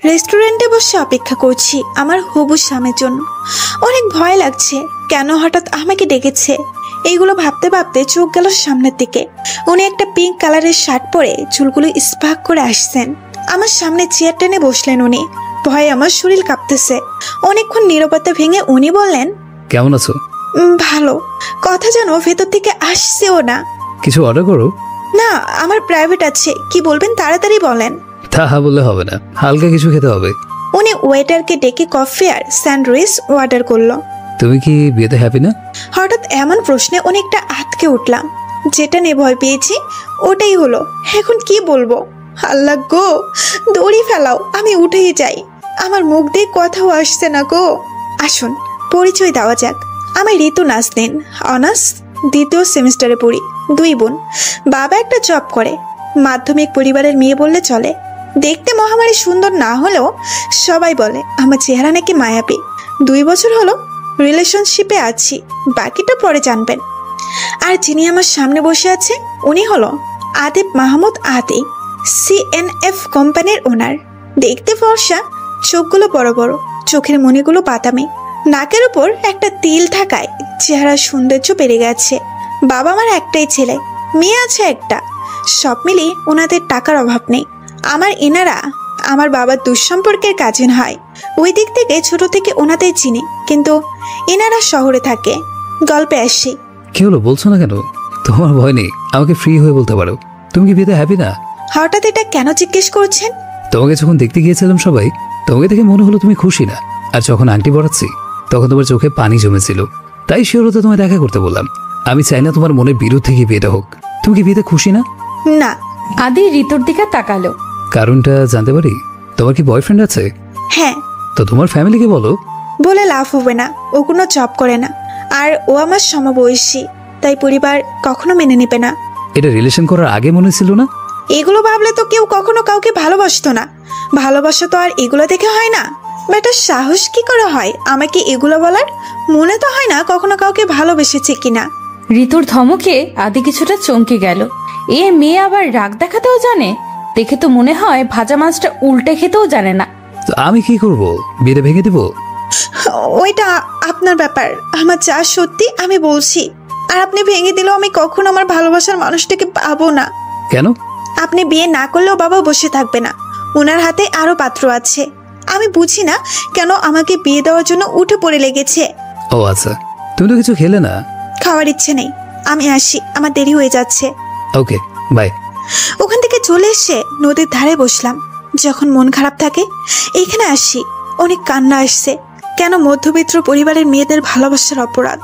রেস্টুরেন্টে বসে অপেক্ষা করছি আমার হবু স্বামীর জন্য। অনেক ভয় লাগছে, কেন হঠাৎ আমাকে ডেকেছে এইগুলো ভাবতে ভাবতে চোখ গেল সামনের দিকে। উনি একটা পিঙ্ক কালারের শার্ট পরে চুলগুলো স্পার্ক করে আসছেন। আমার সামনে চেয়ার টেনে বসলেন উনি। ভয়ে আমার শরীর কাঁপতেছে। অনেকক্ষণ নীরবতা ভেঙে উনি বললেন, কেমন আছো? ভালো। কথা যেন ভেতর থেকে আসছেও না। কিছু অর্ডার করো? না, আমার প্রাইভেট আছে। কি বলবেন তাড়াতাড়ি বলেন। তা বললে হবে না, হালকা কিছু খেতে হবে। উনি ওয়েটারকে ডেকে কফি আর স্যান্ডউইচ অর্ডার করলো। তুমি কি বিয়েতে হ্যাপি না? হঠাৎ এমন প্রশ্নে অনেকটা আটকে উঠলাম। যেটা নিয়ে ভয় পেয়েছি ওটাই হলো। এখন কি বলবো? আল্লাহ গো, দড়ি ফেলাও, আমি উঠেই যাই। আমার মুখ দিয়ে কথাও আসছে না গো। আসুন পরিচয় দেওয়া যাক। আমি ঋতু নাজনীন, অনার্স দ্বিতীয় সেমিস্টারে পড়ি। 2 বোন। বাবা একটা জব করে। মাধ্যমিক পরিবারের মেয়ে বললে চলে। দেখতে মহামারী সুন্দর না হলেও সবাই বলে আমার চেহারা নাকি মায়াবী। 2 বছর হলো রিলেশনশিপে আছি, বাকিটা পরে জানবেন। আর যিনি আমার সামনে বসে আছে উনি হলো আদিব মাহমুদ আদি, CNF কোম্পানির ওনার। দেখতে ফর্সা, চোখগুলো বড় বড়, চোখের মণিগুলো বাদামি, নাকের উপর একটা তিল থাকায় চেহারার সৌন্দর্য বেড়ে গেছে। বাবা মার একটাই ছেলে, মেয়ে আছে একটা। সব মিলিয়ে ওনাদের টাকার অভাব নেই। আমার এনারা আমার বাবার দুঃসম্পর্কের কাজিন হয়। ওই দিক থেকে ছোট থেকে ওনাদের চিনি, কিন্তু এনারা শহরে থাকে। গল্পে আসি। কি হলো বলছো না কেন? তোমার ভয় নেই, আমাকে ফ্রি হয়ে বলতে পারো। তুমি কি বিয়েতে হ্যাপি না? হঠাৎ এটা কেন জিজ্ঞেস করছেন? তোমাকে যখন দেখতে গিয়েছিলাম সবাই, তোমাকে দেখে মনে হলো তুমি খুশি না। আর যখন আংটি পরাচ্ছি তখন তোমার চোখে পানি জমেছিল। তাই শিওরতা তোমায় দেখা করতে বললাম। আমি চাই না তোমার মনের বিরুদ্ধে গিয়ে বিয়েটা হোক। তুমি কি বিয়েতে খুশি না? না। আদি ঋতুর দিকে তাকালো। কারণটা জানতে পারি? তোমার কি বয়ফ্রেন্ড আছে? হ্যাঁ। তো তোমার ফ্যামিলিকে বলো। বলে লাভ হবে না, ও কোনো জব করে না। আর ও আমার সমবয়সী, তাই পরিবার কখনো মেনে নেবে না। এটা রিলেশন করার আগে মনে ছিল না? এগুলো ভাবলে তো কেউ কখনো কাউকে ভালোবাসতো না। ভালোবাসা তো আর এগুলো দেখে হয় না। বেটার সাহস কি করে হয় আমাকে এগুলো বলার? মনে তো হয় না কখনো কাউকে ভালোবেসেছে কিনা। ঋতুর ধমকে আদি কিছুটা চমকে গেল। এ মেয়ে আবার রাগ দেখাতেও জানে? দেখে তো মনে হয় ভাজা মাছটা উল্টে খেতেও জানে না। তো আমি কি করব? বিয়েটা ভেঙে দিব? ওইটা আপনার ব্যাপার। আমার যা সত্যি আমি বলছি। আর আপনি ভেঙে দিলেও আমি কখনো আমার ভালোবাসার মানুষটাকে পাবো না। কেন? আপনি বিয়ে না করলেও বাবা বসে থাকবে না। ওনার হাতে আরো পাত্র আছে। আমি বুঝি না কেন আমাকে বিয়ে দেওয়ার জন্য উঠে পড়ে লেগেছে। ও আচ্ছা, তুমি তো কিছু খেলে না। খাওয়ার ইচ্ছে নেই, আমি আসি, আমার দেরি হয়ে যাচ্ছে। ওকে, বাই। ওখান থেকে চলে এসে নদীর ধারে বসলাম। যখন মন খারাপ থাকে এখানে আসি। অনেক কান্না আসছে। কেন মধ্যবিত্ত পরিবারের মেয়েদের ভালোবাসার অপরাধ?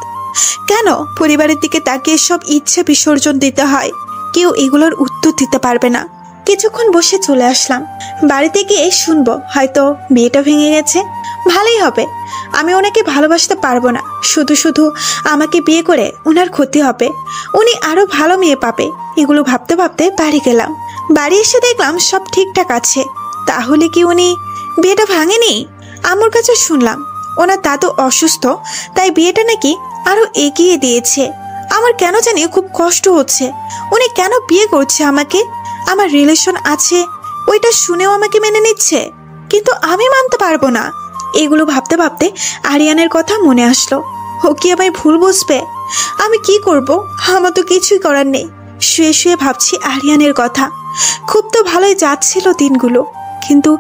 কেন পরিবারের দিকে তাকিয়ে সব ইচ্ছে বিসর্জন দিতে হয়? কেউ এগুলোর উত্তর দিতে পারবে না। কিছুক্ষণ বসে চলে আসলাম। বাড়িতে গিয়ে শুনবো হয়তো বিয়েটা ভেঙে গেছে। ভালোই হবে। আমি ওনাকে ভালোবাসতে পারবো না। শুধু শুধু আমাকে বিয়ে করে ওনার ক্ষতি হবে। উনি আরো ভালো মেয়ে পাবে। এগুলো ভাবতে ভাবতে বাড়ি গেলাম। বাড়ি এসে দেখলাম সব ঠিকঠাক আছে। তাহলে কি উনি বিয়েটা ভাঙেনি? আমার কাছে শুনলাম ওনার দাদু অসুস্থ, তাই বিয়েটা নাকি আরো এগিয়ে দিয়েছে। আমার কেন জানি খুব কষ্ট হচ্ছে। উনি কেন বিয়ে করছে আমাকে? আমার রিলেশন আছে, ওইটা শুনেও আমাকে মেনে নিচ্ছে, কিন্তু আমি মানতে পারবো না। এগুলো ভাবতে ভাবতে আরিয়ানের কথা মনে আসলো। ও কি আমায় ভুল বুঝবে? আমি কি করব? আমার তো কিছুই করার নেই। শুয়ে শুয়ে ভাবছি আরিয়ানের কথা। খুব তো ভালোই যাচ্ছিল দিনগুলো, কিন্তু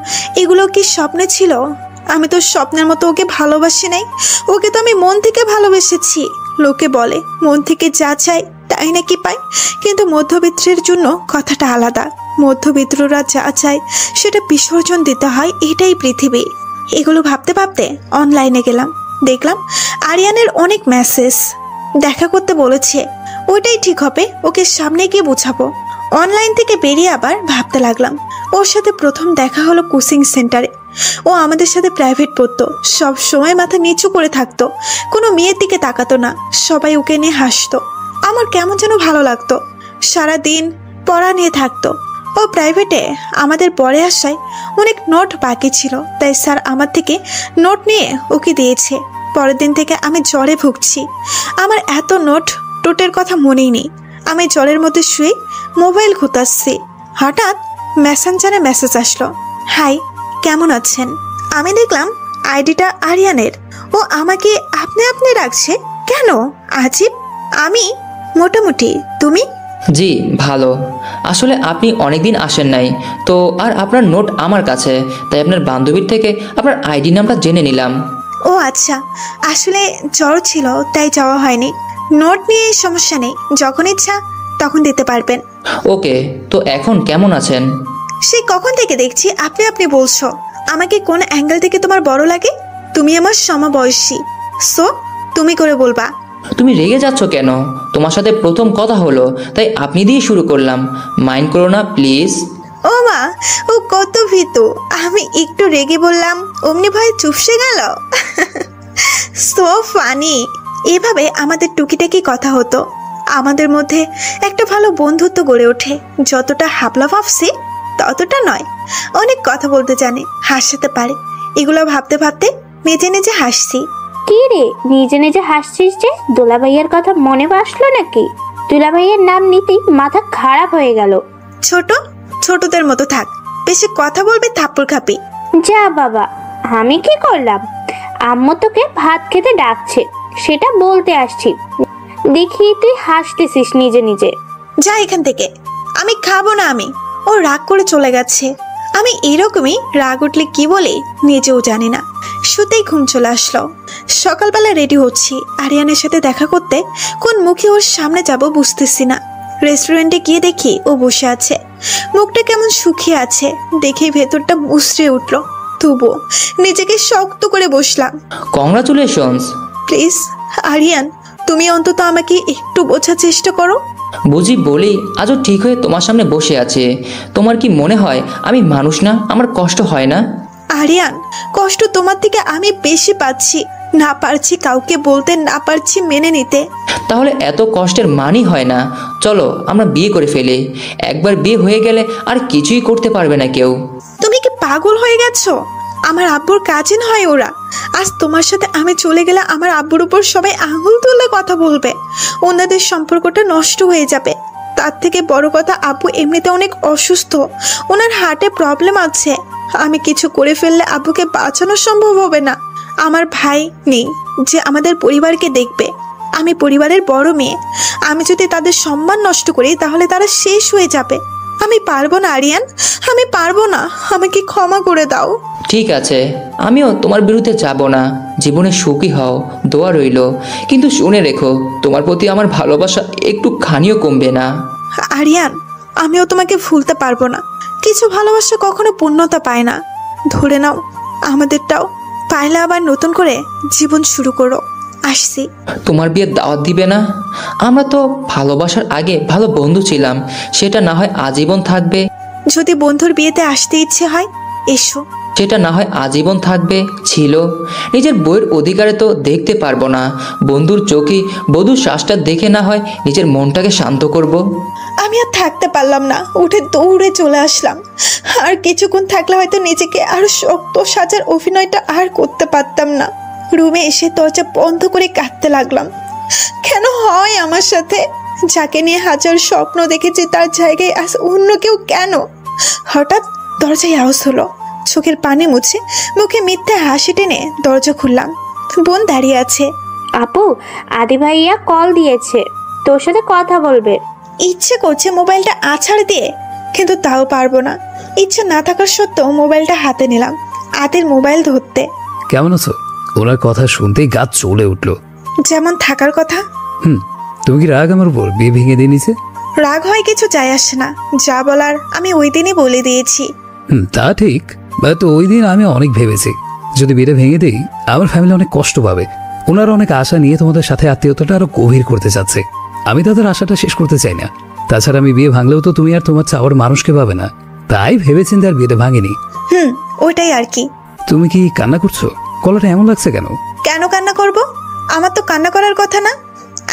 এগুলো কি স্বপ্নে ছিল? আমি তো স্বপ্নের মতো ওকে ভালোবাসি নাই। ওকে তো আমি মন থেকে ভালোবেসেছি। লোকে বলে মন থেকে যা চাই তাই নাকি পায়, কিন্তু মধ্যবিত্তের জন্য কথাটা আলাদা। মধ্যবিত্তরা যা চায় সেটা বিসর্জন দিতে হয়, এটাই পৃথিবী। এগুলো ভাবতে ভাবতে অনলাইনে গেলাম। দেখলাম আরিয়ানের অনেক মেসেজ। দেখা করতে বলেছে। ওইটাই ঠিক হবে, ওকে সামনে গিয়ে বোঝাবো। অনলাইন থেকে বেরিয়ে আবার ভাবতে লাগলাম। ওর সাথে প্রথম দেখা হলো কোচিং সেন্টারে। ও আমাদের সাথে প্রাইভেট পড়তো। সব সময় মাথা নিচু করে থাকতো, কোনো মেয়ের দিকে তাকাতো না। সবাই ওকে নিয়ে হাসতো। আমার কেমন যেন ভালো লাগতো। সারা দিন পড়া নিয়ে থাকতো। ও প্রাইভেটে আমাদের পরে আসায় অনেক নোট বাকি ছিল, তাই স্যার আমার থেকে নোট নিয়ে ওকে দিয়েছে। পরের দিন থেকে আমি জ্বরে ভুগছি। আমার এত টোটের কথা মনেই নেই। আমি জ্বরের মধ্যে শুয়ে মোবাইল ঘুতাচ্ছি। হঠাৎ মেসেঞ্জারে মেসেজ আসলো, হাই কেমন আছেন? আমি দেখলাম আইডিটা আরিয়ানের। ও আমাকে আপনি আপনি রাখছে কেন? আজিব। আমি মোটামুটি, তুমি? জি ভালো। আসলে আপনি অনেকদিন আসেন নাই তো, আর আপনার নোট আমার কাছে, তাই আপনার বান্ধবীর থেকে আপনার আইডি নামটা জেনে নিলাম। ও আচ্ছা, আসলে জ্বর ছিল তাই যাওয়া হয়নি। নোট নিয়ে সমস্যা নেই, যখন ইচ্ছা তখন দিতে পারবেন। ওকে, তো এখন কেমন আছেন? সে কখন থেকে দেখছি আপনি আপনি বলছো। আমাকে কোন অ্যাঙ্গেল থেকে তোমার বড় লাগে? তুমি আমার সমবয়সী, সো তুমি করে বলবা। তুমি রেগে যাচ্ছ কেন? তোমার সাথে প্রথম কথা হলো তাই আপনি দিয়ে শুরু করলাম, মাইন্ড করো না প্লিজ। ও মা, ও কত ভীতু। আমি একটু রেগে বললাম, অমনি ভয়ে চুপসে গেল। So funny. এভাবে আমাদের টুকিটাকি কথা হতো। আমাদের মধ্যে একটা ভালো বন্ধুত্ব গড়ে ওঠে। যতটা হাবলা ভাবছি ততটা নয়। অনেক কথা বলতে জানে, হাসতে পারে। এগুলো ভাবতে ভাবতে নিজে নিজে হাসছি। কি রে, নিজে নিজে হাসছিস যে? দুলাভাইয়ের কথা মনে আসলো নাকি? দুলাভাইয়ের নাম নিতেই মাথা খারাপ হয়ে গেল। ছোট ছোটদের মতো থাক, বেশি কথা বলবে থাপ্পড় খাবি। যা বাবা, আমি কি করলাম? আম্মু তোকে ভাত খেতে ডাকছে, সেটা বলতে আসছি। দেখি তুই হাসতেছিস নিজে নিজে। যা এখান থেকে, আমি খাবো না। আমি ও রাগ করে চলে গেছে। আমি এরকমই, রাগ উঠলে কি বলে নিজেও জানি না। শুতেই ঘুম চলে আসলো। সকালবেলা রেডি হচ্ছি আরিয়ানের সাথে দেখা করতে। কোন মুখে ওর সামনে যাব বুঝতেছি না। রেস্টুরেন্টে গিয়ে দেখি ও বসে আছে, মুখটা কেমন শুকিয়ে আছে। দেখেই ভেতরটা মুচড়ে উঠলো। তবুও নিজেকে শক্ত করে বসলাম। কংগ্রাচুলেশনস। প্লিজ আরিয়ান, তুমি অন্তত আমাকে একটু বোঝার চেষ্টা করো। বুঝি বলেই আজও ঠিক হয়ে তোমার সামনে বসে আছে। তোমার কি মনে হয় আমি মানুষ না? আমার কষ্ট হয় না? আরিয়ান, কষ্ট তোমার থেকে আমি বেশি পাচ্ছি। না পারছি কাউকে বলতে, না পারছি মেনে নিতে। তাহলে এত কষ্টের মানই হয় না। চলো আমরা বিয়ে করে ফেলি। একবার বিয়ে হয়ে গেলে আর কিছুই করতে পারবে না কেউ। তুমি কি পাগল হয়ে গেছো? আমার আব্বুর কাজিন হয় ওরা। আজ তোমার সাথে আমি চলে গেলে আমার আব্বুর উপর সবাই আঙুল তুলে কথা বলবে। ওনাদের সম্পর্কটা নষ্ট হয়ে যাবে। তার থেকে বড় কথা, আব্বু এমনিতে অনেক অসুস্থ। ওনার হার্টে প্রবলেম আছে। আমি কিছু করে ফেললে আব্বুকে বাঁচানো সম্ভব হবে না। আমার ভাই নেই যে আমাদের পরিবারকে দেখবে। আমি পরিবারের বড় মেয়ে। আমি যদি তাদের সম্মান নষ্ট করি তাহলে তারা শেষ হয়ে যাবে। আমি পারবো না আরিয়ান, আমি পারবো না। আমাকে ক্ষমা করে দাও। ঠিক আছে, আমিও তোমার বিরুদ্ধে যাব না। জীবনে সুখী হও, দোয়া রইল। কিন্তু শুনে রেখো, তোমার প্রতি আমার ভালোবাসা একটু খানিও কমবে না। আরিয়ান, আমিও তোমাকে ভুলতে পারবো না। কিছু ভালোবাসা কখনো পূর্ণতা পায় না। ধরে নাও আমাদেরটাও। পাইলে আবার নতুন করে জীবন শুরু করো। আসছি। তোমার বিয়ের দাওয়াত দিবে না? আমরা তো ভালোবাসার আগে ভালো বন্ধু ছিলাম, সেটা না হয় আজীবন থাকবে। যদি বন্ধুর বিয়েতে আসতে ইচ্ছে হয় এসো। সেটা না হয় আজীবন থাকবে। ছিল নিজের বইয়ের অধিকারে তো দেখতে পারবো না। বন্ধুর চোখে বধূর শ্বাসটা দেখে না হয় নিজের মনটাকে শান্ত করব। আমি আর থাকতে পারলাম না, উঠে দৌড়ে চলে আসলাম। আর কিছুক্ষণ থাকলে হয়তো নিজেকে আর শক্ত সাজার অভিনয়টা আর করতে পারতাম না। রুমে এসে দরজা বন্ধ করে কাঁদতে লাগলাম। কেন হয় আমার সাথে? যাকে নিয়ে হাজার স্বপ্ন দেখেছি তার জায়গায় আজ অন্য কেউ কেন? হঠাৎ দরজায় আওয়াজ হলো। চোখের পানি মুছে মুখে মিথ্যে হাসি টেনে দরজা খুললাম। বোন দাঁড়িয়ে আছে। আপু, আদি ভাইয়া কল দিয়েছে, তোর সাথে কথা বলবে। ইচ্ছে করছে মোবাইলটা আছাড় দিয়ে, কিন্তু তাও পারবো না। ইচ্ছে না থাকার সত্ত্বেও মোবাইলটা হাতে নিলাম। আদির মোবাইল ধরতে। কেমন আছো? ওনার কথা শুনতেই গা চলে উঠলো। যেমন থাকার কথা। তুমি কি রাগ আমার উপর? বিয়ে ভেঙে দিয়ে নিছে? রাগ হয় কিছু যায় আসে না। যা বলার আমি ওই দিনই বলে দিয়েছি। তা ঠিক। তো ওই দিন আমি অনেক ভেবেছি যদি বিয়েটা ভেঙে দিই আমার ফ্যামিলি অনেক কষ্ট পাবে। ওনারা অনেক আশা নিয়ে তোমাদের সাথে আত্মীয়তাটা আরো গভীর করতে চাচ্ছে। আমি তাদের আশাটা শেষ করতে চাই না। তাছাড়া আমি বিয়ে ভাঙলেও তো তুমি আর তোমার চাওয়ার মানুষকে পাবে না। তাই ভেবেছেন আর বিয়েটা ভাঙিনি। ওইটাই আর কি। তুমি কি কান্না করছো? গলাটা এমন লাগছে কেন? কেন কান্না করব? আমার তো কান্না করার কথা না।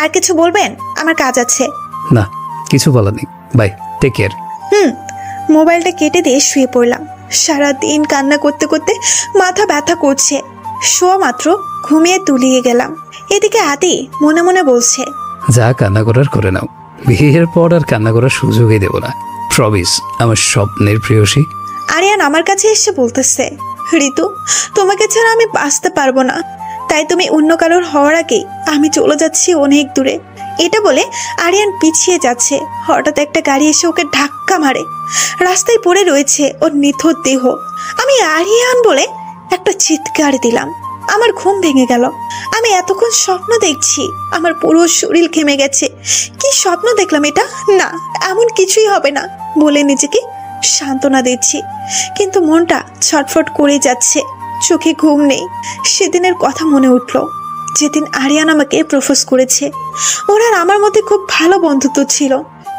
আর কিছু বলবেন? আমার কাজ আছে। না, কিছু বলার নেই। Bye, take care. মোবাইলটা কেটে দিয়ে শুয়ে পড়লাম। সারাদিন কান্না করতে করতে মাথা ব্যথা করছে। শোয়া মাত্র ঘুমিয়ে তুলিয়ে গেলাম। এদিকে আদি মনে মনে বলছে, যা কান্না করার করে নাও। বিয়ের পর আর কান্না করার সুযোগই দেব না। প্রমিস, আমার স্বপ্নের প্রেয়সী। আরিয়ান আমার কাছে এসে বলতেছে, ঋতু তোমাকে ছাড়া আমি বাঁচতে পারবো না, তাই তুমি অন্য কারোর হওয়ার আগেই আমি চলে যাচ্ছি অনেক দূরে। এটা বলে আরিয়ান পিছিয়ে যাচ্ছে, হঠাৎ একটা গাড়ি এসে ওকে ধাক্কা মারে। রাস্তায় পড়ে রয়েছে ওর নিথর দেহ। আমি আরিয়ান বলে একটা চিৎকার দিলাম। আমার ঘুম ভেঙে গেল। আমি এতক্ষণ স্বপ্ন দেখছি, আমার পুরো শরীর ঘেমে গেছে। কি স্বপ্ন দেখলাম এটা? না, এমন কিছুই হবে না বলে নিজেকে সান্ত্বনা দিচ্ছি, কিন্তু মনটা ছটফট করে যাচ্ছে, চোখে ঘুম নেই। সেদিনের কথা মনে উঠল, যেদিন আরিয়ান আমাকে প্রপোজ করেছে। ওর আর আমার মধ্যে খুব ভালো বন্ধুত্ব ছিল।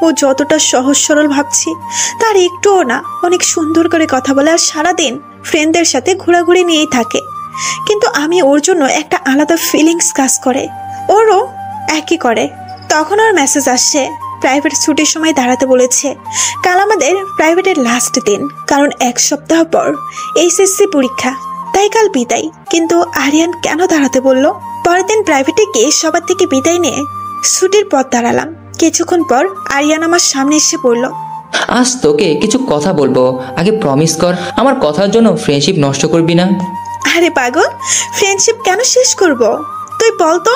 ও যতটা সহজ সরল ভাবছি তার একটুও না, অনেক সুন্দর করে কথা বলে আর সারাদিন ফ্রেন্ডদের সাথে ঘোরাঘুরি নিয়েই থাকে। কিন্তু আমি ওর জন্য একটা আলাদা ফিলিংস কাজ করে, ওরও একই করে। তখন ওর মেসেজ আসছে, প্রাইভেট ছুটির সময় দাঁড়াতে বলেছে। কাল আমাদের প্রাইভেটের লাস্ট দিন, কারণ 1 সপ্তাহ পর এইচএসসি পরীক্ষা, তাই কাল বিদায়। কিন্তু আরিয়ান কেন দাঁড়াতে বলল? পরের দিন প্রাইভেটে গিয়ে সবার থেকে বিদায় নিয়ে ছুটির পথ দাঁড়ালাম। কিছুক্ষণ পর আরিয়ান আমার সামনে এসে পড়ল। আজ তোকে কিছু কথা বলবো, আগে প্রমিস কর আমার কথার জন্য ফ্রেন্ডশিপ নষ্ট করবি না। আরে পাগল, ফ্রেন্ডশিপ কেন শেষ করব? তুই বল তো।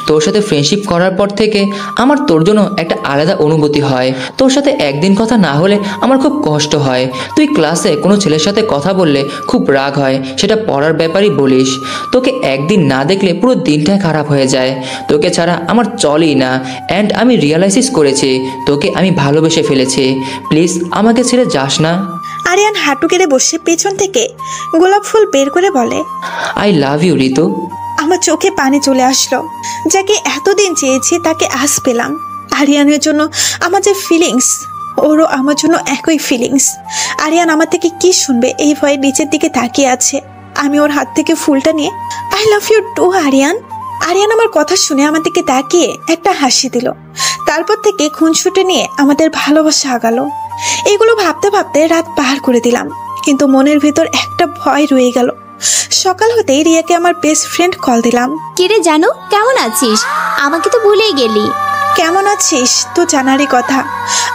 তোর সাথে ফ্রেন্ডশিপ করার পর থেকে আমার তোর জন্য একটা আলাদা অনুভূতি হয়। তোর সাথে একদিন কথা না হলে আমার খুব কষ্ট হয়। তুই ক্লাসে কোনো ছেলের সাথে কথা বললে খুব রাগ হয়, সেটা পড়ার ব্যাপারই বলিস। তোকে একদিন না দেখলে পুরো দিনটাই খারাপ হয়ে যায়। তোকে ছাড়া আমার চলেই না। অ্যান্ড আমি রিয়ালাইসিস করেছি তোকে আমি ভালোবেসে ফেলেছি। প্লিজ আমাকে ছেড়ে যাস না। আরিয়ান হাঁটু কেড়ে বসে পেছন থেকে গোলাপ ফুল বের করে বলে, আই লাভ ইউ ঋতু। আমার চোখে পানি চলে আসলো। যাকে এতদিন চেয়েছি তাকে আজ পেলাম। আরিয়ানের জন্য আমার যে ফিলিংস, ওরও আমার জন্য একই ফিলিংস। আরিয়ান আমার থেকে কি শুনবে এই ভয়ে নিচের দিকে তাকিয়ে আছে। আমি ওর হাত থেকে ফুলটা নিয়ে, I love you too Aryan. Aryan আমার কথা শুনে আমার দিকে তাকিয়ে একটা হাসি দিল। তারপর থেকে খুনসুটি নিয়ে আমাদের ভালোবাসা আগালো। এগুলো ভাবতে ভাবতে রাত পার করে দিলাম, কিন্তু মনের ভিতর একটা ভয় রয়ে গেল। সকাল হতেই রিয়াকে আমার বেস্ট ফ্রেন্ড কল দিলাম। কিরে জানু, কেমন আছিস? আমাকে তো ভুলেই গেলি। কেমন আছিস তো জানারই কথা,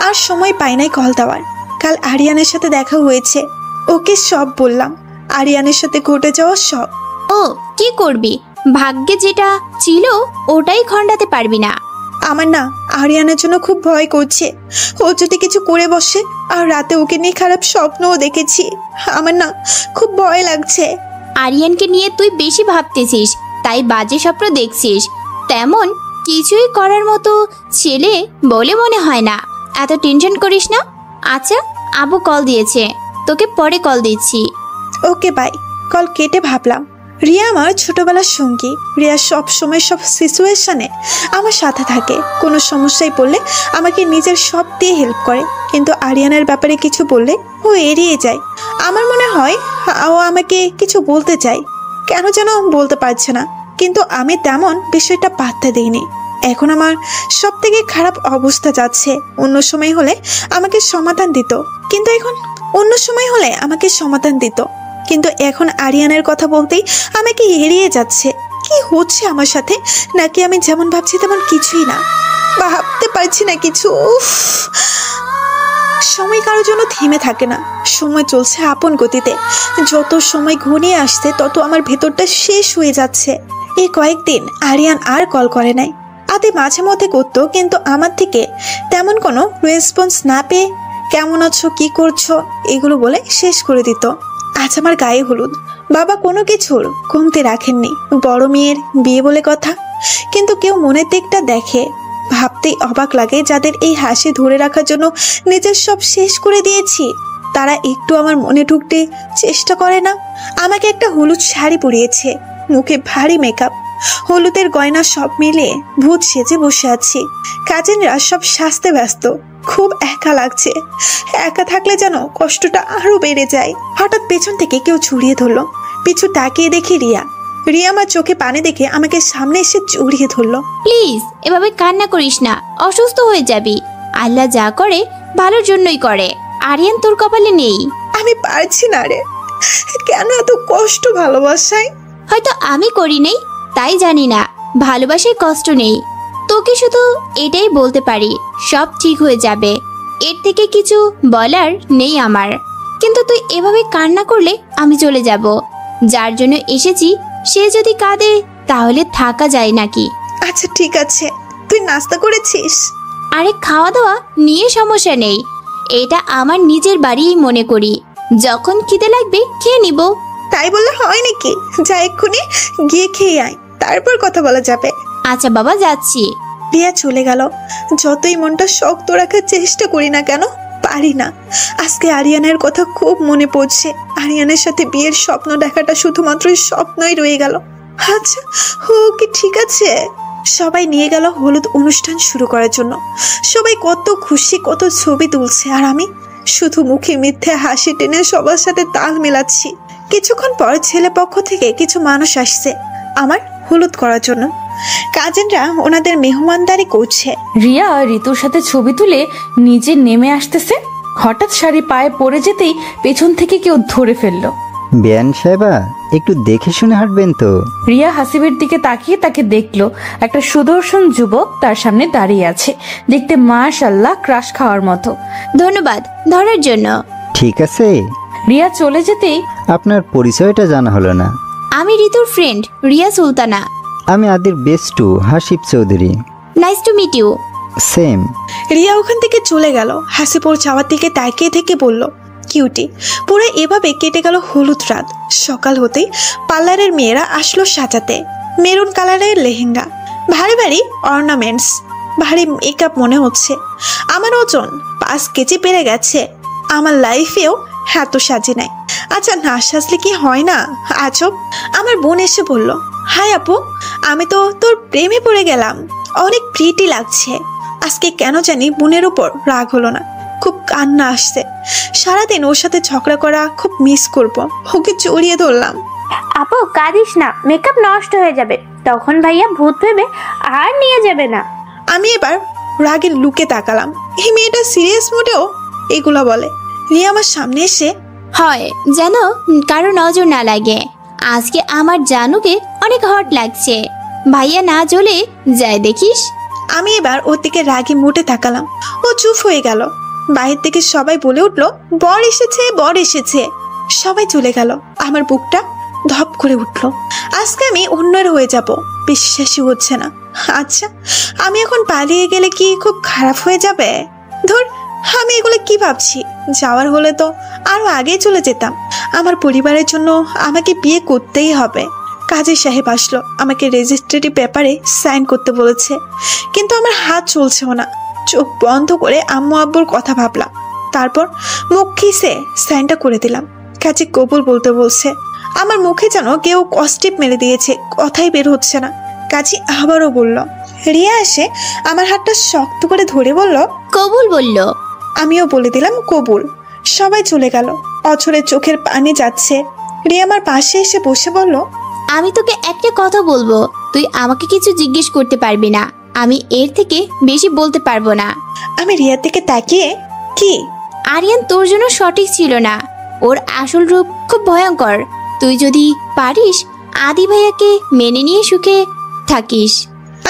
আর সময় পাই নাই কল দেওয়ার। কাল আরিয়ানের সাথে দেখা হয়েছে, ওকে সব বললাম, আরিয়ানের সাথে ঘটে যাওয়া সব। ও কি করবি, ভাগ্যে যেটা ছিল ওটাই খণ্ডাতে পারবি না। আমার না আরিয়ানের জন্য খুব ভয় করছে। ও যদি কিছু করে বসে, আর রাতে ওকে নিয়ে খারাপ স্বপ্নও দেখেছি। আমার না খুব ভয় লাগছে। আরিয়ানকে নিয়ে তুই বেশি ভাবতেছিস, তাই বাজে স্বপ্ন দেখছিস। তেমন কিছুই করার মতো ছেলে বলে মনে হয় না। এত টেনশন করিস না। আচ্ছা, আবু কল দিয়েছে, তোকে পরে কল দিচ্ছি। Okay bye. কল কেটে ভাবলাম, রিয়া আমার ছোটবেলার সঙ্গী। রিয়া সব সময় সব সিচুয়েশনে আমার সাথে থাকে। কোনো সমস্যায় পড়লে আমাকে নিজের সব দিয়ে হেল্প করে, কিন্তু আরিয়ানের ব্যাপারে কিছু বললে ও এড়িয়ে যায়। আমার মনে হয় ও আমাকে কিছু বলতে চায়, কেন যেন বলতে পারছে না, কিন্তু আমি তেমন বিষয়টা পাত্তা দিইনি। এখন আমার সব থেকে খারাপ অবস্থা যাচ্ছে। অন্য সময় হলে আমাকে সমাধান দিত, কিন্তু এখন আরিয়ানের কথা বলতেই আমাকে এড়িয়ে যাচ্ছে। কি হচ্ছে আমার সাথে? নাকি আমি যেমন ভাবছি তেমন কিছুই না? ভাবতে পারছি না কিছু। উফ, সময় কারোর জন্য থেমে থাকে না। সময় চলছে আপন গতিতে। যত সময় ঘনিয়ে আসছে তত আমার ভেতরটা শেষ হয়ে যাচ্ছে। এই কয়েকদিন আরিয়ান আর কল করে নাই। আদে মাঝে মধ্যে করতো, কিন্তু আমার থেকে তেমন কোনো রেসপন্স না পেয়ে কেমন আছো, কি করছো এগুলো বলে শেষ করে দিত। আজ আমার গায়ে হলুদ। বাবা কোনো কিছুর কমতে রাখেননি। বড় মেয়ের বিয়ে বলে কথা, কিন্তু কেউ মনের দিকটা দেখে। ভাবতেই অবাক লাগে, যাদের এই হাসি ধরে রাখার জন্য নিজের সব শেষ করে দিয়েছি, তারা একটু আমার মনে ঢুকতে চেষ্টা করে না। আমাকে একটা হলুদ শাড়ি পরিয়েছে, মুখে ভারী মেকআপ, হলুদের গয়না সব মিলিয়ে ভূত সেজে বসে আছি। কাজিনরা সব সাজতে ব্যস্ত। খুব একা লাগছে। একা থাকলে যেন কষ্টটা আরো বেড়ে যায়। হঠাৎ পেছন থেকে কেউ জড়িয়ে ধরলো। পিছু তাকিয়ে দেখি রিয়া। রিয়া আমার চোখে পানি দেখে আমাকে সামনে এসে জড়িয়ে ধরলো। প্লিজ এভাবে কান্না করিস না, অসুস্থ হয়ে যাবি। আল্লাহ যা করে ভালোর জন্যই করে। আরিয়ান তোর কপালে নেই। আমি পারছি না রে, কেন এত কষ্ট ভালোবাসায়? হয়তো আমি করি নেই, তাই জানি না ভালোবাসায় কষ্ট নেই। তোকে শুধু এটাই বলতে পারি, সব ঠিক হয়ে যাবে। এর থেকে কিছু বলার নেই আমার। কিন্তু তুই এভাবে কান্না করলে আমি চলে যাব। যার জন্য এসেছি সে যদি কাঁদে তাহলে থাকা যায় নাকি? আচ্ছা ঠিক আছে, তুই নাস্তা করেছিস? আরে খাওয়া দাওয়া নিয়ে সমস্যা নেই, এটা আমার নিজের বাড়িই মনে করি। যখন খিদে লাগবে খেয়ে নিব। তাই বললে হয় নাকি? যা এক্ষুনি গিয়ে খেয়ে আয়, তারপর কথা বলা যাবে। আচ্ছা বাবা, যাচ্ছি। রিয়া চলে গেল। যতই মনটা শক্ত রাখার চেষ্টা করি না কেন, পারি না। আজকে আরিয়ানের কথা খুব মনে পড়ছে। আরিয়ানের সাথে বিয়ের স্বপ্ন দেখাটা শুধুমাত্র স্বপ্নই রয়ে গেল। আচ্ছা ও কি ঠিক আছে? সবাই নিয়ে গেল হলুদ অনুষ্ঠান শুরু করার জন্য। সবাই কত খুশি, কত ছবি তুলছে, আর আমি শুধু মুখে মিথ্যে হাসি টেনে সবার সাথে তাল মেলাচ্ছি। কিছুক্ষণ পর ছেলে পক্ষ থেকে কিছু মানুষ আসছে আমার হলুদ করার জন্য। কাজিনরা ওনাদের মেহমানদারি করছে। রিয়া ঋতুর সাথে ছবি তুলে নিজে নেমে আসতেছে, হঠাৎ শাড়ি পায়ে পড়ে যেতেই পেছন থেকে কেউ ধরে ফেললো। বেয়ান সাহেবা, একটু দেখে শুনে হাঁটবেন তো। রিয়া হাসিবের দিকে তাকিয়ে তাকে দেখলো। একটা সুদর্শন যুবক তার সামনে দাঁড়িয়ে আছে, দেখতে মাশাআল্লাহ ক্রাশ খাওয়ার মতো। ধন্যবাদ ধরার জন্য। ঠিক আছে, রিয়া চলে যেতেই আপনার পরিচয়টা জানা হলো না। আমি ঋতুর ফ্রেন্ড রিয়া সুলতানা। আমি আদির বেস্টু Hasib Chowdhury. Nice to meet you. Same. Riya ওখান থেকে চলে গেল। হাসিপুর যাওয়ার দিকে তাকিয়ে থেকে বলল, কিউটি। পুরো এভাবে কেটে গেল হলুদ রাত। সকাল হতেই পার্লারের মেয়েরা আসলো সাজাতে। মেরুন কালারের লেহেঙ্গা, ভারী ভারী অর্নামেন্টস, ভারী মেকআপ মনে হচ্ছে। আমার ওজন 5 কেজি বেড়ে গেছে। আমার লাইফেও এত সাজে নাই। আচ্ছা না সাজলে কি হয় না? আজব। আমার বোন এসে বলল, হাই আপু, আমি তো তোর প্রেমে পড়ে গেলাম, অনেক প্রিটি লাগছে। আজকে কেন জানি বোনের উপর রাগ হলো না, খুব কান্না আসছে। সারাদিন ওর সাথে ঝগড়া করা খুব মিস করব। ওকে জড়িয়ে ধরলাম। আপু কাঁদিস না, মেকআপ নষ্ট হয়ে যাবে, তখন ভাইয়া ভূত ভেবে আর নিয়ে যাবে না। আমি এবার রাগের লুকে তাকালাম। এই মেয়েটা সিরিয়াস মোডেও এগুলা বলে। রিয়া আমার সামনে এসে, হয় যেন কারো নজর না লাগে। আজকে আমার জানুকে অনেক হট লাগছে। ভাইয়া না জ্বলে যায় দেখিস। আমি এবার ওর দিকে রাগে মুটে তাকালাম। ও চুপ হয়ে গেল। বাইরের থেকে সবাই বলে উঠলো, বর এসেছে, বর এসেছে। সবাই চলে গেল। আমার বুকটা ধপ করে উঠলো। আজকে আমি অন্যের হয়ে যাব, বিশ্বাসই হচ্ছে না। আচ্ছা আমি এখন পালিয়ে গেলে কি খুব খারাপ হয়ে যাবে? ধর, আমি এগুলো কি ভাবছি? যাওয়ার হলে তো আরো আগেই চলে যেতাম। আমার পরিবারের জন্য আমাকে বিয়ে করতেই হবে। কাজী সাহেব আসলো, আমাকে রেজিস্ট্রি পেপারে সাইন করতে বলেছে, কিন্তু আমার হাত চলছেও না। চোখ বন্ধ করে আম্মু আব্বুর কথা ভাবলাম, তারপর মুখ খিসে সাইনটা করে দিলাম। কাজী কবুল বলতে বলছে। আমার মুখে যেন কেউ কষ্টিপ মেরে দিয়েছে, কথাই বের হচ্ছে না। কাজী আবারও বলল। রিয়া এসে আমার হাতটা শক্ত করে ধরে বলল, কবুল বলল। আমিও বলে দিলাম কবুল। সবাই চলে গেল। অঝরে চোখের পানি যাচ্ছে। রিয়া আমার পাশে এসে বসে বলল, আমি তোকে একটা কথা বলবো, তুই আমাকে কিছু জিজ্ঞেস করতে পারবি না। আমি এর থেকে বেশি বলতে পারবো না। আমি রিয়ার দিকে তাকিয়ে, কি? আরিয়ান তোর জন্য সঠিক ছিল না। ওর আসল রূপ খুব ভয়ঙ্কর। তুই যদি পারিস আদি ভাইয়াকে মেনে নিয়ে সুখে থাকিস।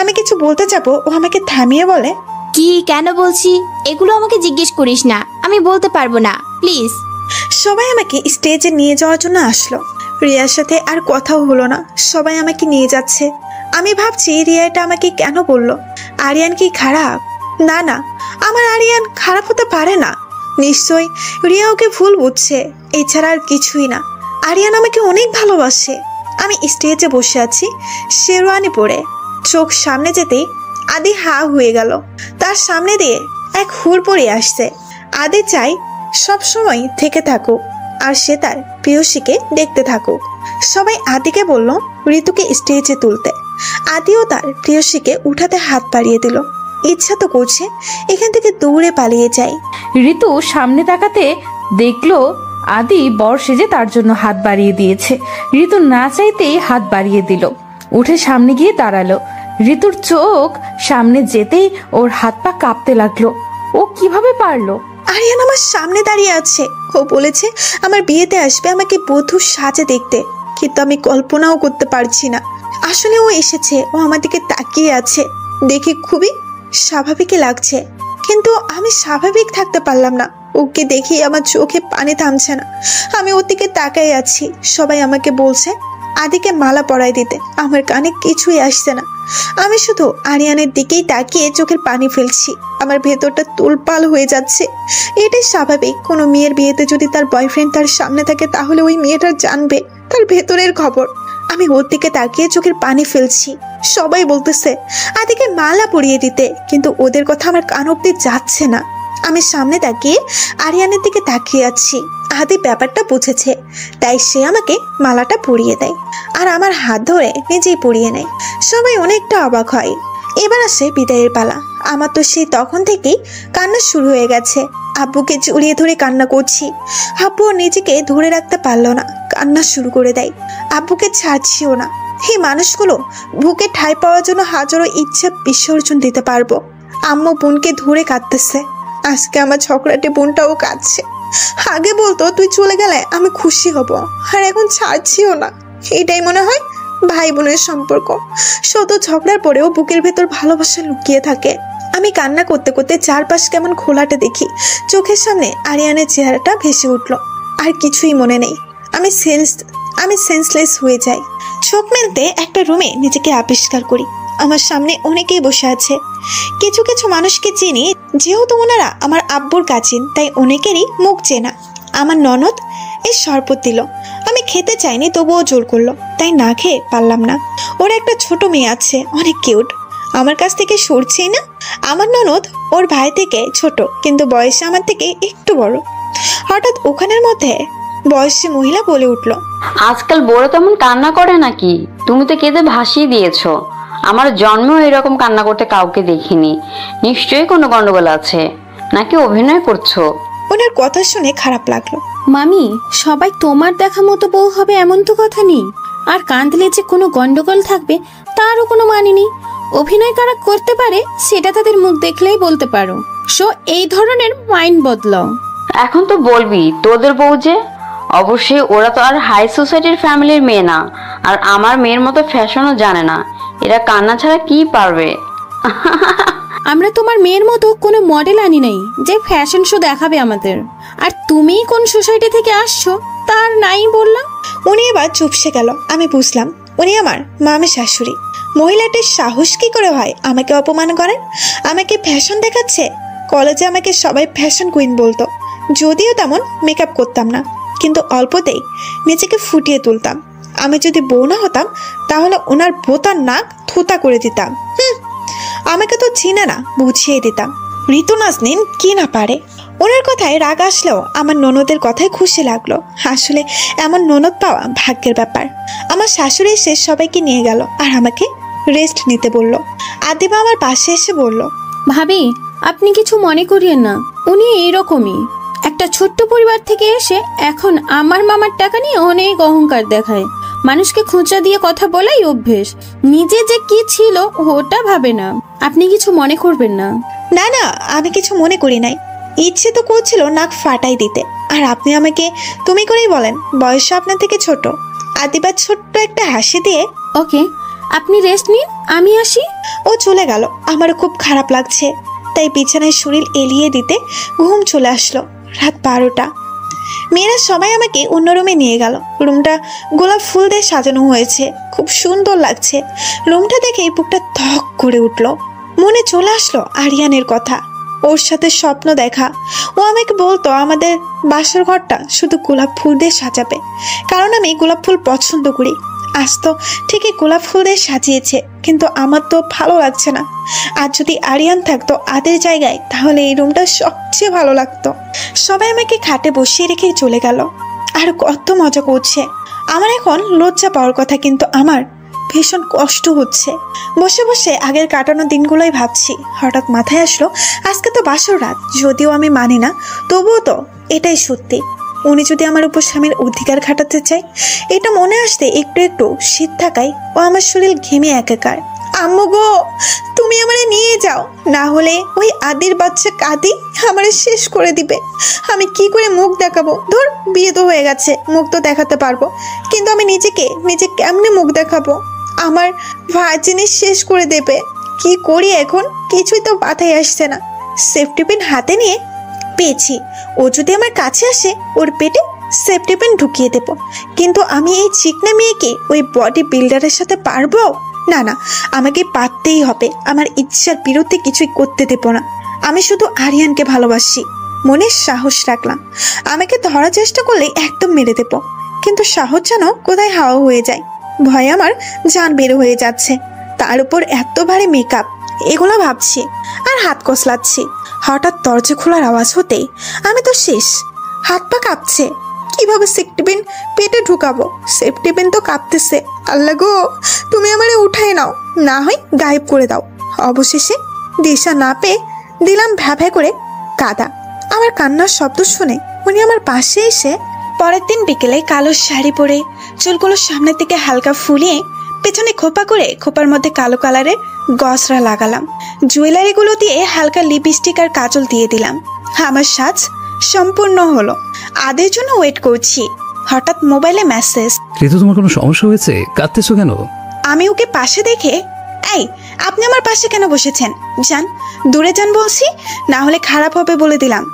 আমি কিছু বলতে যাবো, ও আমাকে থামিয়ে বলে, কি কেন বলছি এগুলো আমাকে জিজ্ঞেস করিস না, আমি বলতে পারবো না, প্লিজ। সবাই আমাকে স্টেজে নিয়ে যাওয়ার জন্য আসলো। রিয়ার সাথে আর কথাও হলো না। সবাই আমাকে নিয়ে যাচ্ছে। আমি ভাবছি রিয়া এটা আমাকে কেন বললো? আরিয়ান কি খারাপ? না না, আমার আরিয়ান খারাপ হতে পারে না। নিশ্চয়ই রিয়া ওকে ভুল বুঝছে, এছাড়া আর কিছুই না। আরিয়ান আমাকে অনেক ভালোবাসে। আমি স্টেজে বসে আছি শেরওয়ানি পরে। চোখ সামনে যেতেই আদি হা হয়ে গেল। তার সামনে দিয়ে এক হুড় পড়ে আসছে। আদি চাই সব সময় থেকে থাকুক, আর সে তার প্রিয়সীকে দেখতে থাকুক। সবাই আদিকে বলল ঋতুকে স্টেজে তুলতে। আদিও তার প্রিয়সীকে উঠাতে হাত বাড়িয়ে দিল। ইচ্ছা তো করছে এখান থেকে দৌড়ে পালিয়ে যায়। ঋতু সামনে তাকাতে দেখলো আদি বর সেজে তার জন্য হাত বাড়িয়ে দিয়েছে। ঋতু না চাইতেই হাত বাড়িয়ে দিল, উঠে সামনে গিয়ে দাঁড়ালো। ঋতুর চোখ সামনে যেতেই ওর হাত পা কাঁপতে লাগলো। ও কিভাবে পারলো? আরিয়ান আমার সামনে দাঁড়িয়ে আছে। ও বলেছে আমার বিয়েতে আসবে আমাকে বধূর সাজে দেখতে, কিন্তু আমি কল্পনাও করতে পারছি না। আসলে ও এসেছে, ও আমার দিকে তাকিয়ে আছে। দেখে খুবই স্বাভাবিকই লাগছে, কিন্তু আমি স্বাভাবিক থাকতে পারলাম না। ও ওকে দেখি আমার চোখে পানি থামছে না। আমি ওর দিকে তাকাই আছি। সবাই আমাকে বলছে আদিকে মালা পরাই দিতে। আমার কানে কিছুই আসছে না। আমি শুধু আরিয়ানের দিকেই তাকিয়ে চোখের পানি ফেলছি। আমার ভেতরটা তুলপাল হয়ে যাচ্ছে। এটাই স্বাভাবিক। কোনো মেয়ের বিয়েতে যদি তার বয়ফ্রেন্ড তার সামনে থাকে তাহলে ওই মেয়েটা জানবে তার ভেতরের খবর। আমি ওর দিকে তাকিয়ে চোখের পানি ফেলছি। সবাই বলতেছে আদিকে মালা পরিয়ে দিতে, কিন্তু ওদের কথা আমার কান অব্দি যাচ্ছে না। আমি সামনে তাকিয়ে আরিয়ানের দিকে তাকিয়ে আছি। আদি ব্যাপারটা বুঝেছে, তাই সে আমাকে মালাটা পরিয়ে দেয় আর আমার হাত ধরে নিজেই পরিয়ে নেয়। সবাই অনেকটা অবাক হয়। এবার আসে বিদায়ের পালা। আমার তো সেই তখন থেকেই কান্না শুরু হয়ে গেছে। আব্বুকে জড়িয়ে ধরে কান্না করছি। আব্বু নিজেকে ধরে রাখতে পারলো না, কান্না শুরু করে দেয়। আব্বুকে ছাড়ছিও না। এই মানুষগুলো বুকে ঠাঁই পাওয়ার জন্য হাজারো ইচ্ছা বিসর্জন দিতে পারবো। আম্মু বোনকে ধরে কাঁদতেছে। আজকে আমার ঝগড়াটে বোনটাও কাঁদছে। আগে বলতো তুই চলে গেলে আমি খুশি হব, আর এখন ছাড়ছিও না। এটাই মনে হয় ভাই বোনের সম্পর্ক। শত ঝগড়ার পরেও বুকের ভেতর ভালোবাসা লুকিয়ে থাকে। আমি কান্না করতে করতে চারপাশ কেমন খোলাটে দেখি। চোখের সামনে আরিয়ানের চেহারাটা ভেসে উঠলো। আর কিছুই মনে নেই। আমি সেন্সলেস হয়ে যাই। চোখ মেলতে একটা রুমে নিজেকে আবিষ্কার করি। আমার সামনে অনেকেই বসে আছে। কিছু কিছু মানুষকে চিনি, যেহেতু ওনারা আমার আব্বুর কাজিন, তাই অনেকেরই মুখ চেনা। আমার ননদ এই শরবত দিল। আমি খেতে চাইনি, তবুও জোর করলো, তাই না খেয়ে পারলাম না। ওর একটা ছোট মেয়ে আছে, অনেক কিউট, আমার কাছ থেকে সরছেই না। আমার ননদ ওর ভাই থেকে ছোট, কিন্তু বয়সে আমার থেকে একটু বড়। হঠাৎ ওখানের মধ্যে বয়সী মহিলা বলে উঠল, আজকাল বড় তেমন কান্না করে নাকি? তুমি তো কেঁদে ভাসিয়ে দিয়েছো। আমার জন্মেও এরকম কান্না করতে কাউকে দেখিনি। নিশ্চয়ই কোনো গন্ডগোল আছে, নাকি অভিনয় করছো? ওনার কথা শুনে খারাপ লাগলো। মামি, সবাই তোমার দেখা মতো বউ হবে এমন তো কথা নেই। আর কাঁদলে যে কোনো গন্ডগোল থাকবে তারও কোনো মানে নেই। অভিনয় কারা করতে পারে সেটা তাদের মুখ দেখলেই বলতে পারো। সো এই ধরনের মাইন্ড বদলাও। এখন তো বলবি তোদের বউ যে। অবশ্যই ওরা তো আর হাই সোসাইটির ফ্যামিলির মেয়ে না, আর আমার মেয়ের মতো ফ্যাশনও জানে না। এরা কান্না ছাড়া কি পারবে? আমরা তোমার মেয়ের মতো কোনো মডেল আনি নাই যে ফ্যাশন শো দেখাবে আমাদের। আর তুমি কোন সোসাইটি থেকে আসছো তার নাই বললাম। উনি এবার চুপসে গেল। আমি বুঝলাম উনি আমার মামি শাশুড়ি। মহিলাটির সাহস কি করে হয় আমাকে অপমান করেন? আমাকে ফ্যাশন দেখাচ্ছে। কলেজে আমাকে সবাই ফ্যাশন কুইন বলতো, যদিও তেমন মেকআপ করতাম না, কিন্তু অল্পতেই নিজেকে ফুটিয়ে তুলতাম। আমি যদি বউ না হতাম তাহলে ওনার বোতার নাক থুতা করে দিতাম। আমাকে তো চিনে না, বুঝিয়ে দিতাম। ঋতু নাজনীন কি না পারে। ওনার কথায় রাগ আসলেও আমার ননদের কথায় খুশি লাগলো। আসলে এমন ননদ পাওয়া ভাগ্যের ব্যাপার। আমার শাশুড়ি এসে সবাইকে নিয়ে গেল আর আমাকে রেস্ট নিতে বলল। আদিবা আমার পাশে এসে বলল, ভাবি, আপনি কিছু মনে করিয়েন না। উনি এইরকমই। একটা ছোট্ট পরিবার থেকে এসে এখন আমার মামার টাকা নিয়ে অনেক অহংকার দেখায়। মানুষকে খোঁচা দিয়ে কথা বলাই অভ্যেস। নিজে যে কি ছিল ওটা ভাবে না। আপনি কিছু মনে করবেন না। না না, আমি কিছু মনে করি নাই। ইচ্ছে তো করছিল নাক ফাটাই দিতে। আর আপনি আমাকে তুমি করেই বলেন, বয়স আপনার থেকে ছোট। আদিবা ছোট্ট একটা হাসি দিয়ে, ওকে, আপনি রেস্ট নিন, আমি আসি। ও চলে গেল। আমারও খুব খারাপ লাগছে, তাই বিছানায় শরীর এলিয়ে দিতে ঘুম চলে আসলো। রাত 12টা। মেয়েরা সবাই আমাকে অন্য রুমে নিয়ে গেল। রুমটা গোলাপ ফুল দিয়ে সাজানো হয়েছে, খুব সুন্দর লাগছে। রুমটা দেখেই বুকটা ধক করে উঠলো। মনে চলে আসলো আরিয়ানের কথা, ওর সাথে স্বপ্ন দেখা। ও আমাকে বলতো আমাদের বাসর ঘরটা শুধু গোলাপ ফুল দিয়ে সাজাবে, কারণ আমি গোলাপ ফুল পছন্দ করি। আজ তো ঠিকই গোলাপ ফুল দিয়ে সাজিয়েছে, কিন্তু আমার তো ভালো লাগছে না। আর যদি আরিয়ান থাকতো আদের জায়গায় তাহলে এই রুমটা সবচেয়ে ভালো লাগতো। সবাই আমাকে খাটে বসিয়ে রেখে চলে গেল। আর কত মজা করছে। আমার এখন লজ্জা পাওয়ার কথা, কিন্তু আমার ভীষণ কষ্ট হচ্ছে। বসে বসে আগের কাটানো দিনগুলোই ভাবছি। হঠাৎ মাথায় আসলো আজকে তো বাসর রাত। যদিও আমি মানি না, তবুও তো এটাই সত্যি। উনি যদি আমার উপর স্বামীর অধিকার খাটাতে চায়, এটা মনে আসতে একটু একটু শীত থাকায় ও আমার শরীর ঘেমে একাকার। আম্মু গো, তুমি আমারে নিয়ে যাও, না হলে ওই আদির বাচ্চা কাদি আমারে শেষ করে দিবে। আমি কি করে মুখ দেখাবো? ধর, বিয়ে তো হয়ে গেছে, মুখ তো দেখাতে পারবো, কিন্তু আমি নিজে কেমনে মুখ দেখাবো? আমার ভার্জিনি শেষ করে দেবে। কি করি এখন? কিছুই তো মাথায় আসছে না। সেফটি পিন হাতে নিয়ে পেয়েছি। ও যদি আমার কাছে আসে ওর পেটে সেফটি পিন ঢুকিয়ে দেব। কিন্তু আমি এই চিকনা মেয়েকে ওই বডি বিল্ডারের সাথে পারবো? না না, আমাকে পারতেই হবে। আমার ইচ্ছার বিরুদ্ধে কিছুই করতে দেব না। আমি শুধু আরিয়ানকে ভালোবাসি। মনে সাহস রাখলাম, আমাকে ধরার চেষ্টা করলে একদম মেরে দেব। কিন্তু সাহস যেন কোথায় হাওয়া হয়ে যায়। ভয়ে আমার জান বের হয়ে যাচ্ছে। তার উপর এত ভারী মেকআপ, এগুলো ভাবছি আর হাত কসলাচ্ছি। হঠাৎ দরজা খোলার আওয়াজ হতেই আমি তো শেষ। হাত পা কাঁপছে। কিভাবে সেফটি পিন পেটে ঢুকাবো? সেফটি পিন তো কাঁপতেছে। আল্লাহ গো, তুমি আমারে উঠাই নাও, না হয় গায়েব করে দাও। অবশেষে দিশা না পেয়ে দিলাম ভ্যা করে কাদা। আমার কান্নার শব্দ শুনে উনি আমার পাশে এসে পরের দিন বিকেলে কালো শাড়ি পরে চুলগুলো সামনের দিকে হালকা ফুলিয়ে পেছনে খোপা করে খোপার মধ্যে কালো কালারের গসরা লাগালাম। জুয়েলারিগুলো দিয়ে হালকা লিপস্টিক আর কাজল দিয়ে দিলাম। আমার সাজ সম্পূর্ণ হলো। আদের জন্য ওয়েট করছি। হঠাৎ মোবাইলে মেসেজ। ঋতু, তোমার কোনো সমস্যা হয়েছে? কাঁদতেছো কেন? আমি ওকে পাশে দেখে, এই আপনি আমার পাশে কেন বসেছেন? যান, দূরে যান বলছি, না হলে খারাপ হবে বলে দিলাম।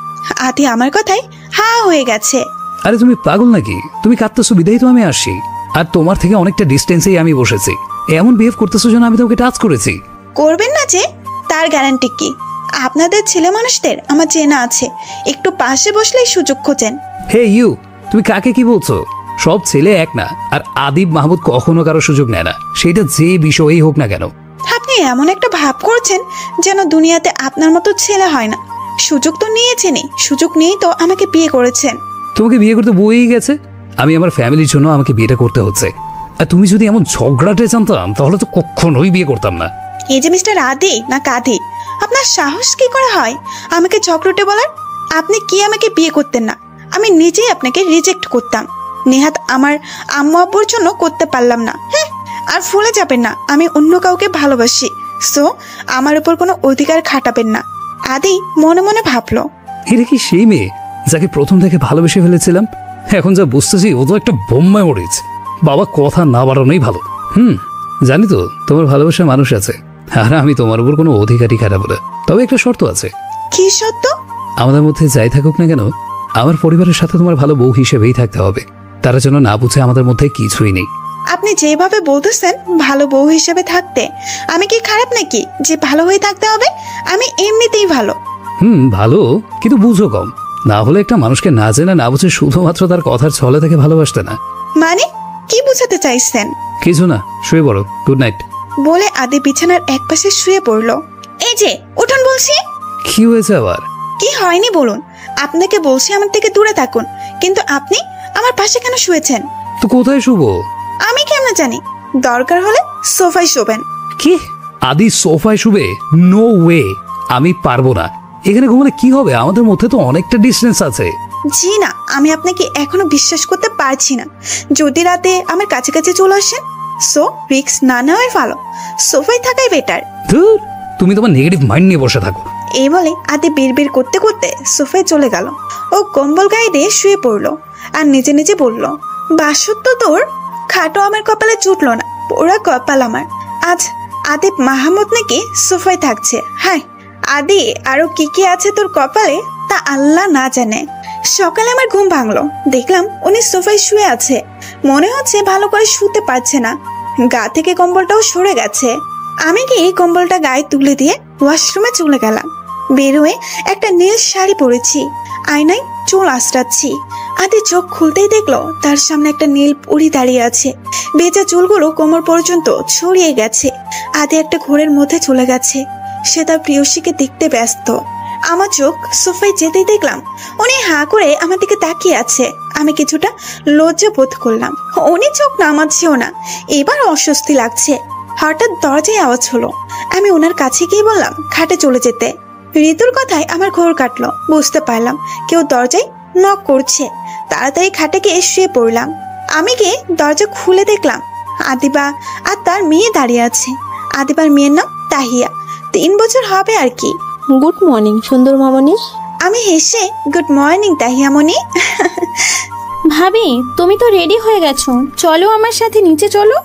আদি আমার কথায় হা হয়ে গেছে। আরে তুমি পাগল নাকি? তুমি কাঁদতেছো বিদায় তো আমি আসি, আর তোমার থেকে অনেকটা ডিস্টেন্সেই আমি বসেছি। এমন বিহেভ করতেছো যেন আমি তোমাকে টাচ করেছি। করবেন না যে, তার গ্যারান্টি কি? আপনাদের ছেলে মানুষদের আমার চেনা আছে, একটু পাশে বসলেই সুযোগ খোঁজেন। হে ইউ, তুমি কাকে কি বলছো? সব ছেলে এক না, আর আদিব মাহমুদ কখনো কারো সুযোগ নেয় না, সেটা যে বিষয়ই হোক না কেন। আপনি এমন একটা ভাব করছেন যেন দুনিয়াতে আপনার মতো ছেলে হয় না। সুযোগ তো নিয়েছেনই, সুযোগ নিয়েই তো আমাকে বিয়ে করেছেন। তোমাকে বিয়ে করতে বইই গেছে। আমি আমার ফ্যামিলির জন্য আমাকে বিয়েটা করতে হচ্ছে। আর তুমি যদি এমন ঝগড়াটে জানতাম তাহলে তো কখনোই বিয়ে করতাম না। এই যে মিস্টার আদি না কাদি, আপনার সাহস কি করে হয় আমাকে ঝগড়াটে বলার? আপনি কি আমাকে বিয়ে করতেন না? আমি নিজেই আপনাকে রিজেক্ট করতাম। নেহাত আমার আম্মু আব্বুর জন্য করতে পারলাম না। হ্যাঁ, আর ভুলে যাবেন না আমি অন্য কাউকে ভালোবাসি। সো আমার উপর কোনো অধিকার খাটাবেন না। আদি মনে মনে ভাবলো, এটা কি সেই মেয়ে যাকে প্রথম থেকে ভালোবেসে ফেলেছিলাম? এখন যা বুঝতেছি ও তো একটা বোম্বায় মরিচ। বাবা, কথা না বাড়ানোই ভালো। জানি তো তোমার ভালোবাসার মানুষ আছে, আর আমি তোমার উপর কোনো অধিকারই খাটাবো না। তবে একটা শর্ত আছে। কি সত্য? আমাদের মধ্যে যাই থাকুক না কেন, আমার পরিবারের সাথে তোমার ভালো বউ হিসেবেই থাকতে হবে। তারা যেন না বুঝে আমাদের মধ্যে কিছুই নেই। আপনি যেভাবে বলতেছেন ভালো বউ হিসেবে থাকতে, আমি কি খারাপ নাকি যে ভালো হয়ে থাকতে হবে? আমি এমনিতেই ভালো। ভালো, কিন্তু বুঝো কম। না হলে একটা মানুষকে না জেনে না বুঝে শুধুমাত্র তার কথার ছলে থেকে ভালোবাসতে না। মানে কি বোঝাতে চাইছেন? কিছু না, শুয়ে পড়ো। Good night. বলে আদি বিছানার একপাশে শুয়ে পড়লো। এই যে উঠুন বলছি। কি হয়েছে আবার? কি হয়নি বলুন? আপনাকে বলছি আমার থেকে দূরে থাকুন, কিন্তু আপনি আমার পাশে কেন শুয়েছেন? তো কোথায় শুবো? আমি কেমন জানি? দরকার হলে সোফায় শোবেন। কি? আদি সোফায় শুবে? নো ওয়ে, আমি পারবো না। এখানে ঘুমালে কি হবে? আমাদের মধ্যে তো অনেকটা ডিস্টেন্স আছে। জি না, আমি আপনাকে এখনো বিশ্বাস করতে পারছি না। যদি রাতে আমার কাছাকাছি চলে আসেন, সো রিস্ক না নেওয়াই ভালো। সোফায় থাকাই বেটার। ধুর, তুমি তোমার নেগেটিভ মাইন্ড নিয়ে বসে থাকো। এই বলে আদি বিড়বিড় করতে করতে সোফায় চলে গেল। ও কম্বল গায়ে দিয়ে শুয়ে পড়লো আর নিজে নিজে বলল, বাসর তো তোর, খাটো আমার কপালে জুটলো না, পোড়া কপাল আমার। আজ আদিব মাহমুদ নাকি সোফায় থাকছে। হ্যাঁ, আদি আরো কি কি আছে তোর কপালে তা আল্লাহ না জানে। সকালে আমার ঘুম ভাঙলো, দেখলাম উনি সোফায় শুয়ে আছে। মনে হচ্ছে ভালো করে শুতে পারছে না, গা থেকে কম্বলটাও সরে গেছে। আমি কি এই কম্বলটা গায়ে তুলে দিয়ে ওয়াশরুমে চলে গেলাম। বের হয়ে একটা নীল শাড়ি পরেছি, আয়নায় চুল আঁচড়াচ্ছি। আদি চোখ খুলতেই দেখলো তার সামনে একটা নীল পরী দাঁড়িয়ে আছে। ভেজা চুলগুলো কোমর পর্যন্ত ছড়িয়ে গেছে। আদি একটা ঘোরের মধ্যে চলে গেছে, সে তার প্রিয়সীকে দেখতে ব্যস্ত। আমার চোখ সোফায় যেতেই দেখলাম উনি হাঁ করে আমার দিকে তাকিয়ে আছে। আমি কিছুটা লজ্জা বোধ করলাম। উনি চোখ নামাচ্ছেও না, এবার অস্বস্তি লাগছে। হঠাৎ দরজায় আওয়াজ হলো। আমি ওনার কাছে গিয়ে বললাম খাটে চলে যেতে। ঋতুর কথায় আমার ঘোর কাটলো, বুঝতে পারলাম কেউ দরজায় নক করছে। তাড়াতাড়ি খাটে গিয়ে শুয়ে পড়লাম। আমি গিয়ে দরজা খুলে দেখলাম আদিবা আর তার মেয়ে দাঁড়িয়ে আছে। আদিবার মেয়ের নাম তাহিয়া, 3 বছর হবে আর কি। গুড মর্নিং সুন্দর মামনি। আমি হেসে গুড মর্নিং তাহিয়ামণি। ভাবি, তুমি তো রেডি হয়ে গেছো, চলো আমার সাথে নিচে চলো।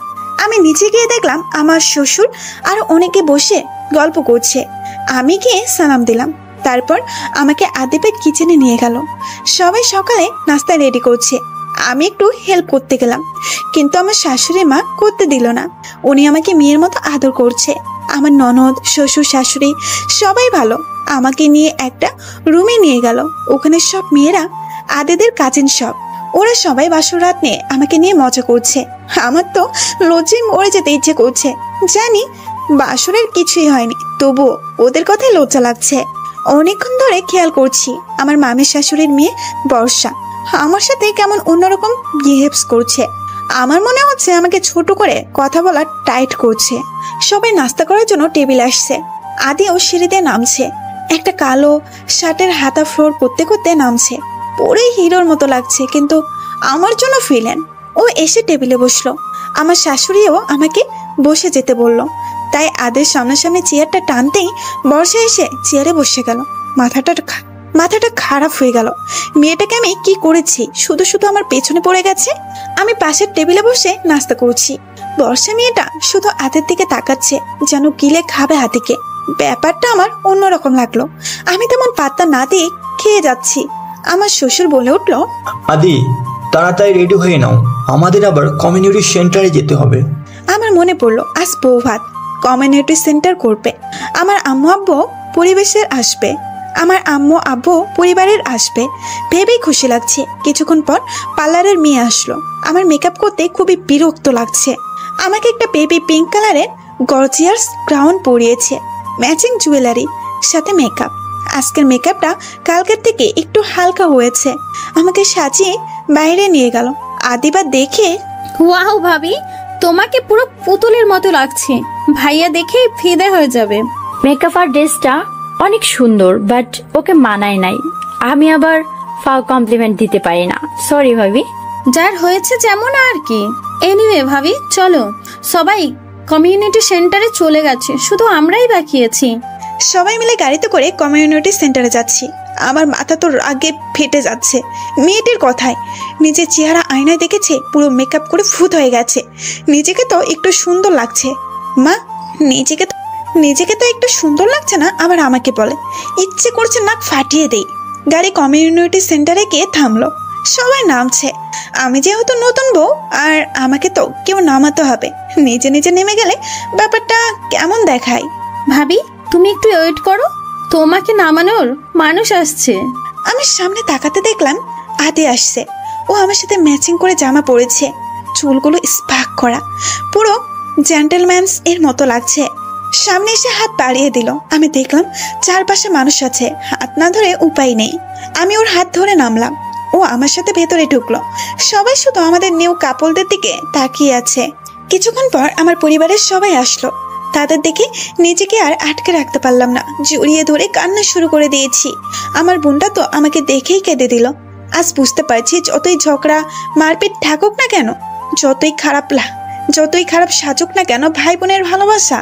আমি নিচে গিয়ে দেখলাম আমার শ্বশুর আর অনেকে বসে গল্প করছে। আমি গিয়ে সালাম দিলাম। তারপর আমাকে আদিপের কিচেনে নিয়ে গেল। সবাই সকালে নাস্তা রেডি করছে, আমি একটু হেল্প করতে গেলাম, কিন্তু আমার শাশুড়ি মা করতে দিল না। উনি আমাকে মেয়ের মতো আদর করছে। আমার ননদ, শ্বশুর, শাশুড়ি সবাই ভালো। আমাকে নিয়ে একটা রুমে নিয়ে গেল। ওখানে সব মেয়েরা আদিদের কাজিন সব, ওরা সবাই বাসর রাত নিয়ে আমাকে নিয়ে মজা করছে। আমার তো লজ্জায় মরে যেতে ইচ্ছে করছে। জানি বাসরের কিছুই হয়নি, তবুও ওদের কথাই লজ্জা লাগছে। অনেকক্ষণ ধরে খেয়াল করছি আমার মামির শাশুড়ির মেয়ে বর্ষা আমার সাথে কেমন অন্যরকম বিহেভস করছে। আমার মনে হচ্ছে আমাকে ছোট করে কথা বলা টাইট করছে। সবাই নাস্তা করার জন্য টেবিল আসছে। আদিও সিঁড়িতে নামছে, একটা কালো শার্টের হাতা ফ্লোর করতে করতে নামছে। পরে হিরোর মতো লাগছে, কিন্তু আমার জন্য ফিলেন। ও এসে টেবিলে বসলো। আমার শাশুড়িও আমাকে বসে যেতে বলল, তাই আদের সামনাসামনি চেয়ারটা টানতেই বর্ষা এসে চেয়ারে বসে গেল। মাথাটা খারাপ হয়ে গেল। মেয়েটাকে আমি কি করেছি? শুধু শুধু আমার পেছনে পড়ে গেছে। আমি পাশের টেবিলে বসে নাস্তা করছি। বর্ষা মেয়েটা শুধু হাতের দিকে তাকাচ্ছে, যেন গিলে খাবে হাতিকে। ব্যাপারটা আমার অন্যরকম লাগলো। আমি তেমন পাত্তা না দিয়ে খেয়ে যাচ্ছি। আমার শ্বশুর বলে উঠল, আদি তাড়াতাড়ি রেডি হয়ে নাও, আমাদের আবার কমিউনিটি সেন্টারে যেতে হবে। আমার মনে পড়লো আজ বউ ভাত কমিউনিটি সেন্টার করবে। আমার আম্মু আব্বু পরিবারের আসবে ভেবেই খুশি লাগছে। কিছুক্ষণ পর পার্লারের মেয়ে আসলো। আমার মেকআপ করতে খুবই বিরক্ত লাগছে। আমাকে একটা বেবি পিঙ্ক কালারের গর্জিয়াস গ্রাউন পরিয়েছে, ম্যাচিং জুয়েলারি সাথে মেকআপ। আজকের মেকআপটা কালকের থেকে একটু হালকা হয়েছে। আমাকে সাজিয়ে বাইরে নিয়ে গেল। আদিবা দেখে, ওয়াও ভাবি, তোমাকে পুরো পুতুলের মতো লাগছে। ভাইয়া দেখে ফিদা হয়ে যাবে। মেকআপ আর ড্রেসটা অনেক সুন্দর, বাট ওকে মানায় নাই। আমি আবার ফাও কমপ্লিমেন্ট দিতে পারি না, সরি ভাবি। যার হয়েছে যেমন আর কি। এনিওয়ে ভাবি, চলো, সবাই কমিউনিটি সেন্টারে চলে গেছে, শুধু আমরাই বাকি আছি। সবাই মিলে গাড়িতে করে কমিউনিটি সেন্টারে যাচ্ছি। আমার মাথা তো রাগে ফেটে যাচ্ছে। মেয়েটির কথায় নিজের চেহারা আয়নায় দেখেছে, পুরো মেকআপ করে ভূত হয়ে গেছে। নিজেকে তো একটু সুন্দর লাগছে। মা, নিজেকে তো একটু সুন্দর লাগছে না, আবার আমাকে বলে। ইচ্ছে করছে নাক ফাটিয়ে দেই। গাড়ি কমিউনিটি সেন্টারে গিয়ে থামলো। সবাই নামছে। আমি যেহেতু নতুন বউ, আর আমাকে তো কেউ নামাতে হবে। নিজে নিজে নেমে গেলে ব্যাপারটা কেমন দেখায়। ভাবি, তুমি একটু ওয়েট করো, তোমাকে নামানোর মানুষ আসছে। আমি সামনে তাকাতে দেখলাম আদি আসছে। ও আমার সাথে ম্যাচিং করে জামা পরেছে, চুলগুলো স্পার্ক করা, পুরো জেন্টলম্যানস এর মতো লাগছে। সামনে এসে হাত বাড়িয়ে দিল। আমি দেখলাম চারপাশে মানুষ আছে, হাত না ধরে উপায় নেই। আমি ওর হাত ধরে নামলাম। ও আমার সাথে ভেতরে ঢুকলো। সবাই শুধু আমাদের নিউ কাপলদের দিকে তাকিয়ে আছে। কিছুক্ষণ পর আমার পরিবারের সবাই আসলো। তাদের দেখে নিজেকে আর আটকে রাখতে পারলাম না, জড়িয়ে ধরে কান্না শুরু করে দিয়েছি। আমার বোনটা তো আমাকে দেখেই কেঁদে দিল। আজ বুঝতে পারছি, যতই ঝগড়া মারপিট থাকুক না কেন, যতই খারাপ সাজুক না কেন, ভাই বোনের ভালোবাসা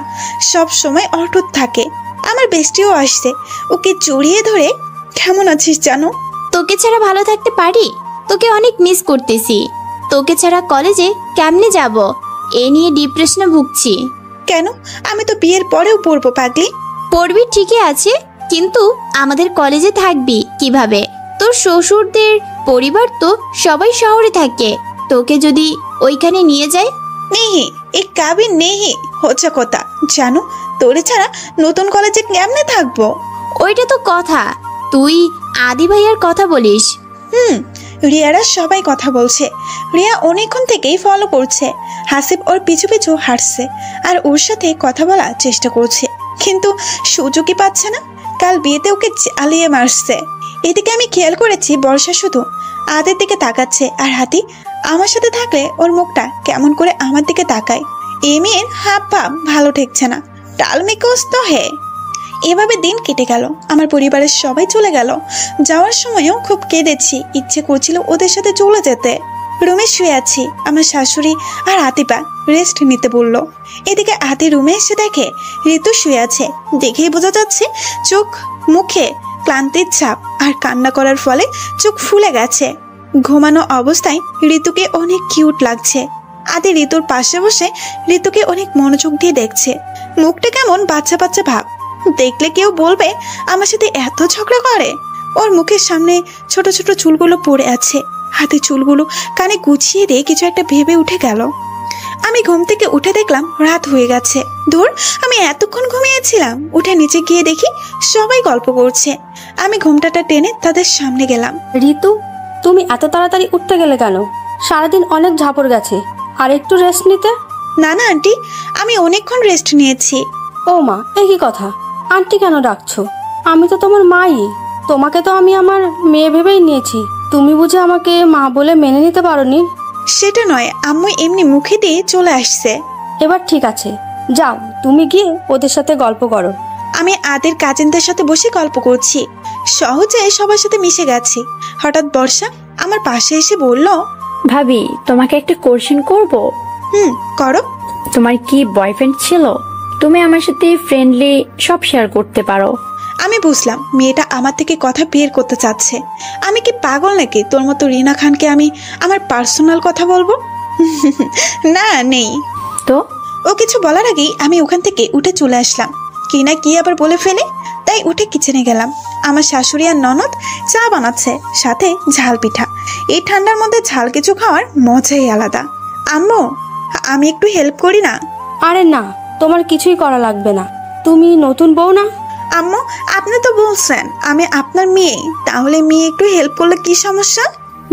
সব সময় অটুট থাকে। আমার বেস্টিও আসছে, ওকে জড়িয়ে ধরে, কেমন আছিস জানো? তোকে ছাড়া ভালো থাকতে পারি? তোকে অনেক মিস করতেছি। তোকে ছাড়া কলেজে কেমনে যাব, এ নিয়ে ডিপ্রেশনে ভুগছি। কেন? আমি তো বিয়ের পরেও পড়বো পাগলি। পড়বি ঠিকই আছে, কিন্তু আমাদের কলেজে থাকবি কিভাবে? তোর শ্বশুরদের পরিবার তো সবাই শহরে থাকে, তোকে যদি ওইখানে নিয়ে যায়। নেহি, এই কাবিন নেহি হচ্ছে কথা। জানো, তোরে ছাড়া নতুন কলেজে কেমনে থাকবো? ওইটা তো কথা, তুই আদি ভাইয়ার কথা বলিস। রিয়ারা সবাই কথা বলছে। রিয়া অনেকক্ষণ থেকেই ফলো করছে। হাসিব ওর পিছু পিছু হাঁটছে আর ওর সাথে কথা বলার চেষ্টা করছে, কিন্তু সুযোগই পাচ্ছে না। কাল বিয়েতে ওকে জ্বালিয়ে মারছে। এদিকে আমি খেয়াল করেছি বর্ষা শুধু আদের দিকে তাকাচ্ছে, আর হাতি আমার সাথে থাকলে ওর মুখটা কেমন করে আমার দিকে তাকায়। এই মেয়ের হাব ভাব ভালো ঠেকছে না। টালমিকস তো হে। এভাবে দিন কেটে গেল। আমার পরিবারের সবাই চলে গেল। যাওয়ার সময়ও খুব কেঁদেছি, ইচ্ছে করছিল ওদের সাথে চলে যেতে। রুমে শুয়ে আছি। আমার শাশুড়ি আর আতিপা রেস্ট নিতে বললো। এদিকে আতি রুমে এসে দেখে ঋতু শুয়ে আছে। দেখেই বোঝা যাচ্ছে চোখ মুখে ক্লান্তির ছাপ, আর কান্না করার ফলে চোখ ফুলে গেছে। ঘুমানো অবস্থায় ঋতুকে অনেক কিউট লাগছে। আদি ঋতুর পাশে বসে ঋতুকে অনেক মনোযোগ দিয়ে দেখছে। মুখটা কেমন বাচ্চা বাচ্চা ভাব। দেখলে কেউ বলবে আমার সাথে এত ঝগড়া করে। ওর মুখের সামনে ছোট ছোট চুলগুলো পড়ে আছে, হাতে চুলগুলো কানে গুছিয়ে দিয়ে কিছু একটা ভেবে উঠে গেল। আমি ঘুম থেকে উঠে দেখলাম রাত হয়ে গেছে। দূর, আমি এতক্ষণ ঘুমিয়েছিলাম। উঠে নিচে গিয়ে দেখি সবাই গল্প করছে। আমি ঘুমটাটা টেনে তাদের সামনে গেলাম। ঋতু, তুমি এত তাড়াতাড়ি উঠতে গেলে কেন? সারাদিন অনেক ঝাপড় গেছে, আর একটু রেস্ট নিতে। না না আন্টি, আমি অনেকক্ষণ রেস্ট নিয়েছি। ও মা, একই কথা। আন্টি কেন ডাকছো? আমি তো তোমার মাই। তোমাকে তো আমি আমার মেয়ে ভেবেই নিয়েছি। তুমি বুঝে আমাকে মা বলে মেনে নিতে পারোনি? সেটা নয়, আম্মু এমনি মুখে দিয়ে চলে আসছে। এবার ঠিক আছে, যাও তুমি গিয়ে ওদের সাথে গল্প করো। আমি আদের কাজিনদের সাথে বসে গল্প করছি। সহজে সবার সাথে মিশে গেছি। হঠাৎ বর্ষা আমার পাশে এসে বলল, ভাবি, তোমাকে একটা কোশ্চেন করব। করো। তোমার কি বয়ফ্রেন্ড ছিল? তুমি আমার সাথে ফ্রেন্ডলি সব শেয়ার করতে পারো। আমি বুঝলাম মেয়েটা আমার থেকে কথা বের করতে চাচ্ছে। আমি কি পাগল নাকি তোর মতো রিনা খানকে আমি আমার পার্সোনাল কথা বলবো? না, নেই। তো ও কিছু বলার আগেই আমি ওখান থেকে উঠে চলে আসলাম। কি না কি আবার বলে ফেলে, তাই উঠে কিচেনে গেলাম। আমার শাশুড়ি আর ননদ চা বানাচ্ছে, সাথে ঝাল পিঠা। এই ঠান্ডার মধ্যে ঝাল কিছু খাওয়ার মজাই আলাদা। আম্মু, আমি একটু হেল্প করি না? আরে না, তোমার কিছুই করা লাগবে না। তুমি নতুন বউ না? আম্মু, আপনি তো বলছেন আমি আপনার মেয়ে, তাহলে মেয়ে একটু হেল্প করলে কি সমস্যা?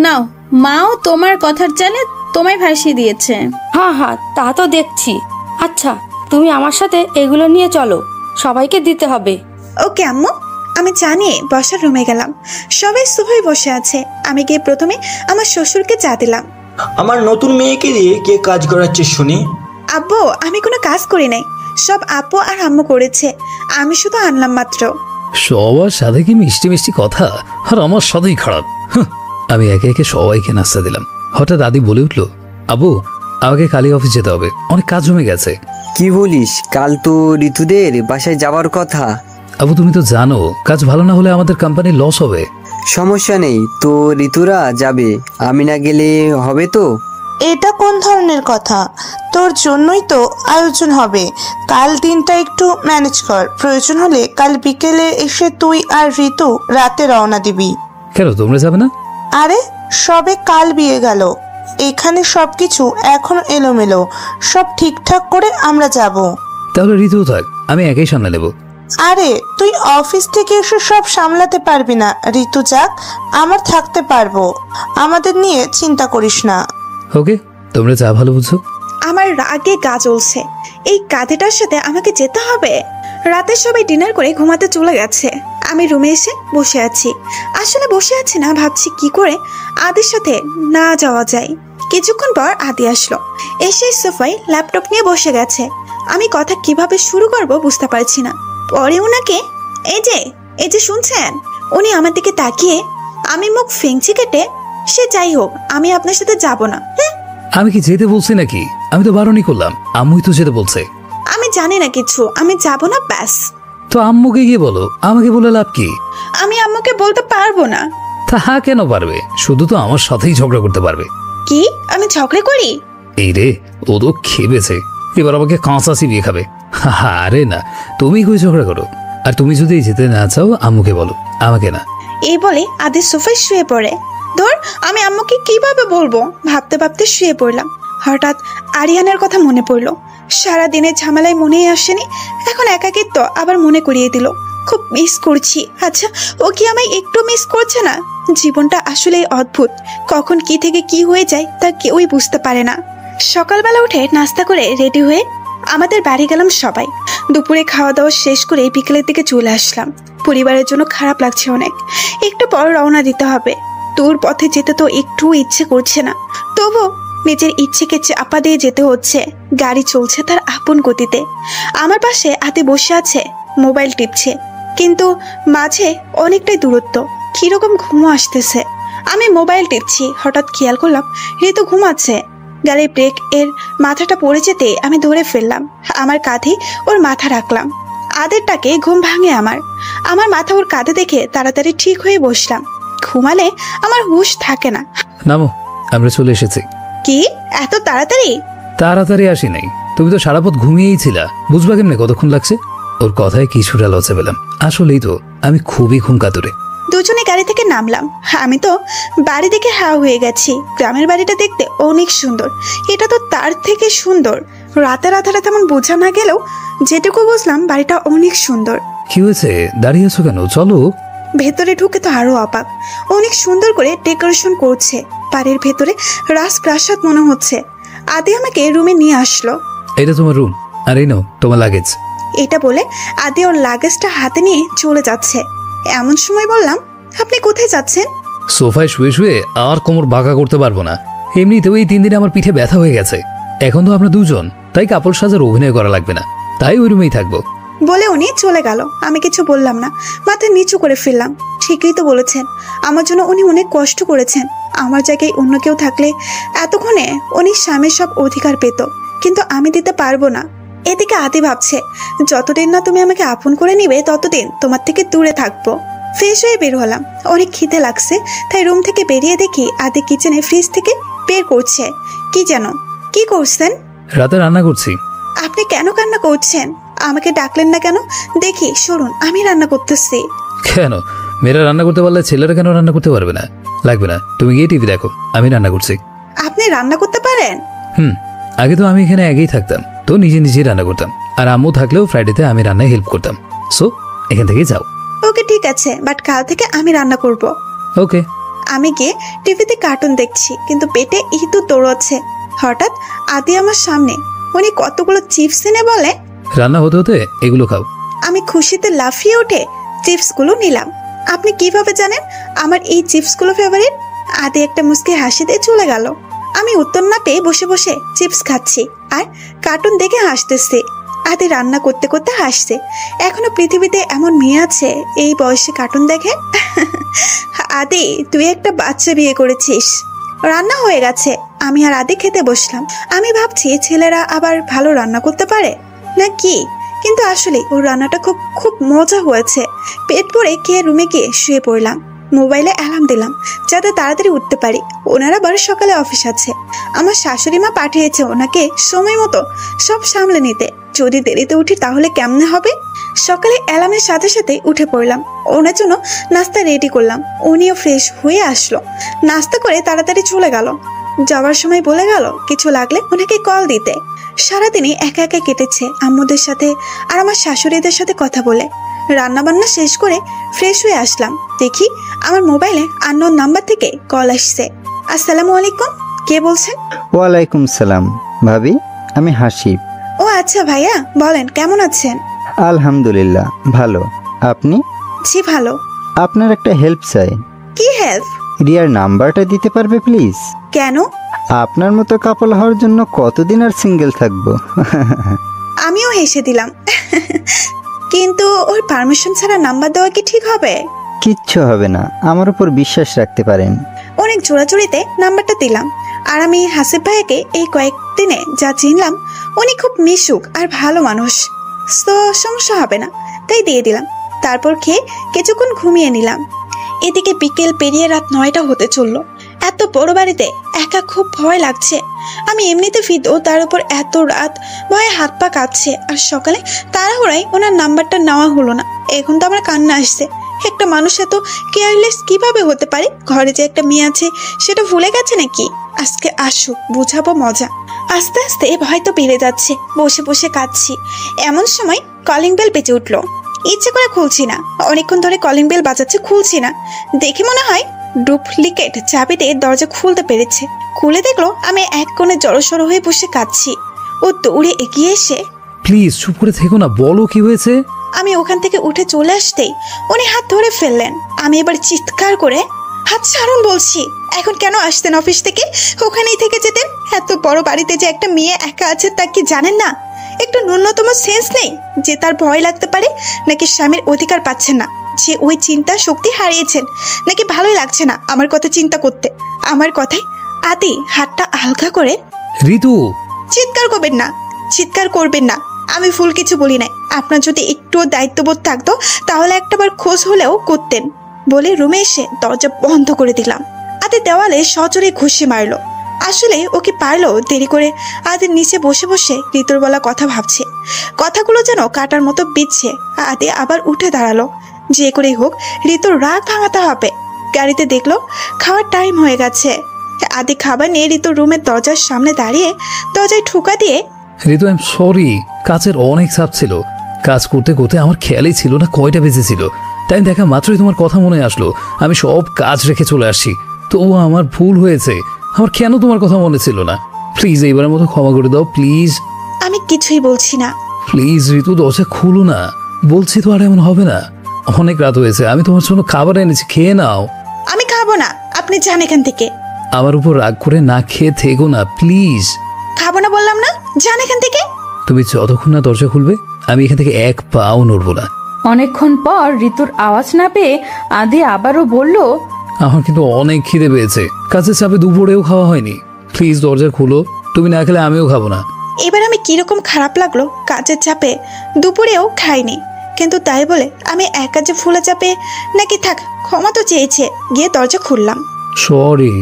নাও, মাও তোমার কথার জালে তোমায় ভাসিয়ে দিয়েছে। হ্যাঁ হ্যাঁ, তা তো দেখছি। আচ্ছা, তুমি আমার সাথে এগুলো নিয়ে চলো, সবাইকে দিতে হবে। ওকে আম্মু। আমি চা নিয়ে বসার রুমে গেলাম। সবাই সোফায় বসে আছে। আমি গিয়ে প্রথমে আমার শ্বশুরকে চা দিলাম। আমার নতুন মেয়েকে দিয়ে কে কাজ করাচ্ছে শুনি? আব্বু, আমি কোনো কাজ করি নাই, সব আপু আর আম্মু করেছে, আমি শুধু আনলাম মাত্র। সবার সাথে কি মিষ্টি মিষ্টি কথা, আর আমার সাথেই খারাপ। আমি একে একে সবাইকে নাস্তা দিলাম। হঠাৎ আদি বলে উঠলো, আবু, আমাকে কালি অফিস যেতে হবে, অনেক কাজ জমে গেছে। কি বলিস? কাল তো ঋতুদের বাসায় যাওয়ার কথা। আবু, তুমি তো জানো কাজ ভালো না হলে আমাদের কোম্পানির লস হবে। সমস্যা নেই তো, ঋতুরা যাবে, আমি না গেলে হবে তো? এটা কোন ধরনের কথা? তোর জন্যই তো আয়োজন হবে। কাল দিনটা একটু ম্যানেজ কর। প্রয়োজন হলে কাল বিকেলে এসে তুই আর ঋতু রাতে রওনা দিবি। কেন, তোমরা যাবে না? আরে, সবে কাল বিয়ে গেল, এখানে সবকিছু এখনো এলোমেলো। সব ঠিকঠাক করে আমরা যাব। তাহলে ঋতু থাক, আমি একাই সামনে নেব। আরে, তুই অফিস থেকে এসে সব সামলাতে পারবি না। ঋতু যাক, আমরা থাকতে পারবো। আমাদের নিয়ে চিন্তা করিস না। ওকে, তোমরা যা ভালো বুঝো। আমার রাগে গা জ্বলছে। এই কাঁধেটার সাথে আমাকে যেতে হবে। রাতে সবাই ডিনার করে ঘুমাতে চলে গেছে। আমি রুমে এসে বসে আছি। আসলে বসে আছি না, ভাবছি কি করে আদির সাথে না যাওয়া যায়। কিছুক্ষণ পর আদি আসলো। এসে সোফায় ল্যাপটপ নিয়ে বসে গেছে। আমি কথা কিভাবে শুরু করব বুঝতে পারছি না। পরে ওনাকে এই যে শুনছেন, উনি আমার দিকে তাকিয়ে আমি মুখ ফেংচি কেটে, সে যাই হোক, আমি আপনার সাথে যাব না। আমি কি যেতে বলছি নাকি? আমি তো বারণই করলাম, আম্মুই তো যেতে বলছে। আমি জানি না কিছু, আমি যাব না, ব্যাস। তো আম্মুকে গিয়ে বলো, আমাকে বলে লাভ কি? আমি আম্মুকে বলতে পারবো না। তা কেন পারবে? শুধু তো আমার সাথেই ঝগড়া করতে পারবে। কি আমি ঝগড়া করি? এই রে, ও তো খেবেছে, এবার আমাকে কাঁচা চিবিয়ে খাবে। আরে না, তুমি কই ঝগড়া করো। আর তুমি যদি যেতে না চাও আম্মুকে বলো, আমাকে না। এই বলে আদি সোফায় শুয়ে পড়ে। ধর, আমি আম্মুকে কিভাবে বলবো ভাবতে ভাবতে শুয়ে পড়লাম। হঠাৎ আরিয়ানের কথা মনে পড়লো। সারাদিনের ঝামেলায় মনেই আসেনি, এখন একাকিত্ব আবার মনে করিয়ে দিল। খুব মিস করছি। আচ্ছা, ও কি আমায় একটু মিস করছে না? জীবনটা আসলে অদ্ভুত, কখন কি থেকে কি হয়ে যায় তা কেউই বুঝতে পারে না। সকালবেলা উঠে নাস্তা করে রেডি হয়ে আমাদের বাড়ি গেলাম সবাই। দুপুরে খাওয়া দাওয়া শেষ করে বিকেলের দিকে চলে আসলাম। পরিবারের জন্য খারাপ লাগছে অনেক। একটু পর রওনা দিতে হবে। দূর পথে যেতে তো একটু ইচ্ছে করছে না, তবু নিজের ইচ্ছেকে চাপা দিয়ে যেতে হচ্ছে। গাড়ি চলছে তার আপন গতিতে। আমার পাশে আদি বসে আছে, মোবাইল টিপছে, কিন্তু মাঝে অনেকটাই দূরত্ব। কিরকম ঘুমো আসতেছে। আমি মোবাইল টিপছি, হঠাৎ খেয়াল করলাম ঋতু ঘুমাচ্ছে। গাড়ির ব্রেক এর মাথাটা পড়ে যেতে আমি ধরে ফেললাম। আমার কাঁধে ওর মাথা রাখলাম। আদের ডাকে ঘুম ভাঙে আমার। আমার মাথা ওর কাঁধে দেখে তাড়াতাড়ি ঠিক হয়ে বসলাম। ঘুমালে আমার হুঁশ থাকে না। নামো, আমরা চলে এসেছি। কি এত তাড়াতাড়ি? তাড়াতাড়ি আসি নাই, তুমি তো সারা পথ ঘুমিয়েই ছিলা, বুঝবা কেমনে কতক্ষণ লাগছে? ওর কথায় কিছুটা লজ্জা পেলাম। আসলেই তো আমি খুবই ঘুম কাতুরে। দুজনে গাড়ি থেকে নামলাম। আমি তো বাড়ি দেখে হাঁ হয়ে গেছি। গ্রামের বাড়িটা দেখতে অনেক সুন্দর, এটা তো তার থেকে সুন্দর। রাতের আধারে তেমন বোঝা না গেলেও যেটুকু বুঝলাম বাড়িটা অনেক সুন্দর। কি হয়েছে, দাঁড়িয়ে আছো কেন? চলো। ভেতরে ঢুকে তো আরো অবাক, অনেক সুন্দর করে ডেকোরেশন করছে। বাড়ির ভেতরে রাজপ্রাসাদ মনে হচ্ছে। আদি আমাকে রুমে নিয়ে আসলো। এটা তোমার রুম, আর এই নাও তোমার লাগেজ। এটা বলে আদি ওর লাগেজটা হাতে নিয়ে চলে যাচ্ছে। এমন সময় বললাম, আপনি কোথায় যাচ্ছেন? সোফায় শুয়ে শুয়ে আর কোমর বাঁকা করতে পারবো না। এমনিতেও এই 3 দিনে আমার পিঠে ব্যথা হয়ে গেছে। এখন তো আমরা দুজন, তাই কাপড় সাজার অভিনয় করা লাগবে না, তাই ওই রুমেই থাকবো। বলে উনি চলে গেল। আমি কিছু বললাম না, মাথা নিচু করে ফেললাম। ঠিকই তো বলেছেন, আমার জন্য উনি অনেক কষ্ট করেছেন। আমার জায়গায় অন্য কেউ থাকলে এতক্ষণে উনি স্বামীর সব অধিকার পেত, কিন্তু আমি দিতে পারবো না। এদিকে আদি ভাবছে, যতদিন না তুমি আমাকে আপন করে নিবে ততদিন তোমার থেকে দূরে থাকবো। ফ্রেশ হয়ে বের হলাম, অনেক খিদে লাগছে, তাই রুম থেকে বেরিয়ে দেখি আদি কিচেনে ফ্রিজ থেকে বের করছে কি যেন। কি করছেন? রাতে রান্না করছি। আপনি কেন কান্না করছেন? আমাকে ডাকলেন না কেন? দেখি শুনুন, আমি রান্না করতেছি। কেন, মেয়েরা রান্না করতে পারলে ছেলেরা কেন রান্না করতে পারবে না? লাগবে না, তুমি গিয়ে টিভি দেখো, আমি রান্না করছি। আপনি রান্না করতে পারেন? আগে তো আমি এখানে একাই থাকতাম, তো নিজে নিজেই রান্না করতাম। আর আম্মু থাকলেও ফ্রাইডেতে আমি রান্নায় হেল্প করতাম। সো এখান থেকে যাও। ওকে ঠিক আছে, বাট কাল থেকে আমি রান্না করব। ওকে। আমি গিয়ে টিভিতে কার্টুন দেখছি, কিন্তু পেটে ইঁদু দৌড়চ্ছে। হঠাৎ আদি আমার সামনে, উনি কতগুলো চিপস এনে বলে, রান্না হতে হতে এগুলো খাও। আমি খুশিতে লাফিয়ে উঠে চিপসগুলো নিলাম। আপনি কিভাবে জানেন আমার এই চিপসগুলো ফেভারিট? আদি একটা মুচকি হাসি দিয়ে চলে গেল। আমি উত্তর না পেয়ে বসে বসে চিপস খাচ্ছি আর কার্টুন দেখে হাসতেছি। আদি রান্না করতে করতে হাসছে। এখনো পৃথিবীতে এমন মেয়ে আছে এই বয়সে কার্টুন দেখে? আদি, তুই একটা বাচ্চা বিয়ে করেছিস। রান্না হয়ে গেছে, আমি আর আদি খেতে বসলাম। আমি ভাবছি ছেলেরা আবার ভালো রান্না করতে পারে না কি, কিন্তু আসলে ওর রান্নাটা খুব খুব মজা হয়েছে। পেট ভরে খেয়ে রুমে গিয়ে শুয়ে পড়লাম। মোবাইলে অ্যালার্ম দিলাম যাতে তাড়াতাড়ি উঠতে পারি। ওনারা আবার সকালে অফিস আছে। আমার শাশুড়ি মা পাঠিয়েছে ওনাকে সময় মতো সব সামলে নিতে। যদি দেরিতে উঠি তাহলে কেমনে হবে? সকালে অ্যালার্মের সাথে সাথে উঠে পড়লাম। ওনার জন্য নাস্তা রেডি করলাম। উনিও ফ্রেশ হয়ে আসলো, নাস্তা করে তাড়াতাড়ি চলে গেল। যাওয়ার সময় বলে গেল কিছু লাগলে ওনাকে কল দিতে। সারাদিনই একা একা কেটেছে আম্মুদের সাথে আর আমার শাশুড়িদের সাথে কথা বলে। রান্না বান্না শেষ করে ফ্রেশ হয়ে আসলাম। দেখি আমার মোবাইলে আননোন নাম্বার থেকে কল আসছে। আসসালামু আলাইকুম, কে বলছেন? ওয়ালাইকুম সালাম ভাবি, আমি হাসিব। ও আচ্ছা ভাইয়া, বলেন কেমন আছেন? আলহামদুলিল্লাহ ভালো, আপনি? জি ভালো। আপনার একটা হেল্প চাই। কি হেল্প? রিয়ার নাম্বারটা দিতে পারবে প্লিজ? কেন? আপনার মতো কাপল হওয়ার জন্য কতদিন আর সিঙ্গেল থাকবো। আমিও হেসে দিলাম। কিন্তু ওর পারমিশন ছাড়া নাম্বার দেওয়া কি ঠিক হবে? কিচ্ছু হবে না, আমার উপর বিশ্বাস রাখতে পারেন। অনেক জোড়াজুড়িতে নাম্বারটা দিলাম। আর আমি হাসিব ভাইয়াকে এই কয়েকদিনে যা চিনলাম, উনি খুব মিশুক আর ভালো মানুষ, তো সমস্যা হবে না, তাই দিয়ে দিলাম। তারপর খেয়ে কিছুক্ষণ ঘুমিয়ে নিলাম। এদিকে বিকেল পেরিয়ে রাত 9টা হতে চললো। এত বড় বাড়িতে একা খুব ভয় লাগছে। আমি এমনিতে ফিট, ও তার উপর এত রাত, ভয়ে হাত পা কাঁপছে। আর সকালে তাড়াহুড়ায় ওনার নাম্বারটা নেওয়া হলো না। এখন তো আমার কান্না আসছে। একটা মানুষ এত কেয়ারলেস কিভাবে হতে পারে? ঘরে যে একটা মেয়ে আছে সেটা ভুলে গেছে নাকি? আজকে আসুক, বুঝাবো মজা। আস্তে আস্তে ভয় তো বেড়ে যাচ্ছে। বসে বসে কাঁদছি। এমন সময় কলিং বেল বেজে উঠলো। ইচ্ছে করে খুলছি না, অনেকক্ষণ ধরে কলিং বেল বাজাচ্ছে, খুলছি না। দেখে মনে হয় ডুপ্লিকেট চাবি দিয়ে দরজা খুলতে পেরেছে। খুলে দেখলো আমি এক কোণে জড়সড় হয়ে বসে কাঁদছি। ও দৌড়ে এগিয়ে এসে, প্লিজ চুপ করে থেকো না, বলো কি হয়েছে। আমি ওখান থেকে উঠে চলে আসতেই উনি হাত ধরে ফেললেন। আমি এবার চিৎকার করে, হাত ছাড়ুন বলছি। এখন কেন আসতেন অফিস থেকে? ওখানেই থেকে যেতেন। এত বড় বাড়িতে যে একটা মেয়ে একা আছে তা কি জানেন না? একটু ন্যূনতম সেন্স নেই যে তার ভয় লাগতে পারে? নাকি স্বামীর অধিকার পাচ্ছেন না, যে ওই চিন্তা শক্তি হারিয়েছেন? নাকি ভালোই লাগছে না আমার কথা চিন্তা করতে? আমার কথায় আদি হাতটা হালকা করে, ঋতু চিৎকার করবেন না, চিৎকার করবেন না, আমি ভুল কিছু বলি নাই। আপনার যদি একটুও দায়িত্ববোধ থাকতো তাহলে একটাবার খোঁজ হলেও করতেন বলে রুমে এসে দরজা বন্ধ করে দিলাম। আদি দেওয়ালে সজোরে ঘুষি মারলো। আসলে ও কি পারলো দেরি করে আদির নিচে বসে বসে ঋতুর বলা কথা ভাবছে। কথাগুলো যেন কাটার মতো বিচ্ছে। আদি আবার উঠে দাঁড়ালো। যে করেই হোক ঋতুর রাগ ভাঙাতে হবে। গাড়িতে দেখলো খাওয়ার টাইম হয়ে গেছে। আদি খাবার নিয়ে ঋতুর রুমের দরজার সামনে দাঁড়িয়ে দরজায় ঠুকা দিয়ে, ঋতু আই এম সরি, কাজের অনেক চাপ ছিল। কাজ করতে করতে আমার খেয়ালই ছিল না কয়টা বেজেছিল। টাইম দেখা মাত্রই তোমার কথা মনে আসলো। আমি সব কাজ রেখে চলে আসছি। তবুও আমার ভুল হয়েছে। আমার কেন তোমার কথা মনে ছিল না? প্লিজ এইবারের মতো ক্ষমা করে দাও প্লিজ। আমি কিছুই বলছি না। প্লিজ ঋতু, দরজা খুলো না। বলছি তো আর এমন হবে না। অনেক রাত হয়েছে, আমি তোমার জন্য খাবার এনেছি, খেয়ে নাও। আমি খাবো না, আপনি যান এখান থেকে। আমার উপর রাগ করে না খেয়ে থেকো না প্লিজ। খাবো না বললাম না, যান এখান থেকে। তুমি যতক্ষণ না দরজা খুলবে আমি এখান থেকে এক পাও নড়বো না। অনেকক্ষণ পর ঋতুর আওয়াজ না পেয়ে আদি আবারও বলল, আমার কিন্তু অনেক খিদে পেয়েছে। কাজের চাপে দুপুরেও খাওয়া হয়নি। প্লিজ দরজা খুলো, তুমি না খেলে আমিও খাবো না। এবার আমি কিরকম খারাপ লাগলো, কাজের চাপে দুপুরেও খাইনি, কিন্তু তাই বলে আমি একা যে ফুলে চাপে নাকি। থাক, ক্ষমা তো চেয়েছে, গিয়ে দরজা খুললাম। সরি।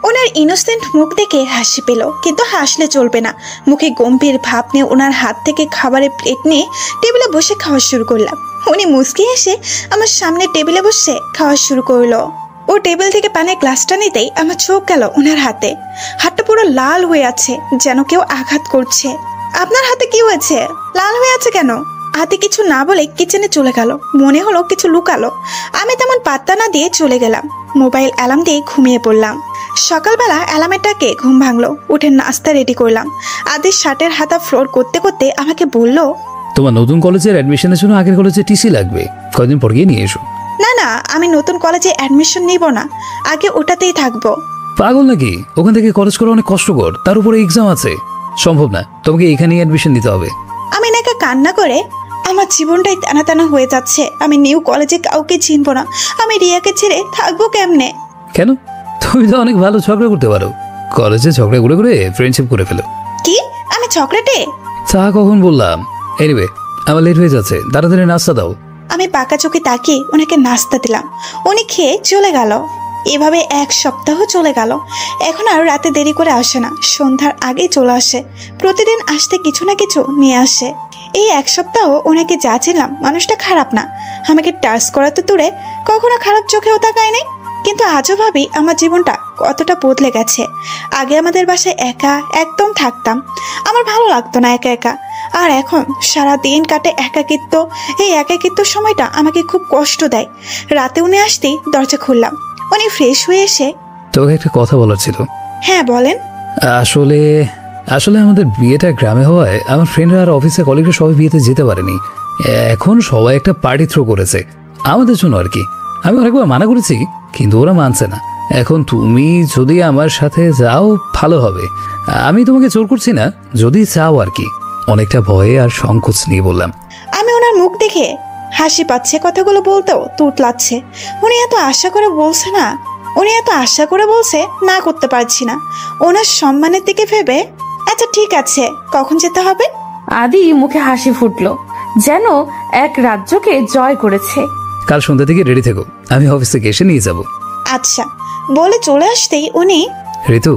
ওনার ইনোসেন্ট মুখ দেখে হাসি পেল, কিন্তু হাসলে চলবে না। মুখে গম্ভীর ভাব নিয়ে ওনার হাত থেকে খাবারের প্লেট নিয়ে টেবিলে বসে খাওয়া শুরু করলাম। উনি মুচকি এসে আমার সামনে টেবিলে বসে খাওয়া শুরু করলো। ও টেবিল থেকে পানের গ্লাসটা নিতেই আমার চোখ গেল ওনার হাতে। হাতটা পুরো লাল হয়ে আছে, যেন কেউ আঘাত করছে। আপনার হাতে কি হয়েছে? লাল হয়ে আছে কেন? হাতে কিছু না বলে কিচেনে চলে গেল। মনে হলো কিছু লুকালো। আমি তেমন পাত্তা না দিয়ে চলে গেলাম। মোবাইল অ্যালার্ম দিয়ে ঘুমিয়ে পড়লাম। সকালবেলা অ্যালার্মের ডাকে ঘুম ভাঙলো। উঠে নাস্তা রেডি করলাম। আদির শার্টের হাতা ফ্লোর করতে করতে আমাকে বলল, তোমার নতুন কলেজের অ্যাডমিশনের জন্য আগের কলেজে টিসি লাগবে, কয়েকদিন পর গিয়ে নিয়ে এসো। না না, আমি নতুন কলেজে অ্যাডমিশন নিব না, আগে ওটাতেই থাকবো। পাগল নাকি? ওখান থেকে কলেজ করা অনেক কষ্টকর, তার উপরে এক্সাম আছে। সম্ভব না, তোমাকে এখানেই অ্যাডমিশন নিতে হবে। আমি নাকি কান্না করে, আমার জীবনটাই টানা টানা হয়ে যাচ্ছে। আমি নিউ কলেজে কাউকে চিনবো না। আমি রিয়াকে ছেড়ে থাকবো কেমনে? কেন? তুমি তো অনেক ভালো ঝগড়া করতে পারো। কলেজে ঝগড়া করে করে ফ্রেন্ডশিপ করে ফেলো। কি? আমি চকলেটে? চা কখন বললাম? এনিওয়ে, আমার লেট হয়ে যাচ্ছে, তাড়াতাড়ি নাস্তা দাও। আমি পাকা চোখে তাকিয়ে ওনাকে নাস্তা দিলাম। উনি খেয়ে চলে গেল। এভাবে এক সপ্তাহ চলে গেল। এখন আর রাতে দেরি করে আসে না, সন্ধ্যার আগেই চলে আসে। প্রতিদিন আসতে কিছু না কিছু নিয়ে আসে। এই এক সপ্তাহ ওনাকে যা ছিলাম, মানুষটা খারাপ না। আমাকে টাচ করা তো দূরে, কখনো খারাপ চোখেও তাকায় নাই। কিন্তু আজও ভাবি আমার জীবনটা কতটা বদলে গেছে। আগে আমাদের বাসায় একা একদম থাকতাম, আমার ভালো লাগতো না একা একা। আর এখন সারা দিন কাটে একাকিত্ব। এই একাকিত্ব সময়টা আমাকে খুব কষ্ট দেয়। রাতে উনি আসতেই দরজা খুললাম। উনি ফ্রেশ হয়ে এসে, তোকে একটা কথা বলার ছিল। হ্যাঁ বলেন। আসলে আমাদের বিয়েটা গ্রামে হওয়ায় আমার ফ্রেন্ডরা আর অফিসের কলিগরা সবাই বিয়েতে যেতে পারেনি। এখন সবাই একটা পার্টি থ্রো করেছে আমাদের জন্য আর কি। আমি অনেকবার মানা করেছি, কিন্তু ওরা মানছে না। এখন তুমি যদি আমার সাথে যাও ভালো হবে। আমি তোমাকে জোর করছি না, যদি চাও আর কি। অনেকটা ভয়ে আর সংকোচ নিয়ে বললাম। আমি ওনার মুখ দেখে হাসি পাচ্ছে, কথাগুলো বলতেও তুতলাচ্ছে। উনি এত আশা করে বলছে না, উনি এত আশা করে বলছে, না করতে পারছি না। ওনার সম্মানের দিকে ভেবে, আচ্ছা ঠিক আছে, কখন যেতে হবে? আদি মুখে হাসি ফুটলো, যেন এক রাজ্যকে জয় করেছে। কাল সন্ধ্যা থেকে রেডি থেকো, আমি অফিস থেকে এসে নিয়ে যাব। আচ্ছা বলে চলে আসতেই উনি, ঋতু।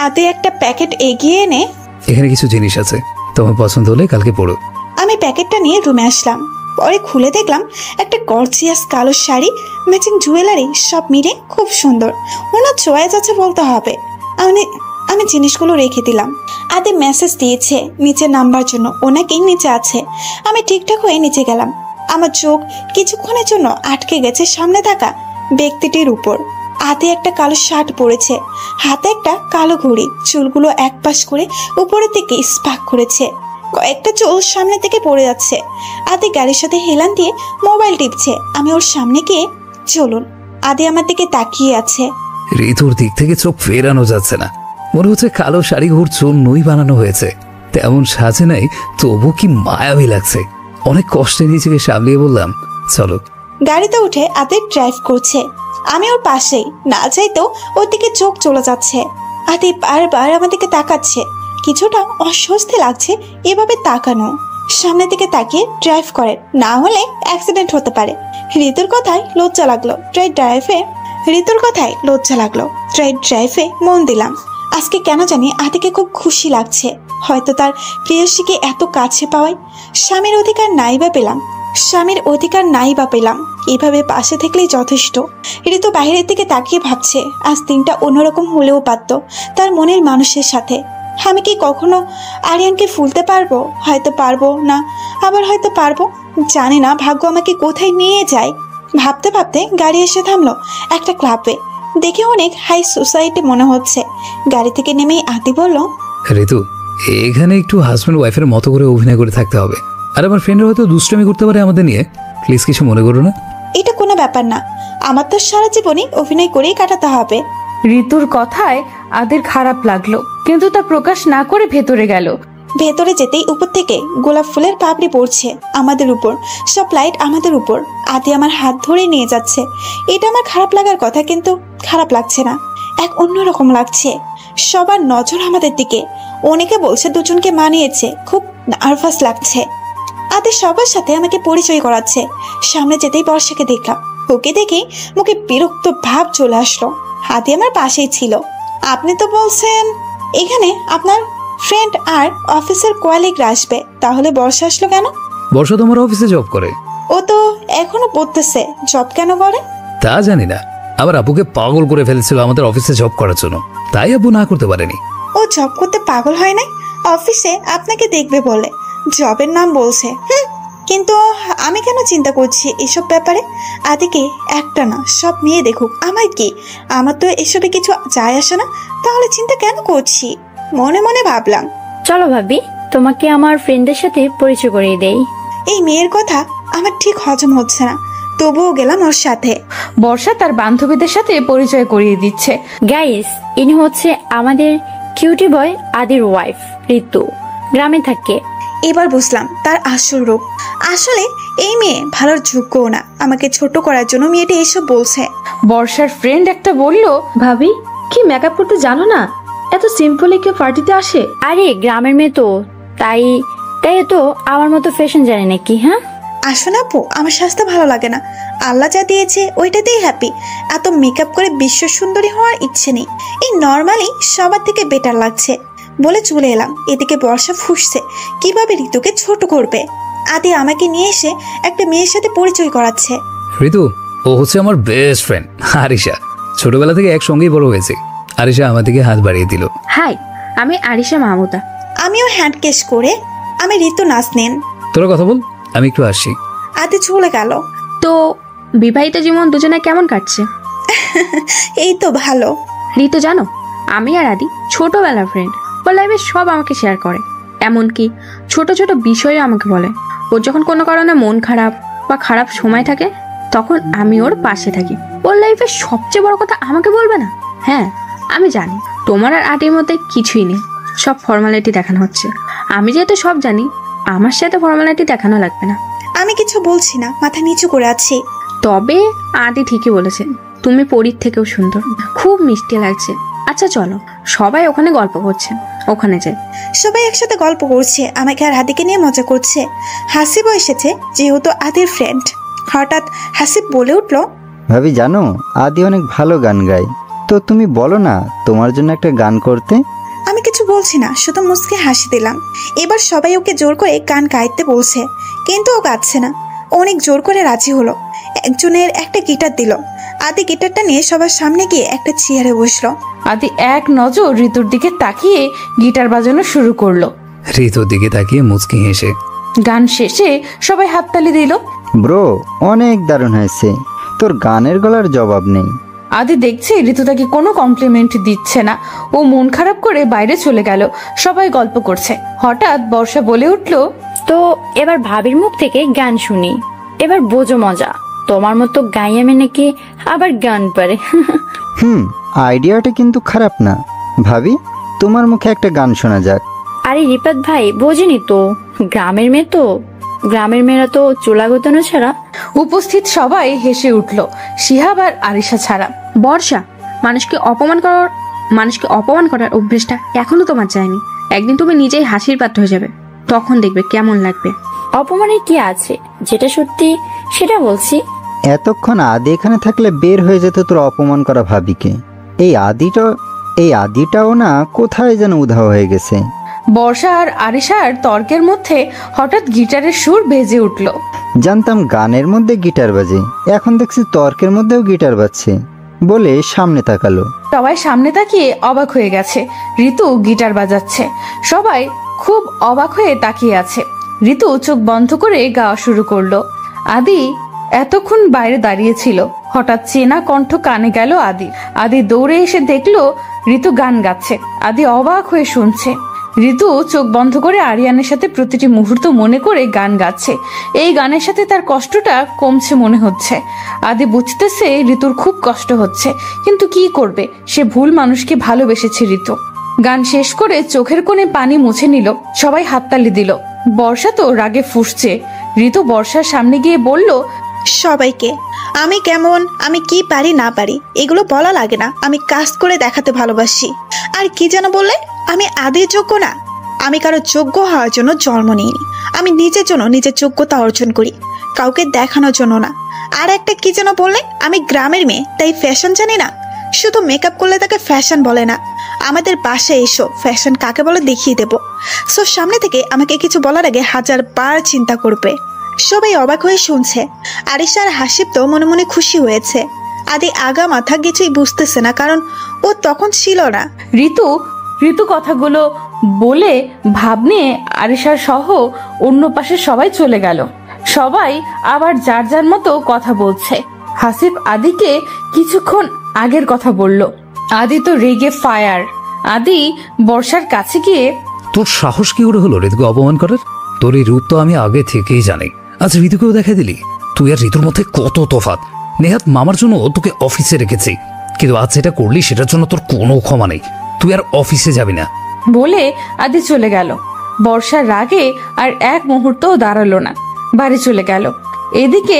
আদি একটা প্যাকেট এগিয়ে এনে, এখানে কিছু জিনিস আছে, তোমার পছন্দ হলে কালকে পড়ো। আমি প্যাকেটটা নিয়ে রুমে আসলাম। পরে খুলে দেখলাম একটা গর্জিয়াস কালো শাড়ি, ম্যাচিং জুয়েলারি, সব মিলে খুব সুন্দর। ওনার চয়েস আছে বলতে হবে। আমি জিনিসগুলো রেখে দিলাম। আদি মেসেজ দিয়েছে নিচে নাম্বার জন্য, ওনাকেই নিচে আছে। আমি ঠিকঠাক হয়ে নিচে গেলাম। আমার চোখ কিছুক্ষণের জন্য আটকে গেছে সামনে থাকা ব্যক্তিটির উপর। হাতে একটা কালো শার্ট পরেছে, হাতে একটা কালো ঘড়ি, চুলগুলো এক পাশ করে উপরের দিকে স্পার্ক করেছে, কয়েকটা চুল সামনে থেকে পড়ে যাচ্ছে। আদি গাড়ির সাথে হেলান দিয়ে মোবাইল টিপছে। আমি ওর সামনে গিয়ে, চলুন। আদি আমার দিকে তাকিয়ে আছে। ঋতুর দিক থেকে চোখ ফেরানো যাচ্ছে না। মনে হচ্ছে কালো শাড়ি ঘুর চুল নই বানানো হয়েছে, তেমন সাজে নাই, তবু কি মায়াবী লাগছে। অনেক কষ্টে নিজেকে সামলিয়ে বললাম, চলো। গাড়িতে উঠে আদি ড্রাইভ করছে। আমি ওর পাশেই, না চাইতেও ওর দিকে চোখ চলে যাচ্ছে। আদি বারবার আমার দিকে তাকাচ্ছে। কিছুটা অস্বস্তি লাগছে এভাবে তাকানো। সামনের দিকে তাকিয়ে ড্রাইভ করে, না হলে অ্যাক্সিডেন্ট হতে পারে। ঋতুর কথায় লজ্জা লাগলো, ড্রাইভে মন দিলাম। আজকে কেন জানি আদিকে খুব খুশি লাগছে। হয়তো তার প্রেয়সীকে এত কাছে পাওয়ায় স্বামীর অধিকার নাই বা পেলাম। এভাবে পাশে থাকলেই যথেষ্ট। ঋতু বাইরের দিকে তাকিয়ে ভাবছে আজ দিনটা অন্যরকম হলেও পারত তার মনের মানুষের সাথে। আমি কি কখনো আরিয়ানকে ভুলতে পারবো? হয়তো পারবো না, আবার হয়তো পারবো, জানি না ভাগ্য আমাকে কোথায় নিয়ে যায়। ভাবতে ভাবতে গাড়ি এসে থামলো একটা ক্লাবে। দেখে অনেক হাই সোসাইটি মনে হচ্ছে। গাড়ি থেকে নেমেই আদি বলল, ঋতু, এখানে একটু হাজব্যান্ড ওয়াইফের মতো করে অভিনয় করে থাকতে হবে। আর আমার ফ্রেন্ডরা হয়তো দুষ্টামি করতে পারে আমাদের নিয়ে, প্লিজ কিছু মনে করো না। এটা কোনো ব্যাপার না, আমার তো সারা জীবনই অভিনয় করেই কাটাতে হবে। ঋতুর কথায় আদির খারাপ লাগলো, কিন্তু তা প্রকাশ না করে ভেতরে গেল। ভেতরে যেতেই উপর থেকে গোলাপ ফুলের পাপড়ি পড়ছে আমাদের উপর, সব লাইট আমাদের উপর। আদি আমার হাত ধরে নিয়ে যাচ্ছে। এটা আমার খারাপ লাগার কথা, কিন্তু খারাপ লাগছে না, এক অন্যরকম লাগছে। সবার নজর আমাদের দিকে। অনেকে বলছে দুজনকে মানিয়েছে, খুব নার্ভাস লাগছে। আদি সবার সাথে আমাকে পরিচয় করাচ্ছে। সামনে যেতেই বর্ষাকে দেখলাম। ওকে দেখে মুখে বিরক্ত ভাব চলে আসলো। আদি আমার পাশেই ছিল। আপনি তো বলছেন এখানে আপনার ফ্রেন্ড আর অফিসের কোয়ালিগরা আসবে, তাহলে বর্ষা আসলো কেন? বর্ষা তোমার অফিসে জব করে। ও তো এখনো পড়তেছে, জব কেন করে তা জানি না। আবার আব্বুকে পাগল করে ফেলেছিল আমাদের অফিসে জব করার জন্য, তাই আব্বু না করতে পারেনি। ও জব করতে পাগল হয় নাই, অফিসে আপনাকে দেখবে বলে জবের নাম বলছে। কিন্তু আমি কেন চিন্তা করছি এসব ব্যাপারে? আদিকে একটা না, সব মেয়ে দেখুক, আমার কি? আমার তো এসবে কিছু যায় আসে না, তাহলে চিন্তা কেন করছি? মনে মনে ভাবলাম, চলো ভাবি, তোমাকে আমার ফ্রেন্ডের সাথে পরিচয় করিয়ে দেই। এই মেয়ের কথা আমার ঠিক হজম হচ্ছে না, তবুও গেলাম ওর সাথে। বর্ষা তার বান্ধবীদের সাথে পরিচয় করিয়ে দিচ্ছে। গাইস, ইনি হচ্ছে আমাদের কিউটি বয় আদির ওয়াইফ ঋতু, গ্রামে থাকে। এবার বুঝলাম তার আসল রূপ। আসলে এই মেয়ে ভালোর যোগ্যও না, আমাকে ছোট করার জন্য মেয়েটা এসব বলছে। বর্ষার ফ্রেন্ড একটা বলল, ভাবি কি মেকআপ করতে জানো না? এত সিম্পলি কেউ পার্টিতে আসে? আরে গ্রামের মেয়ে তো, তাই তো আমার মতো ফ্যাশন জানে নাকি? হ্যাঁ আসলে আপু, আমার স্বাস্থ্য ভালো লাগে না, আল্লাহ যা দিয়েছে ওইটাতেই হ্যাপি। এত মেকআপ করে বিশ্ব সুন্দরী হওয়ার ইচ্ছে নেই। এই নর্মালি সবার থেকে বেটার লাগছে বলে চলে এলাম। এদিকে বর্ষা ফুসছে কিভাবে ঋতুকে ছোট করবে। আদি আমাকে নিয়ে এসে একটা মেয়ের সাথে পরিচয় করাচ্ছে। ঋতু, ও হচ্ছে আমার বেস্ট ফ্রেন্ড আরিশা। ছোটবেলা থেকে একসঙ্গেই বড় হয়েছে। আরিশা আমার দিকে হাত বাড়িয়ে দিল। হাই, আমি আরিশা মাহমুদা। আমিও হ্যান্ড কেস করে আমি ঋতু নাসনেন। তোরা কথা বল, আমি একটু আসি। আদি চলে গেল। তো বিবাহিত জীবন দুজনে কেমন কাটছে? এই তো ভালো। ঋতু জানো, আমি আর আদি ছোটবেলার ফ্রেন্ড। ও লাইফে সব আমাকে শেয়ার করে, এমনকি ছোট ছোট বিষয়ে আমাকে বলে। ওর যখন কোনো কারণে মন খারাপ বা খারাপ সময় থাকে, তখন আমি ওর পাশে থাকি। ওর লাইফের সবচেয়ে বড় কথা আমাকে বলবে না। হ্যাঁ, আমি জানি তোমার আর আদির মধ্যে কিছুই নেই, সব ফর্মালিটি দেখানো হচ্ছে। আমি যেহেতু সব জানি, আমার সাথে ফর্মালিটি দেখানো লাগবে না। আমি কিছু বলছি না, মাথা নিচু করে আছি। তবে আদি ঠিকই বলেছে, তুমি পরীর থেকেও সুন্দর, খুব মিষ্টি লাগছে। আচ্ছা চলো, সবাই ওখানে গল্প করছে, ওখানে যাই। সবাই একসাথে গল্প করছে, আমাকে আর আদিকে নিয়ে মজা করছে। হাসিব এসেছে যেহেতু আদির ফ্রেন্ড। হঠাৎ হাসিব বলে উঠলো, ভাবি জানো আদি অনেক ভালো গান গায়, তো তুমি বলো না তোমার জন্য একটা গান করতে। আমি কিছু বলছি না, শুধু মুচকে হাসি দিলাম। এবার সবাই ওকে জোর করে গান গাইতে বলছে, কিন্তু ও গাচ্ছে না। অনেক জোর করে রাজি হলো। একজনের একটা গিটার দিল। আদি গিটারটা নিয়ে সবার সামনে গিয়ে একটা চেয়ারে বসলো। আদি এক নজর ঋতুর দিকে তাকিয়ে গিটার বাজানো শুরু করলো। ঋতুর দিকে তাকিয়ে মুচকি হেসে গান শেষে সবাই হাততালি দিল। ব্রো, অনেক দারুণ হয়েছে, তোর গানের গলার জবাব নেই। আদি দেখছে ঋতু তাকে কোনো কমপ্লিমেন্ট দিচ্ছে না। ও মন খারাপ করে বাইরে চলে গেল। সবাই গল্প করছে। হঠাৎ বর্ষা বলে উঠলো, তো এবার ভাবির মুখ থেকে গান শুনি, এবার বোঝো মজা। তোমার মতো গাইয়া মেয়ে নাকি আবার গান পারে। আইডিয়াটা কিন্তু খারাপ না। ভাবি, তোমার মুখে একটা গান শোনা যাক। আরে রিপাত ভাই, বোঝেনি তো, গ্রামের মেয়ে তো, গ্রামের মেয়েরা তো চুলা গোতানো ছাড়া। উপস্থিত সবাই হেসে উঠলো, শিহাব আর আরিশা ছাড়া। বর্ষা, মানুষকে অপমান করার অভ্যেসটা এখনো তোমার যায়নি। একদিন তুমি নিজেই হাসির পাত্র হয়ে যাবে, তখন দেখবে কেমন লাগবে। অপমানের কি আছে, যেটা সত্যি সেটা বলছি। এতক্ষণ আদি এখানে থাকলে বের হয়ে যেত তোর অপমান করা ভাবিকে। এই আদিটা এই আদিটাও না কোথায় যেন উধাও হয়ে গেছে। বর্ষা আর আরিশার তর্কের মধ্যে হঠাৎ গিটারের সুর বেজে উঠল। জানতাম গানের মধ্যে গিটার বাজে, এখন দেখছি তর্কের মধ্যেও গিটার বাজছে বলে সামনে তাকালো। সবাই সামনে তাকিয়ে অবাক হয়ে গেছে। ঋতু গিটার বাজাচ্ছে। সবাই খুব অবাক হয়ে তাকিয়ে আছে। ঋতু চোখ বন্ধ করে গাওয়া শুরু করলো। আদি এতক্ষণ বাইরে দাঁড়িয়েছিল। হঠাৎ চেনা কণ্ঠ কানে গেল আদি দৌড়ে এসে দেখলো ঋতু গান গাচ্ছে। আদি অবাক হয়ে শুনছে। ঋতু চোখ বন্ধ করে আরিয়ানের সাথে প্রতিটি মুহূর্ত মনে করে গান গাচ্ছে। এই গানের সাথে তার কষ্টটা কমছে মনে হচ্ছে। আদি বুঝতেছে ঋতুর খুব কষ্ট হচ্ছে, কিন্তু কি করবে, সে ভুল মানুষকে ভালোবেসেছে ঋতু। গান শেষ করে চোখের কোণে পানি মুছে নিল। সবাই হাততালি দিল। বর্ষা তো রাগে ফুঁসছে। ঋতু বর্ষার সামনে গিয়ে বলল, সবাইকে আমি কেমন, আমি কি পারি না পারি এগুলো বলা লাগে না, আমি কাজ করে দেখাতে ভালোবাসি। আর কি যেন বললে, আমি আদির যোগ্য না? আমি কারো যোগ্য হওয়ার জন্য জন্ম নিইনি। আমি নিজের জন্য নিজের যোগ্যতা অর্জন করি, কাউকে দেখানোর জন্য না। আর একটা কি যেন বললে, আমি গ্রামের মেয়ে তাই ফ্যাশন জানি না। শুধু মেকআপ করলে তাকে ফ্যাশন বলে না। আমাদের বাসায় এসো, ফ্যাশন কাকে বলে দেখিয়ে দেবো। সো সামনে থেকে আমাকে কিছু বলার আগে 1000 বার চিন্তা করবে। সবাই অবাক হয়ে শুনছে। আরিশার হাসিব তো মনে মনে খুশি হয়েছে। আদি আগা মাথা কিছুই বুঝতেছে না, কারণ ও তখন ছিল না। ঋতু কথাগুলো বলে ভাব নিয়ে আরিশার সহ অন্য পাশে সবাই চলে গেল। সবাই আবার যার যার মতো কথা বলছে। হাসিব আদিকে কিছুক্ষণ আগের কথা বলল। আদি তো রেগে ফায়ার। আদি বর্ষার কাছে গিয়ে, তোর সাহস কি করে হলো ঋতুকে অপমান করার? তোর এই রূপ তো আমি আগে থেকেই জানি। আজ ঋতুকেও দেখা দিলি। তুই আর ঋতুর মধ্যে কত তফাৎ। নেহাত মামার জন্য তোকে অফিসে রেখেছি, কিন্তু আজ যেটা করলি সেটার জন্য তোর কোনো ক্ষমা নেই। তুই আর অফিসে যাবি না বলে আদি চলে গেল। বর্ষার রাগে আর এক মুহূর্তও দাঁড়ালো না, বাড়ি চলে গেল। এদিকে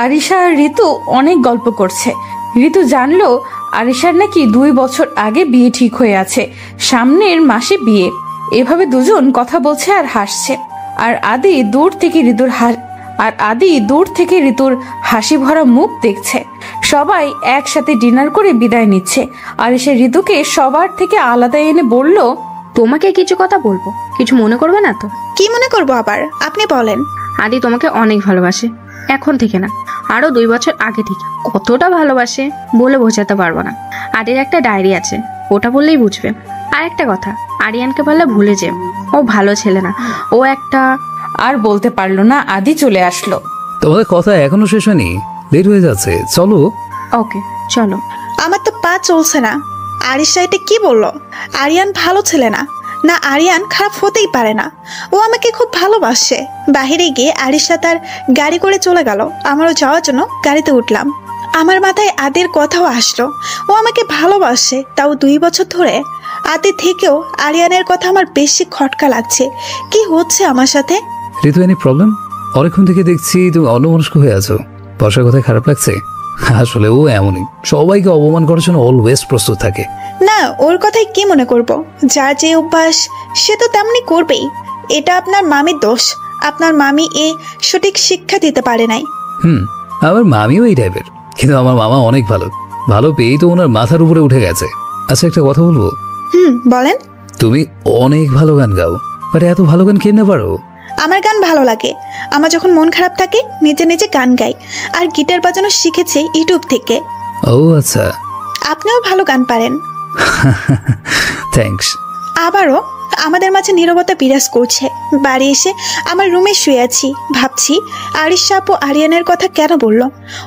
আরিশা আর ঋতু অনেক গল্প করছে। ঋতু জানলো আরিশার নাকি 2 বছর আগে বিয়ে ঠিক হয়ে আছে, সামনের মাসে বিয়ে। এভাবে দুজন কথা বলছে আর হাসছে। আর আদি দূর থেকে ঋতুর হাসি ভরা মুখ দেখছে। সবাই একসাথে ডিনার করে বিদায় নিচ্ছে। আরিশা ঋতুকে সবার থেকে আলাদা এনে বলল, তোমাকে কিছু কথা বলবো, কিছু মনে করবে না তো? কি মনে করবো আবার, আপনি বলেন। আদি তোমাকে অনেক ভালোবাসে, এখন থেকে না, আরো 2 বছর আগে থেকে। কতটা ভালোবাসে বলে বোঝাতে পারবো না। আদির একটা ডায়েরি আছে, ওটা বললেই বুঝবে। আর একটা কথা, আরিয়ানকে বললে ভুলে যে, ও ভালো ছেলে না, ও একটা। আর বলতে পারলো না, আদি চলে আসলো। তোমাদের কথা এখনো শেষ হয়নি, লেট হয়ে যাচ্ছে, চলো। ওকে চলো। আমার তো পা চলছে না। আরিশা এটা কি বললো? আরিয়ান ভালো ছেলে না? না, আরিয়ান খারাপ হতেই পারে না। ও আমাকে খুব ভালোবাসে। বাহিরে গিয়ে আরিশা তার গাড়ি করে চলে গেল। আমারও যাওয়ার জন্য গাড়িতে উঠলাম। আমার মাথায় আদির কথাও আসলো। ও আমাকে ভালোবাসে, তাও 2 বছর ধরে। আদি থেকেও আরিয়ানের কথা আমার বেশি খটকা লাগছে। কি হচ্ছে আমার সাথে? ঋতু, এনি প্রবলেম? অনেকক্ষণ থেকে দেখছি তুমি অন্যমনস্ক হয়ে আছো। বর্ষার কথায় খারাপ লাগছে? আসলে ও এমনই, সবাইকে অপমান করার জন্য অলওয়েজ প্রস্তুত থাকে। না, ওর কথাই কি মনে করব? যার যে অভ্যাস সে তো তেমনি করবেই। এটা আপনার মামির দোষ। আপনার মামি সঠিক শিক্ষা দিতে পারে নাই। আমার মামিও এই টাইপের, কিন্তু আমার মামা অনেক ভালো পেয়েই তো ওনার মাথার উপরে উঠে গেছে। আচ্ছা, একটা কথা বলবো? বলেন। তুমি অনেক ভালো গান গাও, বাট এত ভালো গান কেন পারো? আমার গান ভালো লাগে। আমার যখন মন খারাপ থাকে নিজে নিজে গান গাই। আর গিটার বাজানো শিখেছি ইউটিউব থেকে। ও আচ্ছা। আপনিও ভালো গান পারেন। থ্যাঙ্কস। আবারও আমাদের মাঝে নীরবতা বিরাজ করছে। বাড়ি এসে আমার রুমে শুয়ে আছি, ভাবছি আরিশা আপু আরিয়ানের কথা কেন বলল।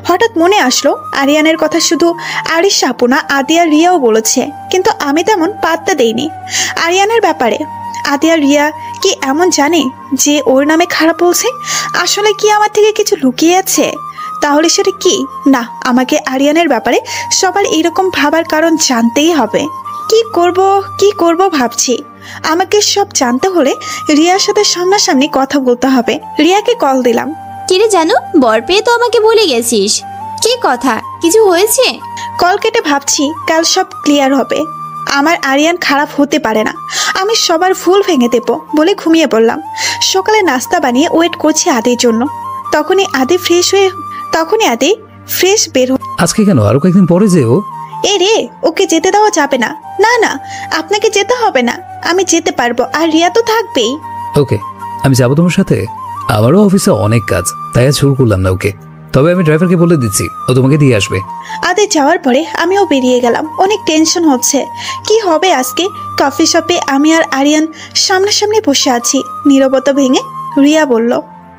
হঠাৎ মনে আসলো আরিয়ানের কথা শুধু আরিশা আপু না, আদি আর রিয়াও বলেছে, কিন্তু আমি তেমন পাত্তা দেইনি। আরিয়ানের ব্যাপারে আদি আর রিয়া কি এমন জানে যে ওর নামে খারাপ বলছে? আসলে কি আমার থেকে কিছু লুকিয়ে আছে? তাহলে সেটা কি? না, আমাকে আরিয়ানের ব্যাপারে সবার এইরকম ভাবার কারণ জানতেই হবে। কি করব ভাবছি। আমাকে সব জানতে হলে রিয়ার সাথে সামনাসামনি কথা বলতে হবে। রিয়াকে কল দিলাম। কিরে জানু, বর পেয়ে তো আমাকে ভুলে গেছিস। কি কথা, কিছু হয়েছে? কল কেটে ভাবছি কাল সব ক্লিয়ার হবে। আমার আরিয়ান খারাপ হতে পারে না। আমি সবার ফুল ভেঙে দেব বলে ঘুমিয়ে পড়লাম। সকালে নাস্তা বানিয়ে ওয়েট করছি আদির জন্য। তখনই আদি ফ্রেশ বের। আজকে কেন? আরো কয়েকদিন পরে যেও। এ রে, ওকে যেতে দেওয়া যাবে না। না না, আপনাকে যেতে হবে না, আমি যেতে পারবো, আর রিয়া তো থাকবেই। ওকে, আমি যাবো তোমার সাথে। আমারও অফিসে অনেক কাজ, তাই আর শুরু করলাম না ওকে। তবে আমি ড্রাইভারকে বলে দিচ্ছি, ও তোমাকে দিয়ে আসবে। আদে যাওয়ার পরে আমিও বেরিয়ে গেলাম। অনেক টেনশন হচ্ছে, কি হবে আজকে। কফি শপে আমি আর আরিয়ান সামনাসামনি বসে আছি। নীরবতা ভেঙে রিয়া বলল,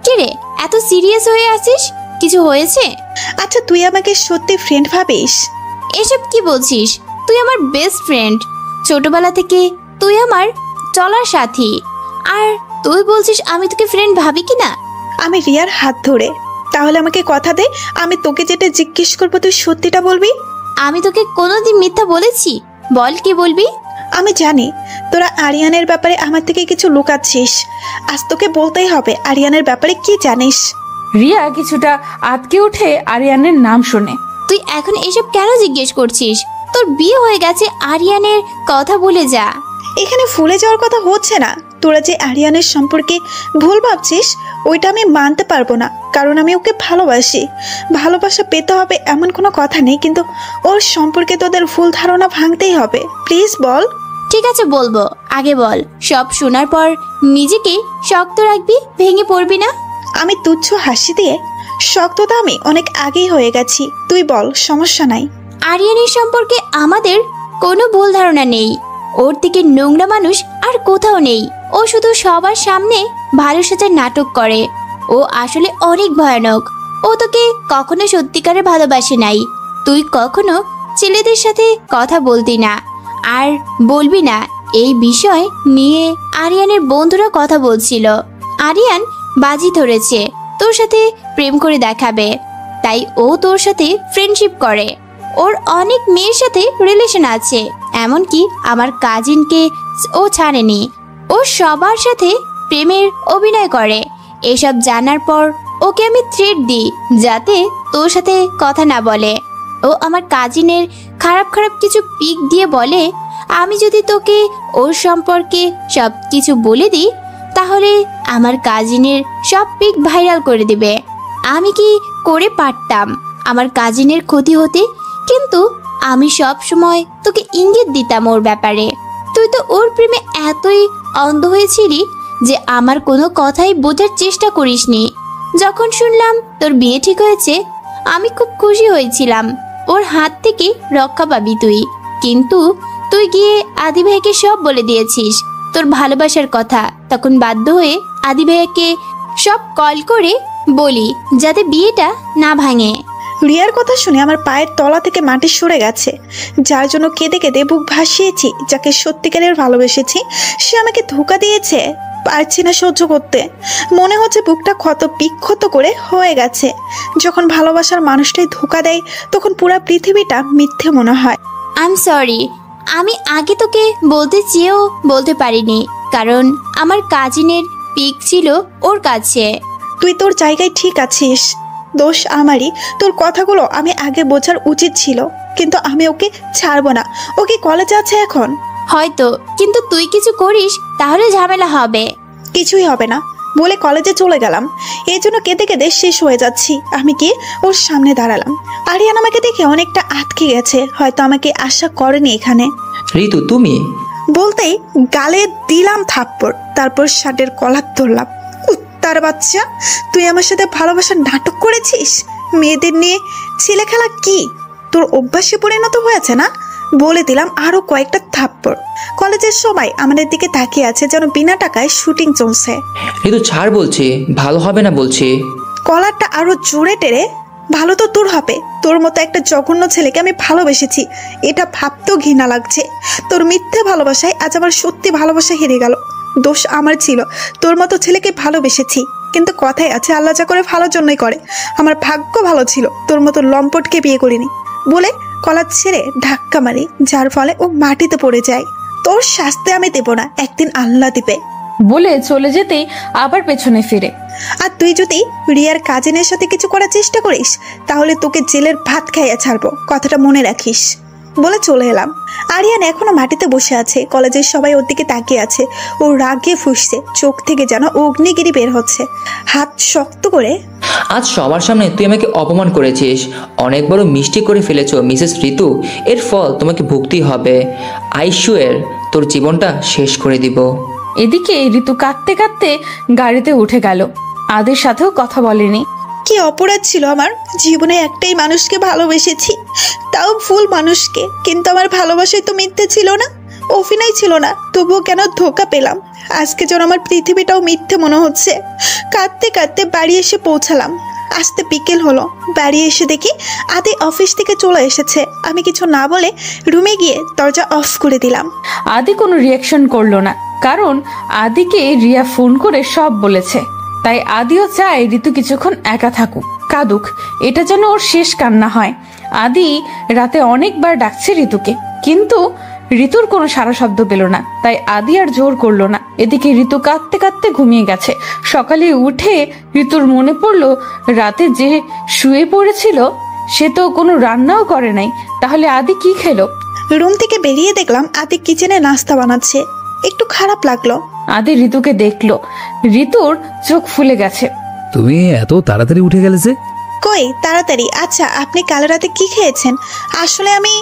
কি রে, এত সিরিয়াস হয়ে আছিস? কিছু হয়েছে? আচ্ছা, তুই আমাকে সত্যি ফ্রেন্ড ভাবিস? এসব কি বলছিস? তুই আমার বেস্ট ফ্রেন্ড, ছোটবেলা থেকে তুই আমার চলার সাথী। আর তুই বলছিস আমি তোকে ফ্রেন্ড ভাবি কিনা? আমি রিয়ার হাত ধরে, তাহলে আমাকে কথা দে, আমি তোকে যেটা জিজ্ঞেস করবো তুই সত্যিটা বলবি। আমি তোকে কোনোদিন মিথ্যা বলেছি? বল, কি বলবি? আমি জানি তোরা আরিয়ানের ব্যাপারে আমার থেকে কিছু লুকাচ্ছিস। আজ তোকে বলতেই হবে আরিয়ানের ব্যাপারে কি জানিস। রিয়া কিছুটা আটকে ওঠে আরিয়ানের নাম শুনে। তুই এখন এসব কেন জিজ্ঞেস করছিস? তোর বিয়ে হয়ে গেছে, আরিয়ানের কথা ভুলে যা। এখানে ভুলে যাওয়ার কথা হচ্ছে না। তোরা যে আরিয়ানের সম্পর্কে ভুল ভাবছিস ওইটা আমি মানতে পারবো না, কারণ আমি ওকে ভালোবাসি। ভালোবাসা পেতে হবে এমন কোনো কথা নেই, কিন্তু ওর সম্পর্কে তোদের ভুল ধারণা ভাঙতেই হবে। প্লিজ বল। ঠিক আছে, বলবো। আগে বল, সব শোনার পর নিজেকে শক্ত রাখবি, ভেঙে পড়বি না। আমি তুচ্ছ হাসি দিয়ে, শক্ততা আমি অনেক আগেই হয়ে গেছি, তুই বল, সমস্যা নাই। আরিয়ানের সম্পর্কে আমাদের কোনো ভুল ধারণা নেই। ওর থেকে নোংরা মানুষ আর কোথাও নেই। ও শুধু সবার সামনে ভালো সাজার নাটক করে। ও আসলে অনেক ভয়ানক। ও তোকে কখনো সত্যিকারে ভালোবাসে নাই। তুই কখনো ছেলেদের সাথে কথা বলতি না আর বলবি না। এই বিষয় নিয়ে আরিয়ানের বন্ধুরা কথা বলছিল। আরিয়ান বাজি ধরেছে তোর সাথে প্রেম করে দেখাবে, তাই ও তোর সাথে ফ্রেন্ডশিপ করে। ওর অনেক মেয়ের সাথে রিলেশন আছে, এমনকি আমার কাজিনকে ও ছাড়েনি। ও সবার সাথে প্রেমের অভিনয় করে। এসব জানার পর ওকে আমি থ্রেট দিই যাতে তোর সাথে কথা না বলে। ও আমার কাজিনের খারাপ খারাপ কিছু পিক দিয়ে বলে, আমি যদি তোকে ওর সম্পর্কে সব কিছু বলে দিই তাহলে আমার কাজিনের সব পিক ভাইরাল করে দিবে। আমি কি করে পারতাম আমার কাজিনের ক্ষতি হতে? কিন্তু আমি সব সময় তোকে ইঙ্গিত দিতাম ওর ব্যাপারে। তুই তো ওর প্রেমে এতই অন্ধ হয়েছিলি যে আমার কোনো কথাই বোঝার চেষ্টা করিসনি। যখন শুনলাম তোর বিয়ে ঠিক হয়েছে আমি খুব খুশি হয়েছিলাম। ওর হাত থেকে রক্ষা পাবি তুই। কিন্তু তুই গিয়ে আদি ভাইকে সব বলে দিয়েছিস তোর ভালোবাসার কথা। তখন বাধ্য হয়ে আদি ভাইকে সব কল করে বলি যাতে বিয়েটা না ভাঙে। রিয়ার কথা শুনে আমার পায়ের তলা থেকে মাটি সরে গেছে। যার জন্য কেঁদে কেঁদে বুক ভাসিয়েছি, যাকে সত্যিকারের ভালোবেসেছি, সে আমাকে ধোঁকা দিয়েছে। পারছি না সহ্য করতে। মনে হচ্ছে বুকটা ক্ষত বিক্ষত করে হয়ে গেছে। যখন ভালোবাসার মানুষটাই ধোঁকা দেয় তখন পুরো পৃথিবীটা মিথ্যে মনে হয়। আই এম সরি, আমি আগে তোকে বলতে চেয়েও বলতে পারিনি, কারণ আমার কাজিনের পিক ছিল ওর কাছে। তুই তোর জায়গায় ঠিক আছিস, দোষ আমারই। তোর কথাগুলো আমি আগে বোঝার উচিত ছিল, কিন্তু আমি ওকে ছাড়বো না। ও কি কলেজে আছে এখন? হয়তো, কিন্তু তুই কিছু করিস তাহলে ঝামেলা হবে। কিছুই হবে না বলে কলেজে চলে গেলাম। এই জন্য কেঁদে কেঁদে শেষ হয়ে যাচ্ছি। আমি কি ওর সামনে দাঁড়ালাম। আরিয়ান আমাকে দেখে অনেকটা আটকে গেছে, হয়তো আমাকে আশা করেনি এখানে। ঋতু, তুমি? বলতেই গালে দিলাম থাপ্পড়, তারপর শার্টের কলার ধরলাম। তার বাচ্চা, তুই আমার সাথে ভালোবাসার নাটক করেছিস? মেয়েদের নিয়ে ছেলে খেলা কি তোর অভ্যাসে পরিণত হয়েছে না? বলে দিলাম আরো কয়েকটা থাপ্পড়। কলেজের সবাই আমাদের দিকে তাকিয়ে আছে যেন বিনা টাকায় শুটিং চলছে। ঋতু ছাড় বলছি, ভালো হবে না বলছি। কলারটা আরো জোরে টেরে, ভালো তো তোর হবে। তোর মতো একটা জঘন্য ছেলেকে আমি ভালোবেসেছি, এটা ভাবতেও ঘৃণা লাগছে। তোর মিথ্যে ভালোবাসায় আজ আমার সত্যি ভালোবাসা হেরে গেল। দোষ আমার ছিল, তোর মতো ছেলেকে ভালোবেসেছি। কিন্তু কথাই আছে আল্লাহ যা করে ভালোর জন্যই করে। আমার ভাগ্য ভালো ছিল তোর মতো লম্পটকে বিয়ে করিনি। বলে কলার ছেড়ে ধাক্কা মারি, যার ফলে ও মাটিতে পড়ে যায়। তোর শাস্তি আমি দেব না, একদিন আল্লাহ দিবে। বলে চলে যেতে আবার পেছনে ফিরে। আর তুই যদি রিয়ার কাজিনের সাথে কিছু করার চেষ্টা করিস তাহলে তোকে জেলের ভাত খাইয়া ছাড়বো, কথাটা মনে রাখিস। বলে চলে এলাম। আরিয়ান এখনো মাটিতে বসে আছে, কলেজের সবাই ওর দিকে তাকিয়ে আছে। ও রাগে ফুঁসছে, চোখ থেকে যেন অগ্নিগিরি বের হচ্ছে। হাত শক্ত করে, আজ সবার সামনে তুই আমাকে অপমান করেছিস, অনেক বড় মিষ্টি করে ফেলেছো মিসেস ঋতু। এর ফল তোমাকে ভুগতেই হবে। আইসুয়ের তোর জীবনটা শেষ করে দিব। এদিকে ঋতু কাঁদতে কাঁদতে গাড়িতে উঠে গেল। আদির সাথেও কথা বলেনি। কি অপরাধ ছিল আমার? জীবনে একটাই মানুষকে ভালোবেসেছি, তাও ভুল মানুষকে। কিন্তু আমার ভালোবাসায় তো মিথ্যে ছিল না, অভিনয় ছিল না, তবুও কেন ধোকা পেলাম? আজকে যেন আমার পৃথিবীটাও মিথ্যে মনে হচ্ছে। কাঁদতে কাঁদতে বাড়ি এসে পৌঁছালাম। আসতে বিকেল হলো। বাড়ি এসে দেখি আদি অফিস থেকে চলে এসেছে। আমি কিছু না বলে রুমে গিয়ে দরজা অফ করে দিলাম। আদি কোনো রিয়াকশন করলো না, কারণ আদিকে রিয়া ফোন করে সব বলেছে। তাই আদিও চায় ঋতু কিছুক্ষণ একা থাকুক, কাঁদুক। এটা যেন ওর শেষ কান্না হয়। আদি রাতে অনেকবার ডাকছে ঋতুকে, কিন্তু ঋতুর কোনো সারা শব্দ পেল না। তাই আদি আর জোর করলো না। এদিকে ঋতু কাঁদতে কাঁদতে ঘুমিয়ে গেছে। সকালে উঠে ঋতুর মনে পড়লো রাতে যে শুয়ে পড়েছিল সে তো কোনো রান্নাও করে নাই। তাহলে আদি কি খেলো? রুম থেকে বেরিয়ে দেখলাম আদি কিচেনে নাস্তা বানাচ্ছে। একটু খারাপ লাগলো। আদি ঋতুকে দেখলো। ঋতুর চোখ ফুলে গেছে। তুমি এত তাড়াতাড়ি উঠে গেলে যে? কই তাড়াতাড়ি? আচ্ছা, আপনি কাল রাতে কি খেয়েছেন? আসলে আমি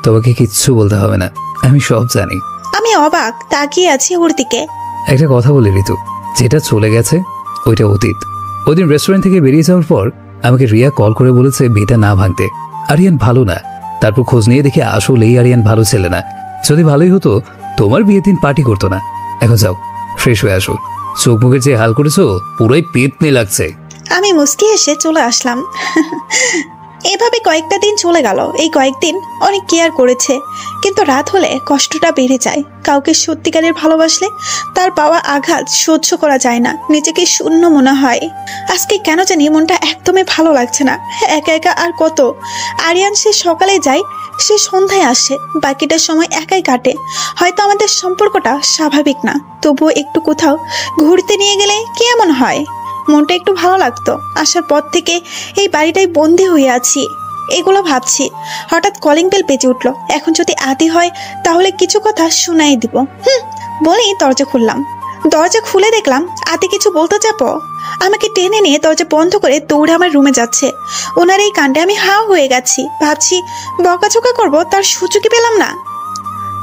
তোমাকে কিচ্ছু বলতে হবে না, আমি সব জানি। আমি অবাক তাকিয়ে আছি ওর দিকে। একটা কথা বলি ঋতু, যেটা চলে গেছে ওইটা অতীত। ওই দিন রেস্টুরেন্ট থেকে বেরিয়ে যাওয়ার পর আমাকে রিয়া কল করে বলেছে বিয়েটা না ভাঙতে। আরিয়ান ভালো না। তারপর খোঁজ নিয়ে দেখি আসলেই আরিয়ান ভালো ছেলে না। যদি ভালোই হতো তোমার বিয়ের দিন পার্টি করতো না। এখন যাও, ফ্রেশ হয়ে আসো। চোখ মুখের যে হাল করেছো পুরোই পেতনি লাগছে। আমি মুস্কি এসে চলে আসলাম। এভাবে কয়েকটা দিন চলে গেল। এই কয়েকদিন অনেক কেয়ার করেছে, কিন্তু রাত হলে কষ্টটা বেড়ে যায়। কাউকে সত্যিকারের ভালোবাসলে তার পাওয়া আঘাত সহ্য করা যায় না, নিজেকে শূন্য মনে হয়। আজকে কেন জানি মনটা একদমই ভালো লাগছে না। একা একা আর কত? আরিয়ান সে সকালে যায়, সে সন্ধ্যায় আসে, বাকিটা সময় একাই কাটে। হয়তো আমাদের সম্পর্কটা স্বাভাবিক না, তবুও একটু কোথাও ঘুরতে নিয়ে গেলে কি এমন হয়? মনটা একটু ভালো লাগতো। আসার পর থেকে এই বাড়িটাই বন্দি হয়ে আছি, এগুলো ভাবছি। হঠাৎ কলিং বেল বেজে উঠলো। এখন যদি আদি হয় তাহলে কিছু কথা শোনাই দিব। বলেই দরজা খুললাম। দরজা খুলে দেখলাম আদি কিছু বলতে যাবো, আমাকে টেনে নিয়ে দরজা বন্ধ করে দৌড়ে আমার রুমে যাচ্ছে। ওনার এই কাণ্ডে আমি হা হয়ে গেছি। ভাবছি বকাঝোকা করবো, তার সুযোগই পেলাম না।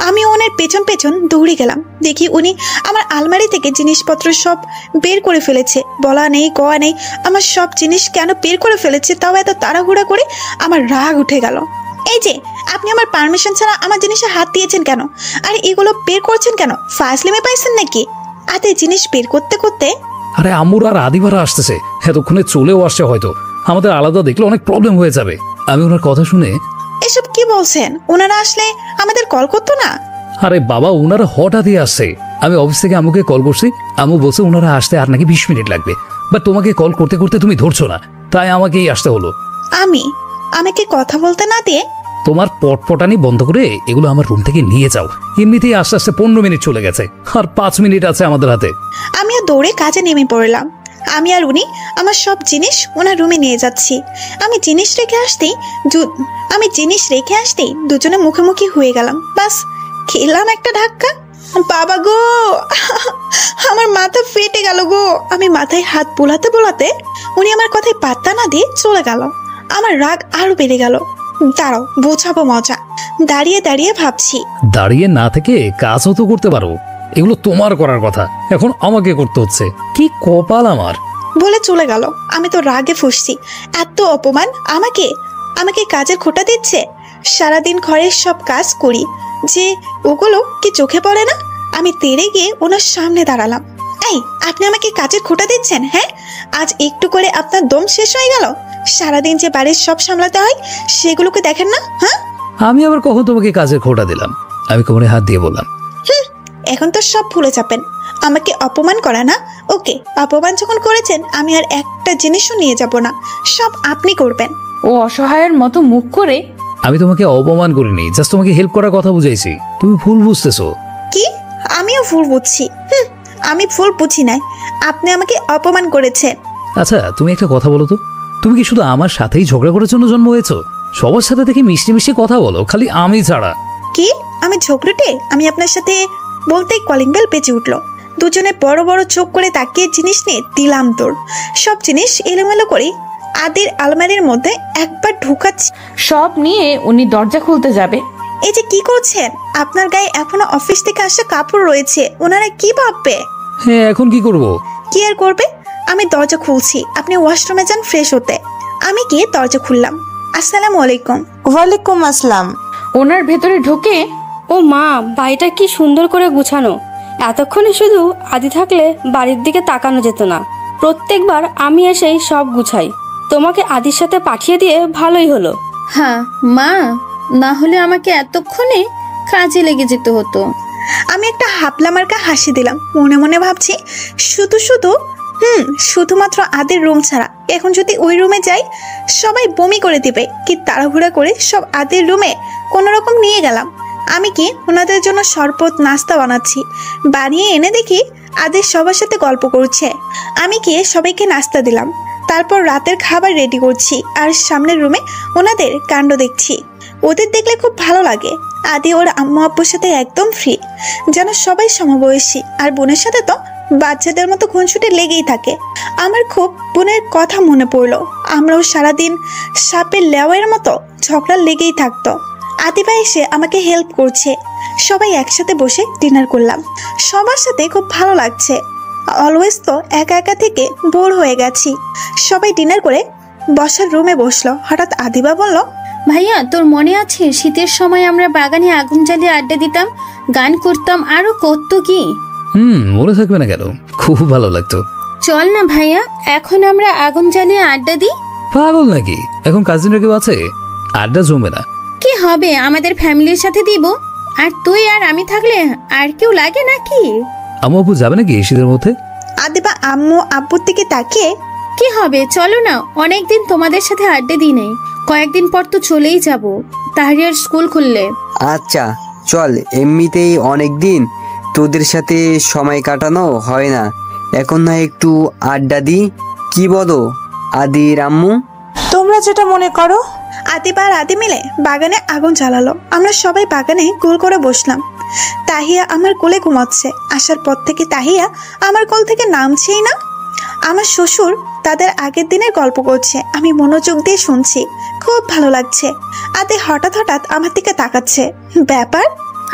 আমি ওনার পেছন পেছন দৌড়ে গেলাম। দেখি উনি আমার আলমারি থেকে জিনিসপত্র সব বের করে ফেলেছে। বলা নেই কওয়া নেই, আমার সব জিনিস কেন বের করে ফেলেছে, তাও এত তাড়াহুড়া করে। আমার রাগ উঠে গেল। এই যে আপনি আমার পারমিশন ছাড়া আমার জিনিসে হাত দিয়েছেন কেন? আর এগুলো বের করছেন কেন? ফাজলিমে পাইছেন নাকি? আতে জিনিস বের করতে করতে, আরে আম্মুর আর আদিবারা আসতেছে, এতক্ষণে চলেও আসছে। হয়তো আমাদের আলাদা দেখলে অনেক প্রবলেম হয়ে যাবে। আমি ওনার কথা শুনে, এসব কি বলছেন? ওনারা আসলে আমাদের কল করতো না? আরে বাবা, ওনারা হঠাৎই আসছে। আমি অফিস থেকে আম্মুকে কল করছি, আম্মু বলছে ওনারা আসতে আর নাকি 20 মিনিট লাগবে। বাট তোমাকে কল করতে করতে তুমি ধরছো না, তাই আমাকেই আসতে হলো। আমাকে কথা বলতে না দিয়ে তোমার পটপটানি বন্ধ করে এগুলো আমার রুম থেকে নিয়ে যাও। এমনিতেই আস্তে আস্তে 15 মিনিট চলে গেছে, আর 5 মিনিট আছে আমাদের হাতে। আমি দৌড়ে কাজে নেমে পড়লাম। আমি আর উনি আমার সব জিনিস ওনার রুমে নিয়ে যাচ্ছি। আমি জিনিস রেখে আসতেই দুজনে মুখোমুখি হয়ে গেলাম। বাস খেলাম একটা ধাক্কা। বাবা গো, আমার মাথা ফেটে গেল গো। আমি মাথায় হাত বোলাতে বোলাতে উনি আমার কথায় পাত্তা না দিয়ে চলে গেল। আমার রাগ আরো বেড়ে গেল। দাঁড়াও, বোঝাবো মজা। দাঁড়িয়ে দাঁড়িয়ে ভাবছি, দাঁড়িয়ে না থেকে কাজও তো করতে পারো। এগুলো তোমার করার কথা, এখন আমাকে করতে হচ্ছে। কি কপাল আমার। বলে চলে গেল। আমি তো রাগে ফুঁসছি। এত অপমান! আমাকে কাজের খোঁটা দিচ্ছে। সারাদিন ঘরের সব কাজ করি, যে ওগুলো কি চোখে পড়ে না? আমি তেড়ে গিয়ে ওনার সামনে দাঁড়ালাম। এই, আপনি আমাকে কাজের খোঁটা দিচ্ছেন? হ্যাঁ, আজ একটু করে আপনার দম শেষ হয়ে গেল? সারাদিন যে বাড়ির সব সামলাতে হয় সেগুলোকে দেখেন না? হ্যাঁ, আমি আবার কখন তোমাকে কাজের খোঁটা দিলাম? আমি কোমরে হাত দিয়ে বললাম, এখন তো সব ভুলে যাবেন। আমাকে অপমান করা না? ওকে, অপমান যখন করেছেন আমি আর একটা জিনিসও নিয়ে যাব না, সব আপনি করবেন। ও অসহায়ের মতো মুখ করে, আমি তোমাকে অপমান করিনি, জাস্ট তোমাকে হেল্প করার কথা বুঝাইছি। তুমি ভুল বুঝতেছো। কি? আমিও ভুল বুঝছি? আমি ভুল বুঝি নাই, আপনি আমাকে অপমান করেছেন। আচ্ছা, তুমি একটা কথা বলো তো, তুমি কি শুধু আমার সাথেই ঝগড়া করার জন্য জন্ম হয়েছো, সবার সাথে দেখি মিষ্টি মিষ্টি কথা বলো, খালি আমি ছাড়া। কি আমি ঝগড়ুটে? আমি আপনার সাথে বলতেই কলিং বেল বেজে উঠলো। দুজনে বড় বড় চোখ করে তাকিয়ে জিনিস নিয়ে দিলাম তোর। সব জিনিস এলোমেলো করে আদির আলমারির মধ্যে একবার ঢুকাচ্ছি। সব নিয়ে উনি দরজা খুলতে যাবে। এই যে কি করছেন? আপনার গায়ে এখনো অফিস থেকে আসা কাপড় রয়েছে, ওনারা কি ভাববে? হ্যাঁ, এখন কি করব? কি আর করবে? আমি দরজা খুলছি, আপনি ওয়াশরুমে যান ফ্রেশ হতে। আমি গিয়ে দরজা খুললাম। আসসালামু আলাইকুম। ওয়ালাইকুম আসসালাম। ওনার ভেতরে ঢুকে, ও মা, বাড়িটা কি সুন্দর করে গুছানো। এতক্ষণে শুধু আদি থাকলে বাড়ির দিকে তাকানো যেত না। প্রত্যেকবার আমি এসেই সব গুছাই। তোমাকে আদির সাথে পাঠিয়ে দিয়ে ভালোই হলো। হ্যাঁ মা, না হলে আমাকে এতক্ষণে কাজে লেগে যেতে হতো। আমি একটা হাপলা মার্কা হাসি দিলাম, মনে মনে ভাবছি শুধুমাত্র আদির রুম ছাড়া এখন যদি ওই রুমে যাই সবাই বমি করে দিবে। কি তাড়াহুড়া করে সব আদির রুমে কোনো রকম নিয়ে গেলাম। আমি কি ওনাদের জন্য শরবত নাস্তা বানাচ্ছি, বানিয়ে এনে দেখি আদির সবার সাথে গল্প করছে। আমি গিয়ে সবাইকে নাস্তা দিলাম, তারপর রাতের খাবার রেডি করছি আর সামনের রুমে ওনাদের কাণ্ড দেখছি। ওদের দেখলে খুব ভালো লাগে। আদি ওর আম্মু আব্বুর সাথে একদম ফ্রি, যেন সবাই সমবয়সী। আর বোনের সাথে তো বাচ্চাদের মতো খুনসুটি লেগেই থাকে। আমার খুব বোনের কথা মনে পড়লো। আমরাও সারাদিন সাপের লেওয়ার মতো ঝগড়া লেগেই থাকতো। আদিবা এসে আমাকে হেল্প করছে। সবাই একসাথে বসে ডিনার করলাম। সবার সাথে খুব ভালো লাগছে। অলওয়েজ তো একা একা থেকে বোর হয়ে গেছি। সবাই ডিনার করে বসার রুমে বসলো। হঠাৎ আদিবা বলল, ভাইয়া তোর মনে আছে শীতের সময় আমরা বাগানে আগুন জ্বালিয়ে আড্ডা দিতাম, গান করতাম, আরো কত কি। মনে থাকবে না কেন, খুব ভালো লাগতো। চল না ভাইয়া, এখন আমরা আগুন জ্বালিয়ে আড্ডা দিই। পাগল নাকি? এখন কাজিনরা কেউ আছে? আড্ডা জমবে না। কি হবে, আমাদের ফ্যামিলির সাথে দিব। আর তুই আর আমি থাকলে আর কেউ লাগে নাকি? আম্মু আব্বু যাবে নাকি এই শীতের মধ্যে? আদিবা আম্মু আব্বুর দিকে তাকিয়ে, কি হবে, চলো না, অনেকদিন তোমাদের সাথে আড্ডা দিই নাই। কয়েকদিন পর তো চলেই যাব, তাহরিয়ার স্কুল খুললে। আচ্ছা চল, এমনিতেই অনেকদিন তোদের সাথে সময় কাটানো হয় না, এখন না একটু আড্ডা দি। কি বলো আদির আম্মু? তোমরা যেটা মনে করো। আদিবা আর আদি মিলে বাগানে আগুন জ্বালালো। আমরা সবাই বাগানে গোল করে বসলাম। তাহিয়া আমার কোলে ঘুমাচ্ছে। আসার পর থেকে তাহিয়া আমার কোল থেকে নামছেই না। আমার শ্বশুর তাদের আগের দিনের গল্প করছে, আমি মনোযোগ দিয়ে শুনছি। খুব ভালো লাগছে। আদি হঠাৎ হঠাৎ আমার দিকে তাকাচ্ছে। ব্যাপার?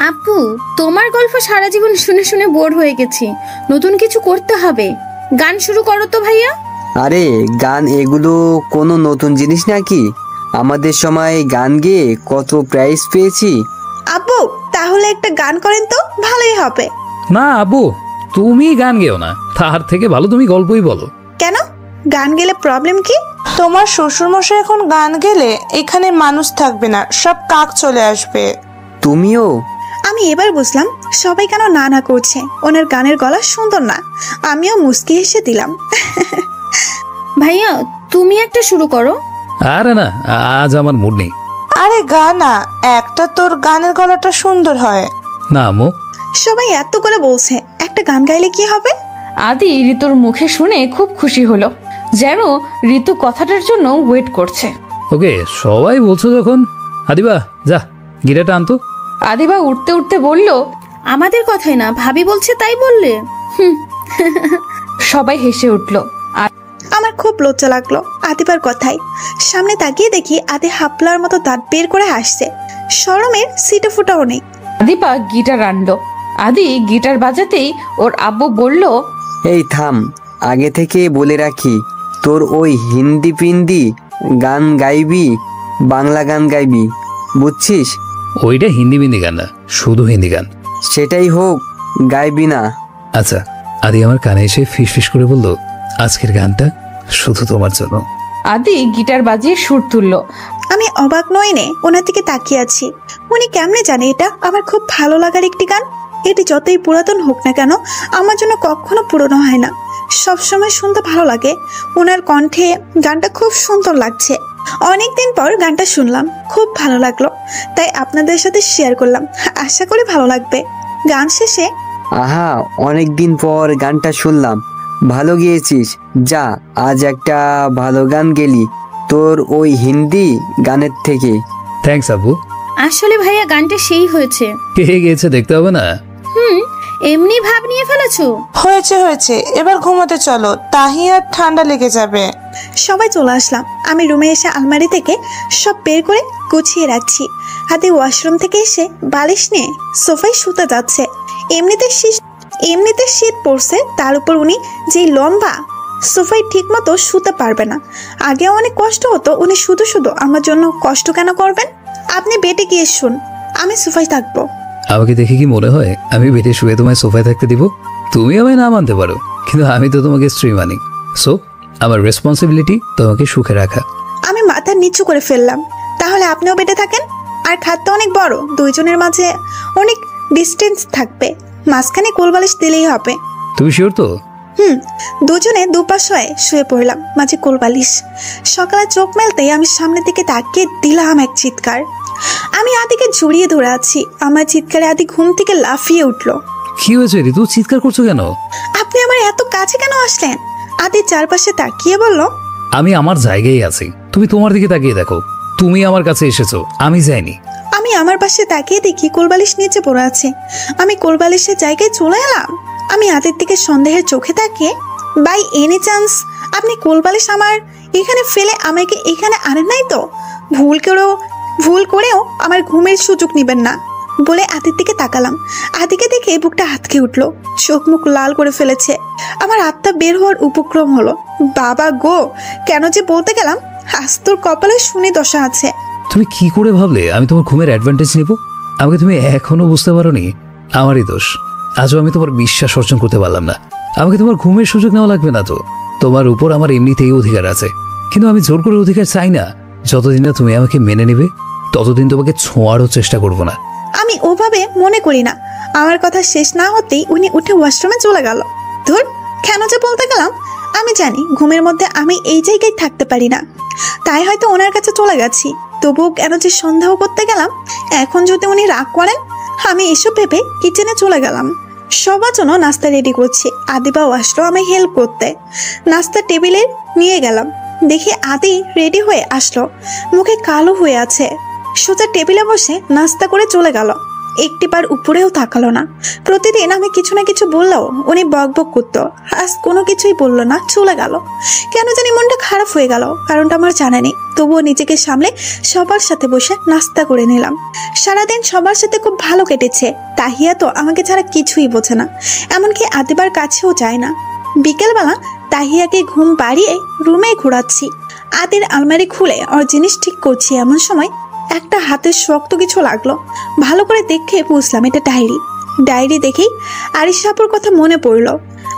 আপু, তোমার গল্প সারা জীবন শুনে শুনে বোর হয়ে গেছি, নতুন কিছু করতে হবে। গান শুরু করো তো ভাইয়া। আরে গান এগুলো কোনো নতুন জিনিস নাকি? আমাদের সময় গান গেয়ে কত প্রাইজ পেয়েছি। আব্বু তাহলে একটা গান করেন তো, ভালোই হবে। না আব্বু, তুমি গান গেও না, তার থেকে ভালো তুমি গল্পই বলো। কেন, গান গেলে প্রবলেম কি? তোমার শ্বশুরমশাই এখন গান গেলে এখানে মানুষ থাকবে না, সব কাক চলে আসবে। তুমিও? আমি এবার বুঝলাম সবাই কেন না না করছে। ওনার গানের গলা সুন্দর না। আমিও মুস্কি হেসে দিলাম। ভাইয়া তুমি একটা শুরু করো। আরে না, আজ আমার মুড নেই। আরে গানা একটা, তোর গানের গলাটা সুন্দর হয় না আম্মু। সবাই এত করে বলছে, একটা গান গাইলে কি হবে? আদি ঋতুর মুখে শুনে খুব খুশি হলো, যেন ঋতু কথাটার জন্য ওয়েট করছে। ওকে, সবাই বলছো যখন, আদিবা যা গিটারটা আনতো। আদিবা উঠতে উঠতে বলল, আমাদের কথাই না, ভাবি বলছে তাই বললে। সবাই হেসে উঠল। আমার খুব লজ্জা লাগলো আদিবার কথায়। সামনে তাকিয়ে দেখি আদি হাপলার মতো দাঁত বের করে হাসছে। শরমের সিটে ফুটাও নেই। আদিবা গিটার আনলো। আদি গিটার বাজাতেই ওর আব্বু বলল, এই থাম, আগে থেকে বলে রাখি, তোর ওই হিন্দি পিন্দি গান গাইবি, বাংলা গান গাইবি, বুঝছিস? ওইটা হিন্দি বিন্দি গান না, শুধু হিন্দি গান। সেটাই হোক, গাইবি না? আচ্ছা। আদি আমার কানে এসে ফিস ফিস করে বলল, আজকের গানটা শুধু তোমার জন্য। আদি গিটার বাজিয়ে সুর তুললো। আমি অবাক নয়নে ওনার দিকে তাকিয়ে আছি। উনি কেমনে জানে এটা আমার খুব ভালো লাগার একটি গান? এটি যতই পুরাতন হোক না কেন, আমার জন্য কখনো পুরনো হয় না। সবসময় শুনতে ভালো লাগে। ওনার কণ্ঠে গানটা খুব সুন্দর লাগছে। অনেকদিন পর গানটা শুনলাম, খুব ভালো লাগলো, তাই আপনাদের সাথে শেয়ার করলাম। আশা করি ভালো লাগবে। গান শেষে, আহা, অনেকদিন পর গানটা শুনলাম, ভালো গিয়েছিস। যা, আজ একটা ভালো গান গেলি, তো তোর ওই হিন্দি গানের থেকে। থ্যাঙ্কস আব্বু। আসলে ভাইয়া গানটা সেই হয়েছে। কে গেয়েছে দেখতে হবে না? এমনি ভাব নিয়ে ফেলেছো। হয়েছে, এবার ঘুমোতে চলো, তাহিয়ার ঠান্ডা লেগে যাবে। সবাই চলে আসলাম। আমি রুমে এসে আলমারি থেকে সব বের করে গুছিয়ে রাখছি। হাতে ওয়াশরুম থেকে এসে বালিশ নিয়ে সোফায় শুতে যাচ্ছে। এমনিতে শীত পড়ছে, তার উপর উনি যেই লম্বা, সোফায় ঠিক মতো শুতে পারবে না। আগে অনেক কষ্ট হতো, উনি শুধু শুধু আমার জন্য কষ্ট কেন করবেন? আপনি বেডে গিয়ে শুন, আমি সোফায় থাকবো। আমাকে দেখে কি মনে হয় আমি বেডে শুয়ে তোমায় সোফায় থাকতে দিব? তুমি আমায় না মানতে পারো, কিন্তু আমি তো তোমাকে স্ত্রী মানি। সো আমার রেসপন্সিবিলিটি তোমাকে সুখে রাখা। আমি মাথা নিচু করে ফেললাম। তাহলে আপনিও বেডে থাকেন। আর খাটটা অনেক বড়, দুইজনের মাঝে অনেক ডিস্টেন্স থাকবে, মাঝখানে কোলবালিশ দিলেই হবে। তুমি শিওর তো? দুজনে দুপাশ হয়ে শুয়ে পড়লাম, মাঝে কোলবালিশ। সকালে চোখ মেলতেই আমি সামনের দিকে তাকিয়ে দিলাম এক চিৎকার। আমি আদিকে জড়িয়ে ধরে আছি। আমার চিৎকারে আদি ঘুম থেকে লাফিয়ে উঠলো। কি হয়েছে ঋতু, চিৎকার করছো কেন? আপনি আমার এত কাছে কেন আসলেন? আদি চারপাশে তাকিয়ে বলল, আমি আমার জায়গায় আছি, তুমি তোমার দিকে তাকিয়ে দেখো। তুমি আমার কাছে এসেছো, আমি যাইনি। আমি আমার পাশে তাকিয়ে দেখি কোলবালিশ নিচে পড়ে আছে। আমি কোলবালিশের জায়গায় চলে এলাম। আমি আদির দিকে সন্দেহের চোখে তাকিয়ে, বাই এনি চান্স আপনি কোলবালিশ আমার এখানে ফেলে আমাকে এখানে আনেন নাই তো? ভুল করেও আমার ঘুমের সুযোগ নেবেন না বলে আদির দিকে তাকালাম। আদিকে দেখে বুকটা আটকে উঠলো, চোখ মুখ লাল করে ফেলেছে। আমার আত্মা বের হওয়ার উপক্রম হলো। বাবা গো, কেন যে বলতে গেলাম, আজ তোর কপালে শুনি দশা আছে। তুমি কি করে ভাবলে আমি তোমার ঘুমের অ্যাডভান্টেজ নিব? আমাকে তুমি এখনো বুঝতে পারোনি? আমারই দোষ। আজও আমি তোমার বিশ্বাস অর্জন করতে পারলাম না। আমাকে তোমার ঘুমের সুযোগ নেওয়া লাগবে না তো, তোমার উপর আমার এমনিতেই অধিকার আছে। কিন্তু আমি জোর করে অধিকার চাই না। যতদিন না তুমি আমাকে মেনে নেবে ততদিন তোমাকে ছোঁয়ারও চেষ্টা করব না। আমি ওভাবে মনে করি না। আমার কথা শেষ না হতেই উনি উঠে ওয়াশরুমে চলে গেল। ধুর, কেন যে বলতে গেলাম। আমি জানি ঘুমের মধ্যে আমি এই জায়গায় থাকতে পারি না, তাই হয়তো ওনার কাছে চলে গেছি। তবুও কেন যে সন্দেহ করতে গেলাম। এখন যদি উনি রাগ করেন, আমি এসব ভেবে কিচেনে চলে গেলাম। সবার জন্য নাস্তা রেডি করছি। আদিবাও আসলো আমায় হেল্প করতে। নাস্তা টেবিলে নিয়ে গেলাম, দেখি আদি রেডি হয়ে আসলো, মুখে কালো হয়ে আছে। সোজা টেবিলে বসে নাস্তা করে চলে গেল। একটিবার উপরেও তাকালো না। প্রতিদিন আমি কিছু না কিছু বললেও উনি বক বক করতো, আজ কোনো কিছুই বললো না, চলে গেল। কেন জানি মনটা খারাপ হয়ে গেল, কারণটা আমার জানা নেই। তবুও নিজেকে সামলে সবার সাথে বসে নাস্তা করে নিলাম। সারাদিন সবার সাথে খুব ভালো কেটেছে। তাহিয়া তো আমাকে ছাড়া কিছুই বোঝে না, এমনকি আদিবার কাছেও যায় না। বিকেলবেলা তাহিয়াকে ঘুম পাড়িয়ে রুমে ঘোরাচ্ছি। আদির আলমারি খুলে ওর জিনিস ঠিক করছি, এমন সময় একটা হাতের শক্ত কিছু লাগলো। ভালো করে দেখে বুঝলাম এটা ডায়েরি দেখেই আরিশা আপুর কথা মনে পড়লো।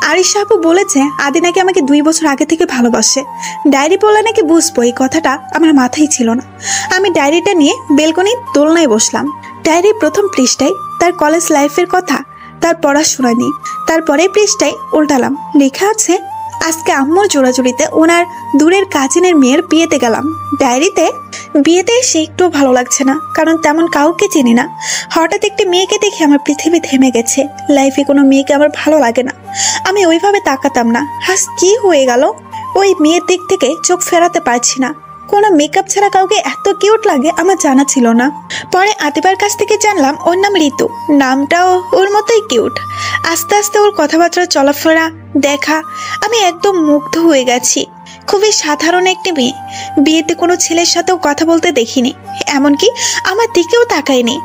আরিশা আপু বলেছে আদি নাকি আমাকে 2 বছর আগে থেকে ভালোবাসে। ডায়েরি পড়লে নাকি বুঝবো, এই কথাটা আমার মাথায় ছিল না। আমি ডায়েরিটা নিয়ে বেলকনির দোলনায় বসলাম। ডায়েরির প্রথম পৃষ্ঠায় তার কলেজ লাইফের কথা, তার পড়াশোনা নিয়ে। তারপরে পৃষ্ঠায় উল্টালাম, লেখা আছে আজকে আম্মুর জোড়াজুড়িতে ওনার দূরের কাজিনের মেয়ের বিয়েতে গেলাম। ডায়েরিতে বিয়েতে এসে একটু ভালো লাগছে না, কারণ তেমন কাউকে চিনি না। হঠাৎ একটি মেয়েকে দেখে আমার পৃথিবী থেমে গেছে। লাইফে কোনো মেয়েকে আমার ভালো লাগে না, আমি ওইভাবে তাকাতাম না। আজ কি হয়ে গেল, ওই মেয়ের দিক থেকে চোখ ফেরাতে পারছি না। কোনো মেকআপ ছাড়া কাউকে এত কিউট লাগে আমার জানা ছিল না। পরে আদিবার কাছ থেকে জানলাম ওর নাম ঋতু। নামটাও ওর মতোই কিউট। আস্তে আস্তে ওর কথাবার্তা, চলাফেরা দেখা আমি একদম মুগ্ধ হয়ে গেছি। খুবই সাধারণ একটি মেয়ে, বিয়েতে কোনো ছেলের সাথেও কথা বলতে দেখিনি, এমনকি আমার দিকেও তাকায়নি।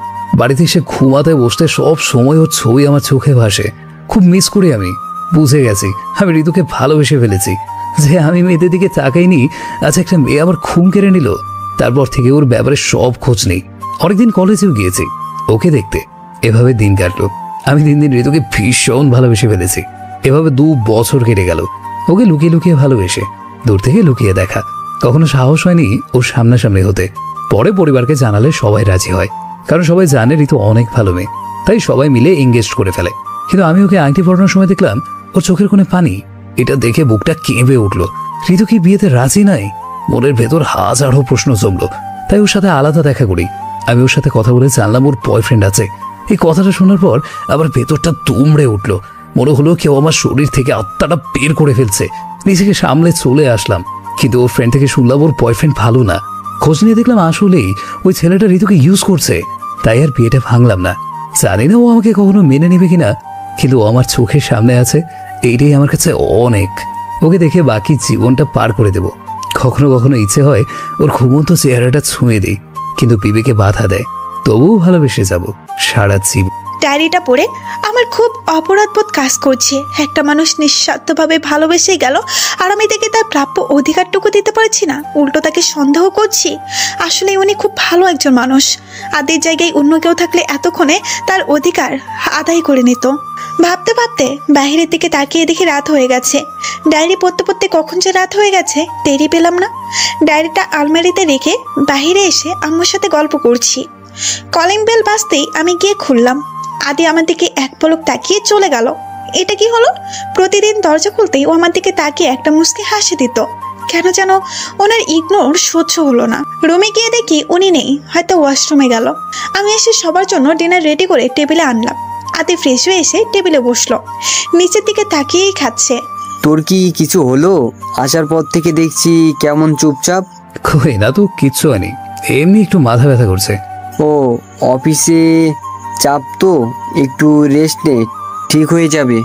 বাড়িতে এসে ঘুমাতে বসতে সব সময় ওর ছবি আমার চোখে ভাসে। খুব মিস করি আমি। বুঝে গেছি আমি ঋতুকে ভালোবেসে ফেলেছি। যে আমি মেয়েদের দিকে তাকাইনি, আচ্ছা একটা মেয়ে আবার ঘুম কেড়ে নিল। তারপর থেকে ওর ব্যাপারে সব খোঁজ নেই। অনেকদিন কলেজেও গিয়েছি ওকে দেখতে। এভাবে দিন কাটলো। আমি দিন দিন ঋতুকে ভীষণ ভালোবেসে ফেলেছি। এভাবে 2 বছর কেটে গেল ওকে লুকিয়ে লুকিয়ে ভালোবেসে, দূর থেকে লুকিয়ে দেখা। কখনো সাহস হয়নি ওর সামনাসামনি হতে। পরে পরিবারকে জানালে সবাই রাজি হয়, কারণ সবাই জানে ঋতু অনেক ভালো মেয়ে, তাই সবাই মিলে এঙ্গেজ করে ফেলে। কিন্তু আমি ওকে আংটি পরানোর সময় দেখলাম ওর চোখের কোণে পানি। এটা দেখে বুকটা কেঁপে উঠলো। ঋতু কি বিয়েতে রাজি নাই? মনের ভেতর হাজারো প্রশ্ন জমলো। তাই ওর সাথে আলাদা দেখা করি। আমি ওর সাথে কথা বলে জানলাম ওর বয়ফ্রেন্ড আছে। এই কথাটা শোনার পর আবার ভেতরটা দুমড়ে উঠলো। মনে হলো কেউ আমার শরীর থেকে আত্মাটা বের করে ফেলছে। নিজেকে সামলে চলে আসলাম। কিন্তু ওর ফ্রেন্ড থেকে শুনলাম ওর বয়ফ্রেন্ড ভালো না। খোঁজ নিয়ে দেখলাম আসলেই ওই ছেলেটা ঋতুকে ইউজ করছে। তাই আর বিয়েটা ভাঙলাম না। জানি না ও আমাকে কখনো মেনে নেবে কিনা, কিন্তু ও আমার চোখের সামনে আছে, এইটাই আমার কাছে অনেক। ওকে দেখে বাকি জীবনটা পার করে দেব। কখনো কখনো ইচ্ছে হয় ওর ঘুমন্ত চেহারাটা ছুঁয়ে দিই, কিন্তু বিবেকে বাধা দেয়। তবুও ভালোবেসে যাব সারা জীবন। ডায়েরিটা পড়ে আমার খুব অপরাধবোধ কাজ করছে। একটা মানুষ নিঃস্বার্থভাবে ভালোবেসে গেল আর আমি তাকে তার প্রাপ্য অধিকারটুকু দিতে পারছি না, উল্টো তাকে সন্দেহ করছি। আসলে উনি খুব ভালো একজন মানুষ। আদির জায়গায় অন্য কেউ থাকলে এতক্ষণে তার অধিকার আদায় করে নিত। ভাবতে ভাবতে বাইরের দিকে তাকিয়ে দেখি রাত হয়ে গেছে। ডায়েরি পড়তে পড়তে কখন যে রাত হয়ে গেছে টেরই পেলাম না। ডায়েরিটা আলমারিতে রেখে বাইরে এসে আম্মুর সাথে গল্প করছি। কলিং বেল বাজতেই আমি গিয়ে খুললাম। আদি আমার দিকে এক পলক তাকিয়ে চলে গেল। এটা কি হলো? প্রতিদিন দরজা খুলতেই ও আমার দিকে তাকিয়ে একটা মুচকি হাসি দিত। কেন যেন ওনার ইগনোর সহ্য হলো না। রুমে গিয়ে দেখি উনি নেই, হয়তো ওয়াশরুমে গেল। আমি এসে সবার জন্য ডিনার রেডি করে টেবিলে আনলাম। আদি ফ্রেশ হয়ে এসে টেবিলে বসলো, নিচের দিকে তাকিয়েই খাচ্ছে। তোর কি কিছু হলো? আসার পর থেকে দেখছি কেমন চুপচাপ। কই না তো, কিচ্ছু হয়নি, এমনি একটু মাথা ব্যথা করছে। ও অফিসে চাপ তো, একটু রেস্ট নে, ঠিক হয়ে যাবে।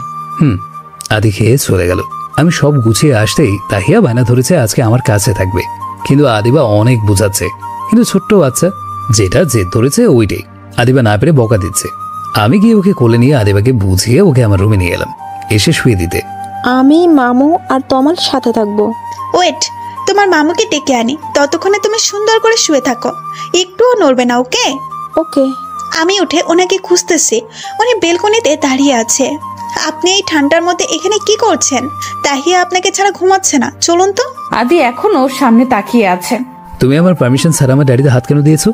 আদি খেয়ে চলে গেল। আমি সব গুছিয়ে আসতেই তাহিয়া বায়না ধরেছে আজকে আমার কাছে থাকবে। কিন্তু আদিবা অনেক বোঝাচ্ছে, কিন্তু ছোট্ট বাচ্চা যেটা জেদ ধরেছে ওইটাই। আদিবা না পেরে বকা দিচ্ছে। আমি গিয়ে ওকে কোলে নিয়ে আদিবাকে বুঝিয়ে ওকে আমার রুমে নিয়ে এলাম, এসে শুয়ে দিতে। আমি মামু আর তোমার সাথে থাকবো। ওয়েট, তোমার মামুকে ডেকে আনি, ততক্ষণে তুমি সুন্দর করে শুয়ে থাকো, একটুও নড়বে না। ওকে ওকে। আমি উঠে ওনাকে খুঁজতেছি। উনি বেলকনিতে দাঁড়িয়ে আছে। আপনি এই ঠান্ডার মধ্যে এখানে কি করছেন? তাহিয়া আপনাকে ছাড়া ঘুমাচ্ছে না, চলুন তো। আদি এখনো সামনে তাকিয়ে আছে। তুমি আমার পারমিশন ছাড়া আমার ডায়েরিতে হাত কেন দিয়েছো?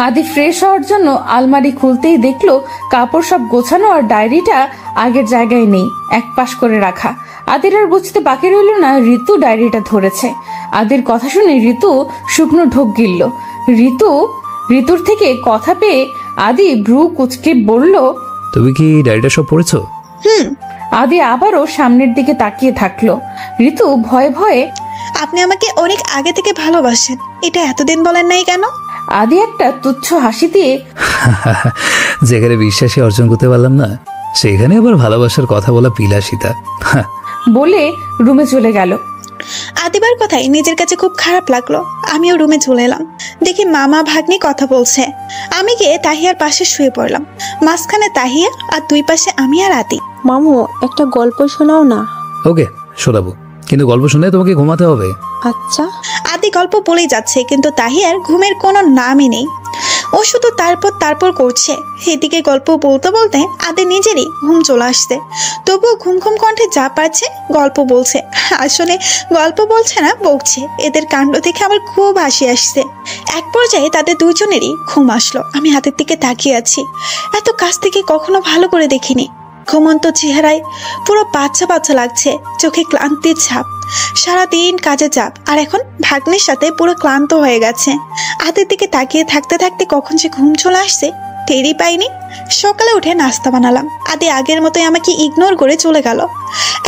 আদি ফ্রেশ হওয়ার জন্য আলমারি খুলতেই দেখলো কাপড় সব গোছানো আর ডায়েরিটা আগের জায়গায় নেই, এক পাশ করে রাখা। আদির আর বুঝতে বাকি রইল না ঋতু ডায়েরিটা ধরেছে। আদির কথা শুনে ঋতু শুকনো ঢোক গিলল। ঋতুর থেকে কথা পেয়ে আদি ভ্রু কুচকে বলল, তুমি কি ডায়েরিটা সব পড়েছো? আদি আবারও সামনের দিকে তাকিয়ে থাকলো। ঋতু ভয়ে ভয়ে, আপনি আমাকে অনেক আগে থেকে ভালোবাসেন, এটা এতদিন বলেন নাই কেন? আদি একটা তুচ্ছ হাসি দিয়ে, যেখানে বিশ্বাসী অর্জন করতে পারলাম না সেখানে আবার ভালোবাসার কথা বলা বিলাসিতা বলে রুমে চলে গেল। আদিবার কথাই নিজের কাছে খুব খারাপ লাগলো। আমিও রুমে চলে এলাম। দেখি মামা ভাগ্নি কথা বলছে। আমি গিয়ে তাহিয়ার পাশে শুয়ে পড়লাম। মাঝখানে তাহিয়া আর দুই পাশে আমি আর আদি। মামু একটা গল্প শোনাও না। ওকে শোনাবো, কিন্তু গল্প শুনে তোমাকে ঘুমাতে হবে। আচ্ছা। আদি গল্প বলেই যাচ্ছে, কিন্তু তাহিয়ার ঘুমের কোনো নামই নেই। ও শুধু তারপর করছে। এদিকে গল্প বলতে বলতে আদি নিজেরই ঘুম চলে আসছে। তবুও ঘুম ঘুম কণ্ঠে যা পারছে গল্প বলছে। আসলে গল্প বলছে না, বকছে। এদের কাণ্ড দেখে আমার খুব হাসি আসছে। এক পর্যায়ে তাদের দুজনেরই ঘুম আসলো। আমি হাতের দিকে তাকিয়ে আছি। এত কাছ থেকে কখনো ভালো করে দেখিনি। ঘুমন্ত চেহারায় পুরো বাচ্চা বাচ্চা লাগছে, চোখে ক্লান্তির ছাপ। সারাদিন কাজে চাপ, আর এখন ভাগ্নের সাথে পুরো ক্লান্ত হয়ে গেছে। হাতের দিকে তাকিয়ে থাকতে থাকতে কখন যে ঘুম চলে আসছে টেরই পাইনি। সকালে উঠে নাস্তা বানালাম। আদি আগের মতোই আমাকে ইগনোর করে চলে গেল।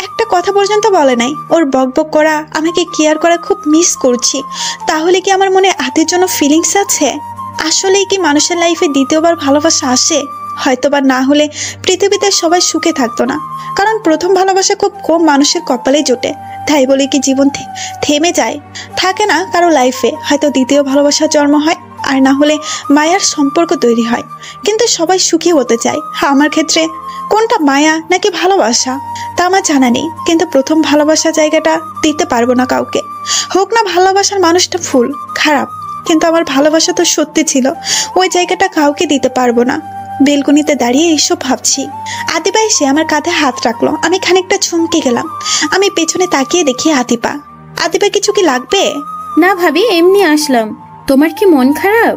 একটা কথা পর্যন্ত বলে নাই। ওর বকবক করা, আমাকে কেয়ার করা খুব মিস করছি। তাহলে কি আমার মনে আদির জন্য ফিলিংস আছে? আসলেই কি মানুষের লাইফে দ্বিতীয়বার ভালোবাসা আসে? হয়তোবা না হলে পৃথিবীতে সবাই সুখে থাকতো না। কারণ প্রথম ভালোবাসা খুব কম মানুষের কপালে জোটে। তাই বলে কি জীবন থেমে যায়? থাকে না কারো লাইফে। হয়তো দ্বিতীয় ভালোবাসা জন্ম হয়, আর না হলে মায়ার সম্পর্ক তৈরি হয়। কিন্তু সবাই সুখী হতে চায়। আমার ক্ষেত্রে কোনটা মায়া নাকি ভালোবাসা তা আমার জানা নেই। কিন্তু প্রথম ভালোবাসা জায়গাটা দিতে পারবো না কাউকে। হোক না ভালোবাসার মানুষটা ফুল খারাপ, কিন্তু আমার ভালোবাসা তো সত্যি ছিল। ওই জায়গাটা কাউকে দিতে পারবো না। বেলকনিতে দাঁড়িয়ে এইসব ভাবছি। আদিবা এসে আমার কাঁধে হাত রাখলো। আমি খানিকটা চমকে গেলাম। আমি পেছনে তাকিয়ে দেখি আদিবা। আদিবা কিছু কি লাগবে? না ভাবি, এমনি আসলাম। তোমার কি মন খারাপ?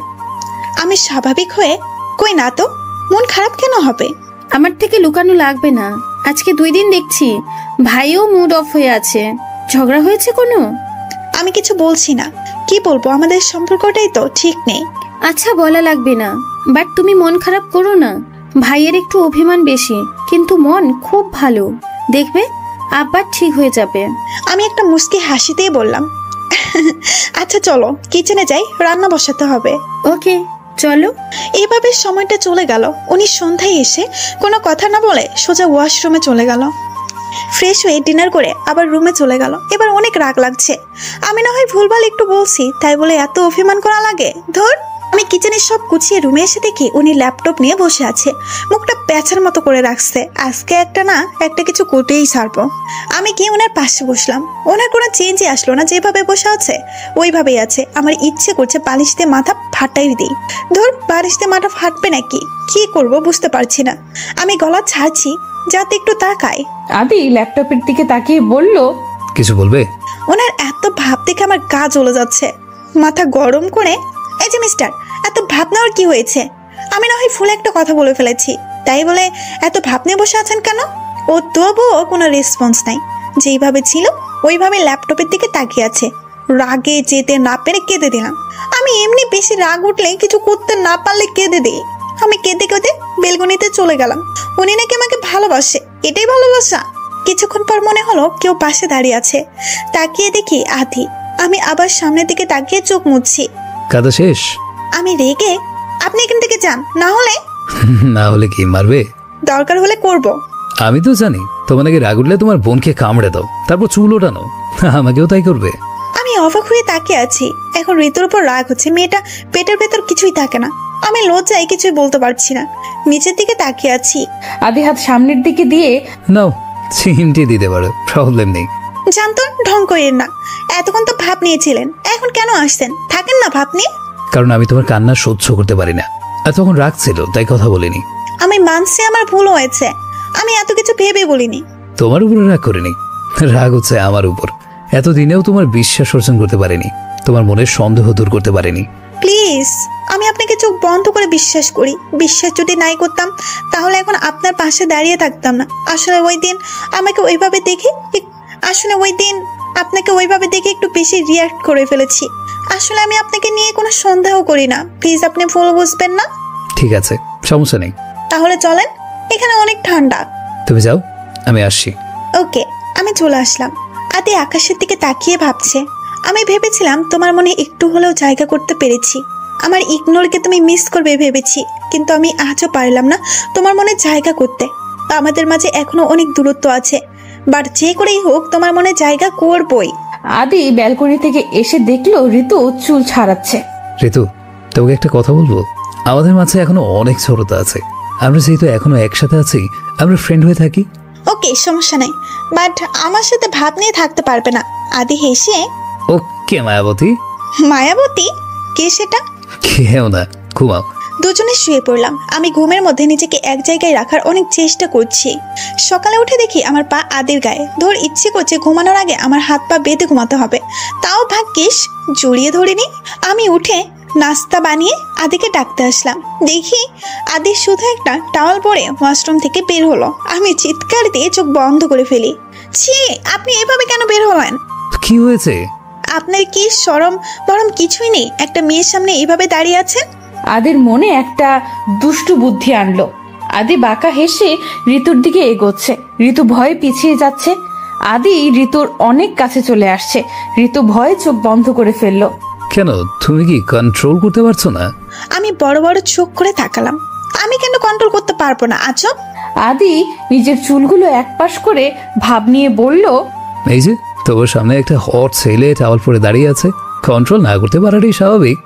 আমি স্বাভাবিক হয়ে, কই না তো, মন খারাপ কেন হবে? আমার থেকে লুকানো লাগবে না। আজকে 2 দিন দেখছি ভাইও মুড অফ হয়ে আছে। ঝগড়া হয়েছে কোনো? আমি কিছু বলছি না। কি বলবো, আমাদের সম্পর্কটাই তো ঠিক নেই। আচ্ছা বলা লাগবে না, বাট তুমি মন খারাপ করো না। ভাইয়ের একটু অভিমান বেশি, কিন্তু মন খুব ভালো। দেখবে আবার ঠিক হয়ে যাবে। আমি একটা মুস্কি হাসিতেই বললাম, আচ্ছা চলো কিচেনে যাই, রান্না বসাতে হবে। ওকে চলো। এইভাবে সময়টা চলে গেল। উনি সন্ধ্যায় এসে কোনো কথা না বলে সোজা ওয়াশরুমে চলে গেল। ফ্রেশ হয়ে ডিনার করে আবার রুমে চলে গেল। এবার অনেক রাগ লাগছে। আমি না হয় ভুলভাল একটু বলছি, তাই বলে এত অভিমান করা লাগে? ধর। আমি কিচেনে সব গুছিয়ে রুমে এসে দেখি উনি ল্যাপটপ নিয়ে বসে আছে, মুখটা প্যাঁচার মতো করে রাখছে। আজকে একটা কিছু করতেই ছাড়বো। আমি গিয়ে ওনার পাশে বসলাম। ওনার কোনো চেঞ্জই আসলো না, যেভাবে বসে আছে ওইভাবেই আছে। আমার ইচ্ছে করছে বালিশ দিয়ে মাথা ফাটাই দিই। ধর, বালিশ দিয়ে মাথা ফাটবে নাকি? কি করব বুঝতে পারছি না। আমি গলা ছাড়ছি যাতে একটু তাকায়। আদি ল্যাপটপের দিকে তাকিয়ে বলল, কিছু বলবে? ওনার এত ভাব দেখে আমার গা জ্বলে যাচ্ছে। মাথা গরম করে, এই যে মিস্টার, এত ভাব নেওয়ার কি হয়েছে? আমি না হয় ফুল একটা কথা বলে ফেলেছি, তাই বলে এত ভাব নিয়ে বসে আছেন কেন? ও তবুও কোনো রেসপন্স নাই। যেইভাবে ছিল ওইভাবে ল্যাপটপের দিকে তাকিয়ে আছে। রাগে যেতে না পেরে কেঁদে দিলাম। আমি এমনি বেশি রাগ উঠলে কিছু করতে না পারলে কেঁদে দিই। আমি কেঁদে কেঁদে বেলকনিতে চলে গেলাম। উনি নাকি আমাকে ভালোবাসে, এটাই ভালোবাসা? কিছুক্ষণ পর মনে হলো কেউ পাশে দাঁড়িয়ে আছে। তাকিয়ে দেখি আদি। আমি আবার সামনের দিকে তাকিয়ে চোখ মুছছি। কাদা শেষ? আমি রেগে, আপনি এখান থেকে যান, না হলে কি মারবে? দরকার হলে করব। আমি তো জানি তোমার নাকি রাগ উঠলে তোমার বোনকে কামড়ে দাও, তারপর চুল ওঠানো। আমাকেও তাই করবে? আমি অবাক হয়ে তাকিয়ে আছি। এখন ঋতুর উপর রাগ হচ্ছে। মেয়েটা পেটের ভেতর কিছুই থাকে না। আমি লজ্জায় কিছুই বলতে পারছি না। নিচের দিকে তাকিয়ে আছি। আদি হাত সামনের দিকে দিয়ে, নাও চিমটি দিতে পারো, প্রবলেম নেই। জানতো ঢং করেন না। এতক্ষণ তো ভাব নিয়েছিলেন, এখন কেন আসছেন? থাকেন না ভাব নিয়ে। কারণ আমি তোমার কান্না সহ্য করতে পারি না। আর তখন রাগ ছিল তাই কথা বলিনি। আমি মানছি আমার ভুল হয়েছে। আমি এত কিছু ভেবে বলিনি। তোমার উপরে রাগ করিনি, রাগ হচ্ছে আমার উপর। এতদিনেও তোমার বিশ্বাস অর্জন করতে পারিনি, তোমার মনের সন্দেহ দূর করতে পারিনি। প্লিজ, আমি আপনাকে চোখ বন্ধ করে বিশ্বাস করি। বিশ্বাস যদি নাই করতাম তাহলে এখন আপনার পাশে দাঁড়িয়ে থাকতাম না। আসলে ওই দিন আপনাকে ওইভাবে দেখে একটু বেশি রিয়াক্ট করে ফেলেছি। আসলে আমি আপনাকে নিয়ে কোনো সন্দেহ করি না। প্লিজ আপনি ভুল বুঝবেন না। ঠিক আছে, সমস্যা নেই। তাহলে চলেন, এখানে অনেক ঠান্ডা। তুমি যাও, আমি আসছি। ওকে, আমি চলে আসলাম। আদি আকাশের দিকে তাকিয়ে ভাবছে। আমি ভেবেছিলাম তোমার মনে একটু হলেও জায়গা করতে পেরেছি। আমার ইগনোরকে তুমি মিস করবে ভেবেছি, কিন্তু আমি আজও পারলাম না তোমার মনে জায়গা করতে। আমাদের মাঝে এখনো অনেক দূরত্ব আছে, বাট যে করেই হোক তোমার মনে জায়গা করবই। আদি ব্যালকনি থেকে এসে দেখলো ঋতু চুল ছাড়াচ্ছে। ঋতু, তোমাকে একটা কথা বলবো। আমাদের মাঝে এখনো অনেক ছোটতা আছে। আমরা যেহেতু এখনো একসাথে আছি, আমরা ফ্রেন্ড হয়ে থাকি। ওকে, সমস্যা নাই, বাট আমার সাথে ভাব নিয়ে থাকতে পারবে না। আদি হেসে, ওকে মায়াবতী। মায়াবতী? কে সেটা? কেউ না, ঘুমাও। দুজনে শুয়ে পড়লাম। আমি ঘুমের মধ্যে নিজেকে এক জায়গায় রাখার অনেক চেষ্টা করছি। সকালে উঠে দেখি আমার পা আদির গায়ে। ধর ইচ্ছে করছে ঘুমানোর আগে আমার হাত পা বেঁধে ঘুমাতে হবে, তাও ভাগ্যিস জড়িয়ে ধরিনি। আমি উঠে নাস্তা বানিয়ে আদিকে ডাকতে আসলাম। দেখি আদি শুধু একটা টাওয়াল পরে ওয়াশরুম থেকে বের হলো। আমি চিৎকার দিয়ে চোখ বন্ধ করে ফেলি। ছি, আপনি এভাবে কেন বের হলেন? কি হয়েছে? আপনার কি শরম বরম কিছুই নেই? একটা মেয়ের সামনে এইভাবে দাঁড়িয়ে আছেন। আদির মনে একটা দুষ্টু বুদ্ধি আনলো। আদি বাঁকা হেসে ঋতুর দিকে এগোচ্ছে। ঋতু ভয়ে পিছিয়ে যাচ্ছে। আদি ঋতুর অনেক কাছে চলে আসছে। ঋতু ভয়ে চোখ বন্ধ করে ফেললো। কেন, তুমি কি কন্ট্রোল করতে পারছো না? আমি বড় বড় চোখ করে তাকালাম। আমি কেন কন্ট্রোল করতে পারবো না? আজব। আদি নিজের চুলগুলো একপাশ করে ভাব নিয়ে বলল, এই যে তোমার সামনে একটা হট ছেলে টাওয়াল পরে দাঁড়িয়ে আছে, কন্ট্রোল না করতে পারাটাই স্বাভাবিক।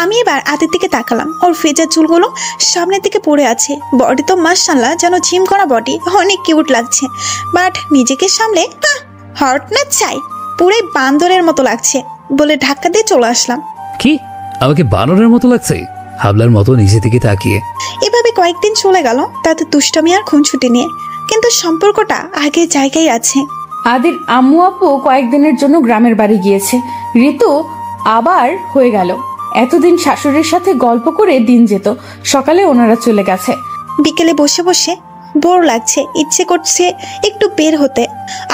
আমি এবার আদির দিকে তাকালাম। ওর ফেজার চুলগুলো সামনের দিকে পড়ে আছে। বডি তো মাশাআল্লাহ যেন জিম করা বডি, অনেক কিউট লাগছে। বাট নিজেকে সামলে হট না চাই, পুরো বান্দরের মতো লাগছে বলে ধাক্কা দিয়ে চলে আসলাম। কি, আমাকে বানরের মতো লাগছে? হাবলার মতো নিজে থেকে তাকিয়ে। এভাবে কয়েকদিন চলে গেল, তাতে দুষ্টামি আর খুনছুটি নিয়ে, কিন্তু সম্পর্কটা আগের জায়গায় আছে। আদির আম্মু আপু কয়েকদিনের জন্য গ্রামের বাড়ি গিয়েছে। ঋতু আবার হয়ে গেল। এতদিন শাশুড়ির সাথে গল্প করে দিন যেত, সকালে ওনারা চলে গেছে। বিকেলে বসে বসে বোর লাগছে, ইচ্ছে করছে একটু বের হতে।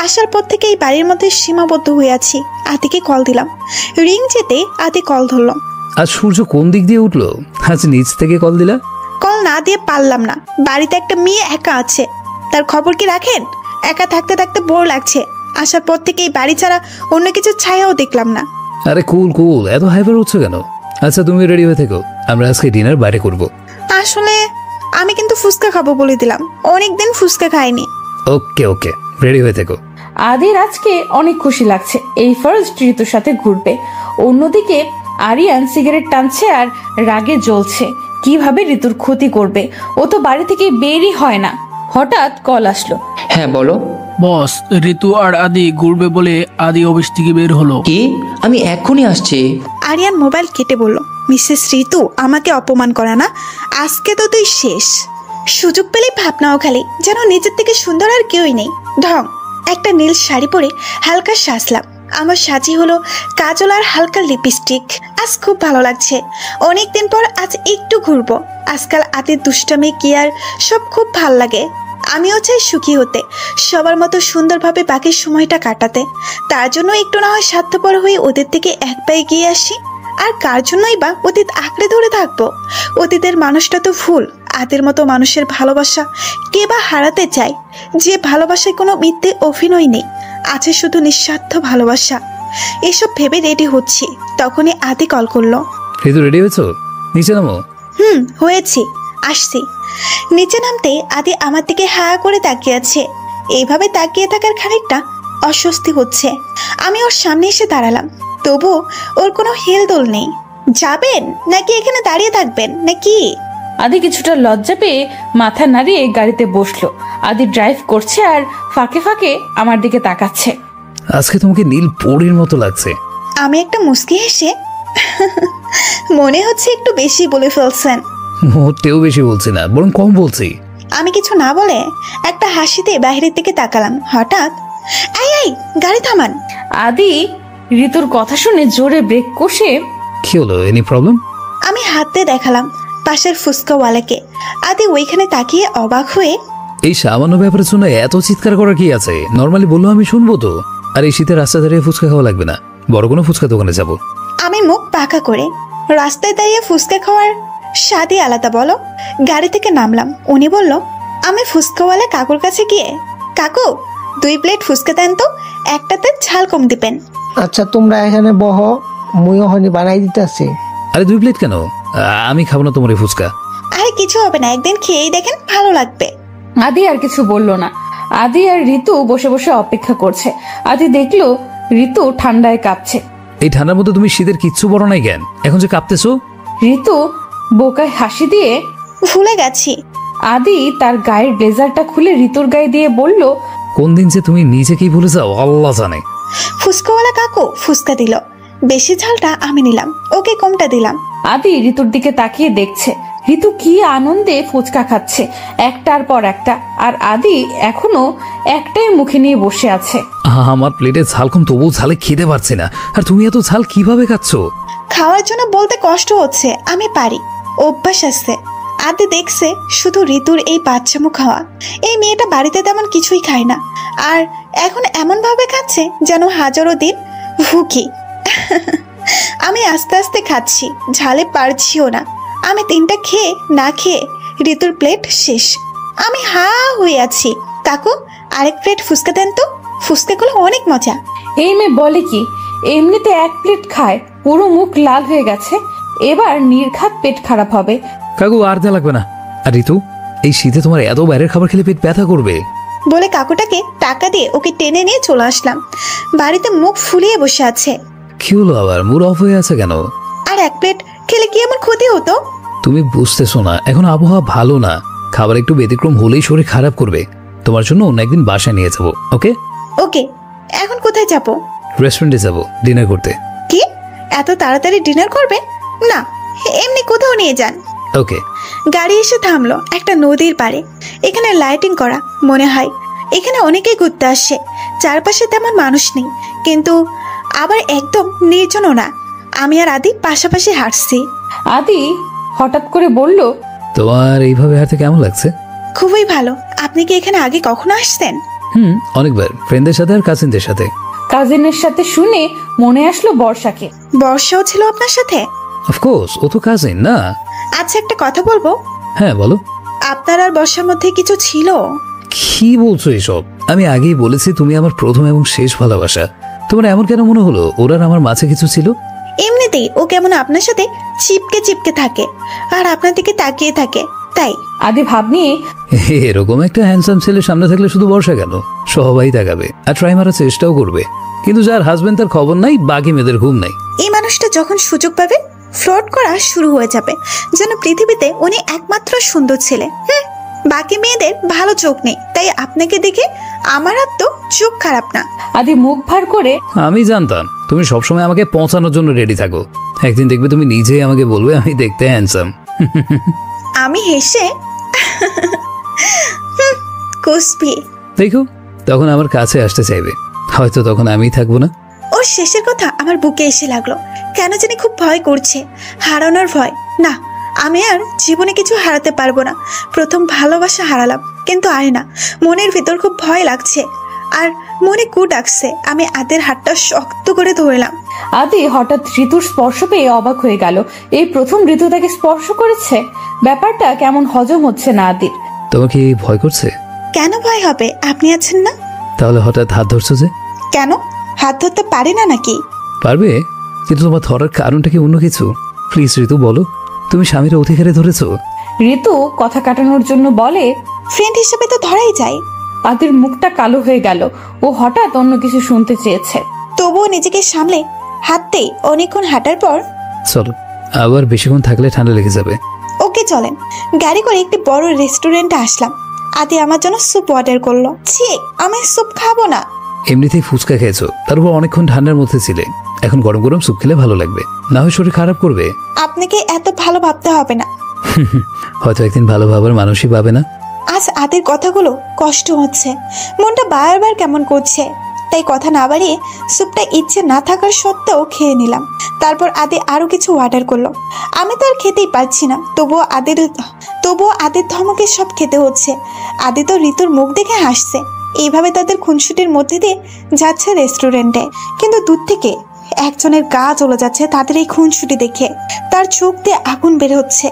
আসার পর থেকে এই বাড়ির মধ্যে সীমাবদ্ধ হয়ে আছি। আদিকে কল দিলাম, রিং যেতে আদি কল ধরলো। আজ সূর্য কোন দিক দিয়ে উঠলো? আজ নিচ থেকে কল দিলা? কল না দিয়ে পারলাম না। বাড়িতে একটা মেয়ে একা আছে, তার খবর কি রাখেন? একা থাকতে থাকতে বোর লাগছে। আসার পর থেকে এই বাড়ি ছাড়া অন্য কিছু ছায়াও দেখলাম না। আরে কুল কুল, এত হাইপার হচ্ছে কেন? আচ্ছা তুমি রেডি হয়ে থেকো, আমরা আজকে ডিনার বাইরে করব। আসলে আমি কিন্তু ফুচকা খাবো বলে দিলাম, অনেকদিন ফুচকা খাইনি। ওকে ওকে, রেডি হয়ে থেকো। আদির আজকে অনেক খুশি লাগছে, এই ফার্স্ট ঋতুর সাথে ঘুরবে। অন্যদিকে আরিয়ান সিগারেট টানছে আর রাগে জ্বলছে, কিভাবে ঋতুর ক্ষতি করবে। ও তো বাড়ি থেকে বেরই হয় না। হঠাৎ কল আসলো। হ্যাঁ বলো বস, ঋতু আর আদি ঘুরবে বলে আদি অফিস থেকে বের হলো। কি? আমি এক্ষুনি আসছি। আরিয়ান মোবাইল কেটে বলল, মিসেস ঋতু আমাকে অপমান করে না, আজকে তো তুই শেষ। সুযোগ পেলেই ভাবনাও খালি, যেন নিজের থেকে সুন্দর আর কেউই নেই। ঢং। একটা নীল শাড়ি পরে হালকা সাজলাম। আমার সাজি হলো কাজল আর হালকা লিপস্টিক। আজ খুব ভালো লাগছে, অনেকদিন পর আজ একটু ঘুরবো। আজকাল আদির দুষ্টামি কি আর সব খুব ভাল লাগে। আমিও চাই সুখী হতে, সবার মতো সুন্দরভাবে বাকি সময়টা কাটাতে। তার জন্য একটু না হয় স্বার্থপর হয়ে ওদের থেকে এক পায়ে গিয়ে আসি। আর কার জন্যই বা অতীত আঁকড়ে ধরে থাকবো? অতীতের মানুষটা তো ভুল। আদের মতো মানুষের ভালোবাসা কে বা হারাতে চায়, যে ভালোবাসায় কোনো মিথ্যে অভিনয় নেই, আছে শুধু নিঃস্বার্থ ভালোবাসা। এসব ভেবে রেডি হচ্ছি, তখনই আদি কল করলো। ঋতু রেডি হয়েছো? নিচে নামো। হয়েছি, আসছি। নিচে নামতে আদি আমার দিকে হা করে তাকিয়ে আছে। এইভাবে তাকিয়ে থাকার খানিকটা অস্বস্তি হচ্ছে। আমি ওর সামনে এসে দাঁড়ালাম, তবুও ওর কোনো হেলদোল নেই। যাবেন নাকি এখানে দাঁড়িয়ে থাকবেন নাকি? আদি কিছুটা লজ্জা পেয়ে মাথা নাড়িয়ে গাড়িতে বসলো। আদি ড্রাইভ করছে আর ফাঁকে ফাঁকে আমার দিকে তাকাচ্ছে। আজকে তোমাকে নীল পরীর মতো লাগছে। আমি একটা মুস্কি হেসে, মনে হচ্ছে একটু বেশি বলে ফেলছেন। মোটেও বেশি বলছি না, বরং কম বলছি। আমি কিছু না বলে একটা হাসিতে বাইরের দিকে তাকালাম। হঠাৎ এই গাড়ি থামান। আদি ঋতুর কথা শুনে জোরে ব্রেক কষে, কি হলো, এনি প্রবলেম? আমি হাত দিয়ে দেখালাম পাশের ফুচকাওয়ালাকে। আদি ওইখানে তাকিয়ে অবাক হয়ে, এই সামান্য ব্যাপারের জন্য এত চিৎকার করার কি আছে? নর্মালি বললো আমি শুনবো তো। আর এই শীতের রাস্তা দাঁড়িয়ে ফুচকা খাওয়া লাগবে না, বড় কোনো ফুচকা দোকানে যাবো। আমি মুখ পাকা করে, রাস্তায় দাঁড়িয়ে ফুচকা খাওয়ার স্বাদই আলাদা বলো। গাড়ি থেকে নামলাম। উনি বলল, আমি ফুচকাওয়ালা কাকুর কাছে গিয়ে, কাকু 2 প্লেট ফুচকা দেন তো, একটাতে ঝাল কম দিবেন। আচ্ছা তোমরা এখানে বহ, মুইও হনি বানাই দিতেছি। আরে 2 প্লেট কেন? আমি খাবো না তোমার এই ফুচকা। আরে কিছু হবে না, একদিন খেয়েই দেখেন, ভালো লাগবে। আদি আর কিছু বললো না। আদি আর ঋতু বসে বসে অপেক্ষা করছে। আদি দেখলো ঋতু ঠান্ডায় কাঁপছে। এই ঠান্ডার মধ্যে তুমি শীতের কিচ্ছু বড় নাই জ্ঞান, এখন যে কাঁপতেছো। ঋতু বোকায় হাসি দিয়ে, ভুলে গেছি। আদি তার গায়ের ব্লেজারটা খুলে ঋতুর গায়ে দিয়ে বলল, কোন দিন যে তুমি নিজেকেই ভুলে যাও আল্লাহ জানে। ফুচকাওয়ালা কাকু ফুচকা দিল, বেশি ঝালটা আমি নিলাম, ওকে কমটা দিলাম। আদি ঋতুর দিকে তাকিয়ে দেখছে ঋতু কি আনন্দে ফুচকা খাচ্ছে একটার পর একটা, আর আদি এখনো একটাই মুখে নিয়ে বসে আছে। আমার প্লেটে ঝাল কম, তবুও ঝালে খেতে পারছি না। আর তুমি এত ঝাল কিভাবে খাচ্ছ? খাওয়ার জন্য বলতে কষ্ট হচ্ছে, আমি পারি, অভ্যাস আছে। আদি দেখছে শুধু ঋতুর এই বাচ্চামো খাওয়া। এই মেয়েটা বাড়িতে তেমন কিছুই খায় না, আর এখন এমন ভাবে খাচ্ছে যেন হাজারো দিন ভুকি। আমি আস্তে আস্তে খাচ্ছি, ঝালে পারছিও না। আমি 3টা খেয়ে না খেয়ে ঋতুর প্লেট শেষ। আমি হা হয়ে আছি। কাকু আরেক প্লেট ফুচকা দেন তো, ফুচকাগুলো অনেক মজা। এই মেয়ে বলে কি, এমনিতে 1 প্লেট খায়, পুরো মুখ লাল হয়ে গেছে, এবার নির্ঘাত পেট খারাপ হবে। কাকু আর দেয়া লাগবে না। আর ঋতু, এই শীতে তোমার এত বাইরের খাবার খেলে পেট ব্যথা করবে বলে কাকুটাকে টাকা দিয়ে ওকে টেনে নিয়ে চলে আসলাম। বাড়িতে মুখ ফুলিয়ে বসে আছে। কি হলো আবার, মুড অফ হয়ে আছে কেন? আর 1 প্লেট খেলে কি এমন ক্ষতি হতো? তুমি বুঝতেছো না, এখন আবহাওয়া ভালো না, খাবার একটু ব্যতিক্রম হলেই শরীর খারাপ করবে। তোমার জন্য অন্য একদিন বাসায় নিয়ে যাবো। ওকে ওকে। এখন কোথায় যাব? রেস্টুরেন্টে যাবো ডিনার করতে। কি এত তাড়াতাড়ি ডিনার করবে? না, এমনি কোথাও নিয়ে যান। ওকে। গাড়ি এসে থামলো একটা নদীর পাড়ে। এখানে লাইটিং করা, মনে হয় এখানে অনেকেই ঘুরতে আসে। চারপাশে তেমন মানুষ নেই, কিন্তু আবার একদম নির্জনও না। আমি আর আদি পাশাপাশি হাঁটছি। আদি হঠাৎ করে বলল, তোমার এইভাবে হাঁটতে কেমন লাগছে? খুবই ভালো। আপনি কি এখানে আগে কখনো আসছেন? অনেকবার, ফ্রেন্ডদের সাথে আর কাজিনদের সাথে। কাজিনের সাথে শুনে মনে আসলো বর্ষাকে। বর্ষাও ছিল আপনার সাথে? অফকোর্স, ও তো কাজিন না। আচ্ছা একটা কথা বলবো? হ্যাঁ বলো। আপনার আর বর্ষার মধ্যে কিছু ছিল? কি বলছো এসব? আমি আগেই বলেছি তুমি আমার প্রথম এবং শেষ ভালোবাসা। তোমার এমন কেন মনে হলো ওর আর আমার মাঝে কিছু ছিল? এমনিতেই ও কেমন আপনার সাথে চিপকে চিপকে থাকে আর আপনার দিকে তাকিয়ে থাকে, তাই। আদি ভাব নিয়ে, এরকম একটা হ্যান্ডসাম ছেলে সামনে থাকলে শুধু বর্ষা কেন, সবাই তাকাবে আর ট্রাই মারার চেষ্টাও করবে। কিন্তু যার হাজবেন্ড তার খবর নাই, বাকি মেয়েদের ঘুম নাই। এই মানুষটা যখন সুযোগ পাবে ফ্লর্ট করা শুরু হয়ে যাবে, যেন পৃথিবীতে উনি একমাত্র সুন্দর ছেলে। বাকি মেয়েদের ভালো চোখ নেই, তাই আপনাকে দেখে আমার আর তো চোখ খারাপ না। আদি মুখ ভার করে, আমি জানতাম তুমি সবসময় আমাকে পৌঁছানোর জন্য রেডি থাকো। একদিন দেখবে তুমি নিজেই আমাকে বলবে আমি দেখতে হ্যান্ডসাম। আমি হেসে কুসবি দেখো তখন আমার কাছে আসতে চাইবে, হয়তো তখন আমিই থাকবো না। ওর শেষের কথা আমার বুকে এসে লাগলো, কেন জানি খুব ভয় করছে, হারানোর ভয়। না, আমি আর জীবনে কিছু হারাতে পারবো না। প্রথম ভালোবাসা হারালাম, কিন্তু আর না, মনের ভিতর খুব ভয় লাগছে আর মনে কু ডাকছে। আমি আদির হাতটা শক্ত করে ধরলাম। আদি হঠাৎ ঋতুর স্পর্শ পেয়ে অবাক হয়ে গেল। এই প্রথম ঋতু তাকে স্পর্শ করেছে, ব্যাপারটা কেমন হজম হচ্ছে না আদির। তোমার কি ভয় করছে? কেন ভয় হবে, আপনি আছেন না। তাহলে হঠাৎ হাত ধরছো যে? কেন, হাত ধরতে পারি না নাকি? পারবে, কিন্তু তোমার ধরার কারণটা কি অন্য কিছু? প্লিজ ঋতু বলো, তুমি স্বামীর অধিকারে ধরেছো? ঋতু কথা কাটানোর জন্য বলে, ফ্রেন্ড হিসেবে তো ধরাই যায়। আদির মুখটা কালো হয়ে গেল, ও হঠাৎ অন্য কিছু শুনতে চেয়েছে। তবুও নিজেকে সামলে হাঁটতেই অনেকক্ষণ হাঁটার পর, চলো, আবার বেশিক্ষণ থাকলে ঠান্ডা লেগে যাবে। ওকে চলেন। গাড়ি করে একটি বড় রেস্টুরেন্টে আসলাম। আদি আমার জন্য স্যুপ অর্ডার করলো। ছি, আমি স্যুপ খাবো না। এমনিতেই ফুচকা খেয়েছো, তারপর অনেকক্ষণ ঠান্ডার মধ্যে ছিলে, এখন গরম গরম স্যুপ খেলে ভালো লাগবে, না হয় শরীর খারাপ করবে। আপনাকে এত ভালো ভাবতে হবে না। হয়তো একদিন ভালো ভাবার মানুষই পাবে না। আজ আদির কথাগুলো কষ্ট হচ্ছে, মনটা বারবার কেমন করছে, তাই কথা না বাড়িয়ে স্যুপটা ইচ্ছে না থাকার সত্ত্বেও খেয়ে নিলাম। তারপর আদি আরো কিছু অর্ডার করলো। আমি তো আর খেতেই পারছি না, তবুও আদির ধমকে সব খেতে হচ্ছে। আদি তো ঋতুর মুখ দেখে হাসছে। এইভাবে তাদের খুনসুটির মধ্যে দিয়ে যাচ্ছে রেস্টুরেন্টে, কিন্তু দূর থেকে একজনের গা জ্বলে যাচ্ছে তাদের এই খুনসুটি দেখে, তার চোখ দিয়ে আগুন বের হচ্ছে।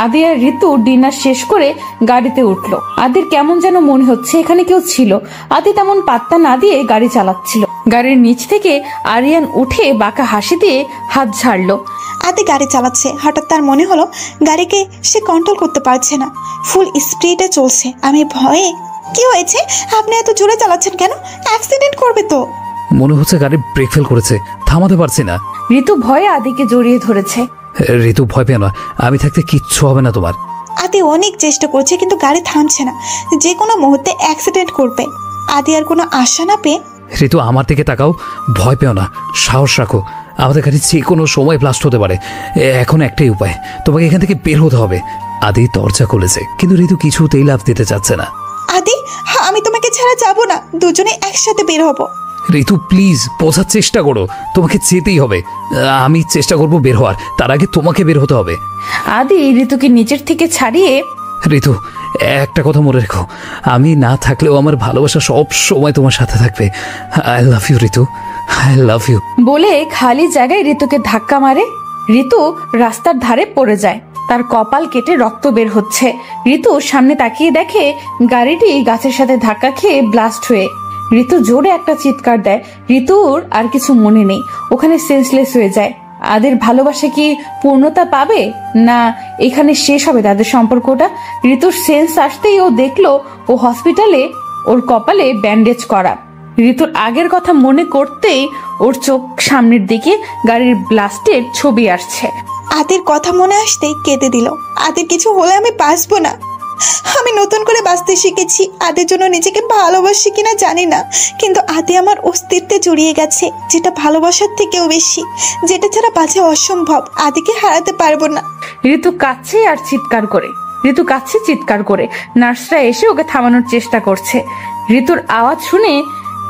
আদি আর ঋতু ডিনার শেষ করে গাড়িতে উঠলো। আদির কেমন যেন মনে হচ্ছে এখানে কেউ ছিল। আদি তেমন পাত্তা না দিয়ে গাড়ি চালাচ্ছিল। গাড়ির নিচ থেকে আরিয়ান উঠে বাঁকা হাসি দিয়ে হাত ঝাড়লো। আদি গাড়ি চালাচ্ছে, হঠাৎ তার মনে হলো গাড়িকে সে কন্ট্রোল করতে পারছে না, ফুল স্পিডে চলছে। আমি ভয়ে, কি হয়েছে, আপনি এত জোরে চালাচ্ছেন কেন, অ্যাক্সিডেন্ট করবে তো। মনে হচ্ছে গাড়ি ব্রেক ফেল করেছে, থামাতে পারছি না। ঋতু ভয়ে আদিকে জড়িয়ে ধরেছে। ঋতু ভয় পেও না, আমি থাকতে কিচ্ছু হবে না তোমার। আদি অনেক চেষ্টা করছে কিন্তু গাড়ি থামছে না, যে কোনো মুহূর্তে অ্যাক্সিডেন্ট করবে। আদি আর কোনো আশা না পেয়ে, ঋতু আমার দিকে তাকাও, ভয় পেও না, সাহস রাখো, আমাদের গাড়ি যে কোনো সময় ব্লাস্ট হতে পারে। এখন একটাই উপায়, তোমাকে এখান থেকে বের হতে হবে। আদি দরজা খুলেছে, কিন্তু ঋতু কিছুতেই লাফ দিতে চাচ্ছে না। আদি, আমি তোমাকে ছাড়া যাবো না, দুজনে একসাথে বের হবো। ঋতু প্লিজ বোঝার চেষ্টা করো, তোমাকে যেতেই হবে। আমি চেষ্টা করবো বের হওয়ার, তার আগে তোমাকে বের হতে হবে। আদি ঋতুকে নিচের থেকে ছাড়িয়ে, ঋতু একটা কথা মনে রেখো, আমি না থাকলেও আমার ভালোবাসা সব সময় তোমার সাথে থাকবে। I love you Ritu, I love you বলে খালি জায়গায় ঋতুকে ধাক্কা মারে। ঋতু রাস্তার ধারে পড়ে যায়, তার কপাল কেটে রক্ত বের হচ্ছে। ঋতু সামনে তাকিয়ে দেখে গাড়িটি গাছের সাথে ধাক্কা খেয়ে ব্লাস্ট হয়ে। ঋতু জোরে একটা চিৎকার দেয়। ঋতুর আর কিছু মনে নেই, ওখানে সেন্সলেস হয়ে যায়। আদির ভালোবাসা কি পূর্ণতা পাবে, না এখানে শেষ হবে তাদের সম্পর্কটা? ঋতুর সেন্স আসতেই ও দেখলো ও হসপিটালে, ওর কপালে ব্যান্ডেজ করা। ঋতুর আগের কথা মনে করতেই ওর চোখ সামনের দিকে গাড়ির ব্লাস্টের ছবি আসছে। আদির কথা মনে আসতেই কেঁদে দিল। আদির কিছু হলে আমি বাঁচবো না। আমি নতুন করে বাঁচতে শিখেছি, আদির জন্য নিজেকে ভালোবাসি কিনা জানি না, কিন্তু আদি আমার অস্তিত্বে জড়িয়ে গেছে, যেটা ভালোবাসার থেকেও বেশি, যেটা ছাড়া বাঁচা অসম্ভব। আদিকে হারাতে পারবো না। ঋতু কাছে আর চিৎকার করে, ঋতু কাছে চিৎকার করে। নার্সরা এসে ওকে থামানোর চেষ্টা করছে। ঋতুর আওয়াজ শুনে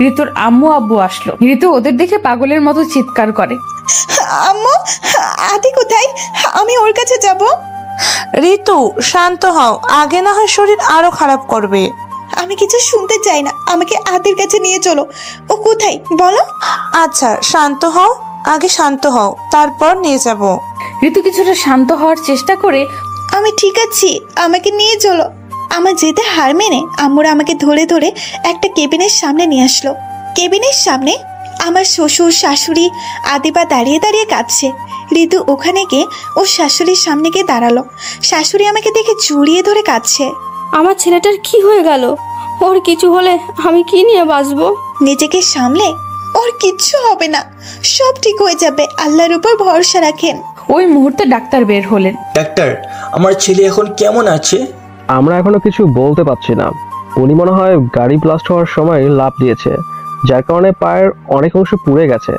ঋতুর আম্মু আব্বু আসলো। ঋতু ওদের দেখে পাগলের মতো চিৎকার করে, আম্মু, আদি কোথায়, আমি ওর কাছে যাব। ঋতু শান্ত হও, আগে না হয় শরীর আরো খারাপ করবে। আমি কিছু শুনতে চাই না, আমাকে আদির কাছে নিয়ে চলো। ও কোথায় বলো। আচ্ছা শান্ত হও, আগে শান্ত হও, তারপর নিয়ে যাব। ঋতু কিছুটা শান্ত হওয়ার চেষ্টা করে, আমি ঠিক আছি, আমাকে নিয়ে চলো। আমার যেতে হার মেনে আম্মুরা আমাকে ধরে ধরে একটা কেবিনের সামনে নিয়ে আসলো। কেবিনের সামনে আমার শ্বশুর শাশুড়ি আদিবা দাঁড়িয়ে দাঁড়িয়ে কাঁদছে। ঋতু ওখানে গিয়ে ওর শাশুড়ির সামনে গিয়ে দাঁড়ালো। শাশুড়ি আমাকে দেখে জড়িয়ে ধরে কাঁদছে। আমার ছেলেটার কি হয়ে গেল? ওর কিছু হলে আমি কি নিয়ে বাঁচবো? নিজেকে সামলে, ওর কিচ্ছু হবে না, সব ঠিক হয়ে যাবে, আল্লাহর উপর ভরসা রাখেন। ওই মুহূর্তে ডাক্তার বের হলেন। ডাক্তার, আমার ছেলে এখন কেমন আছে? আমরা এখনো কিছু বলতে পারছি না। উনি মনে হয় গাড়ি ব্লাস্ট হওয়ার সময় লাফ দিয়েছে, যার কারণে পায়ের অনেক অংশ পুড়ে গেছে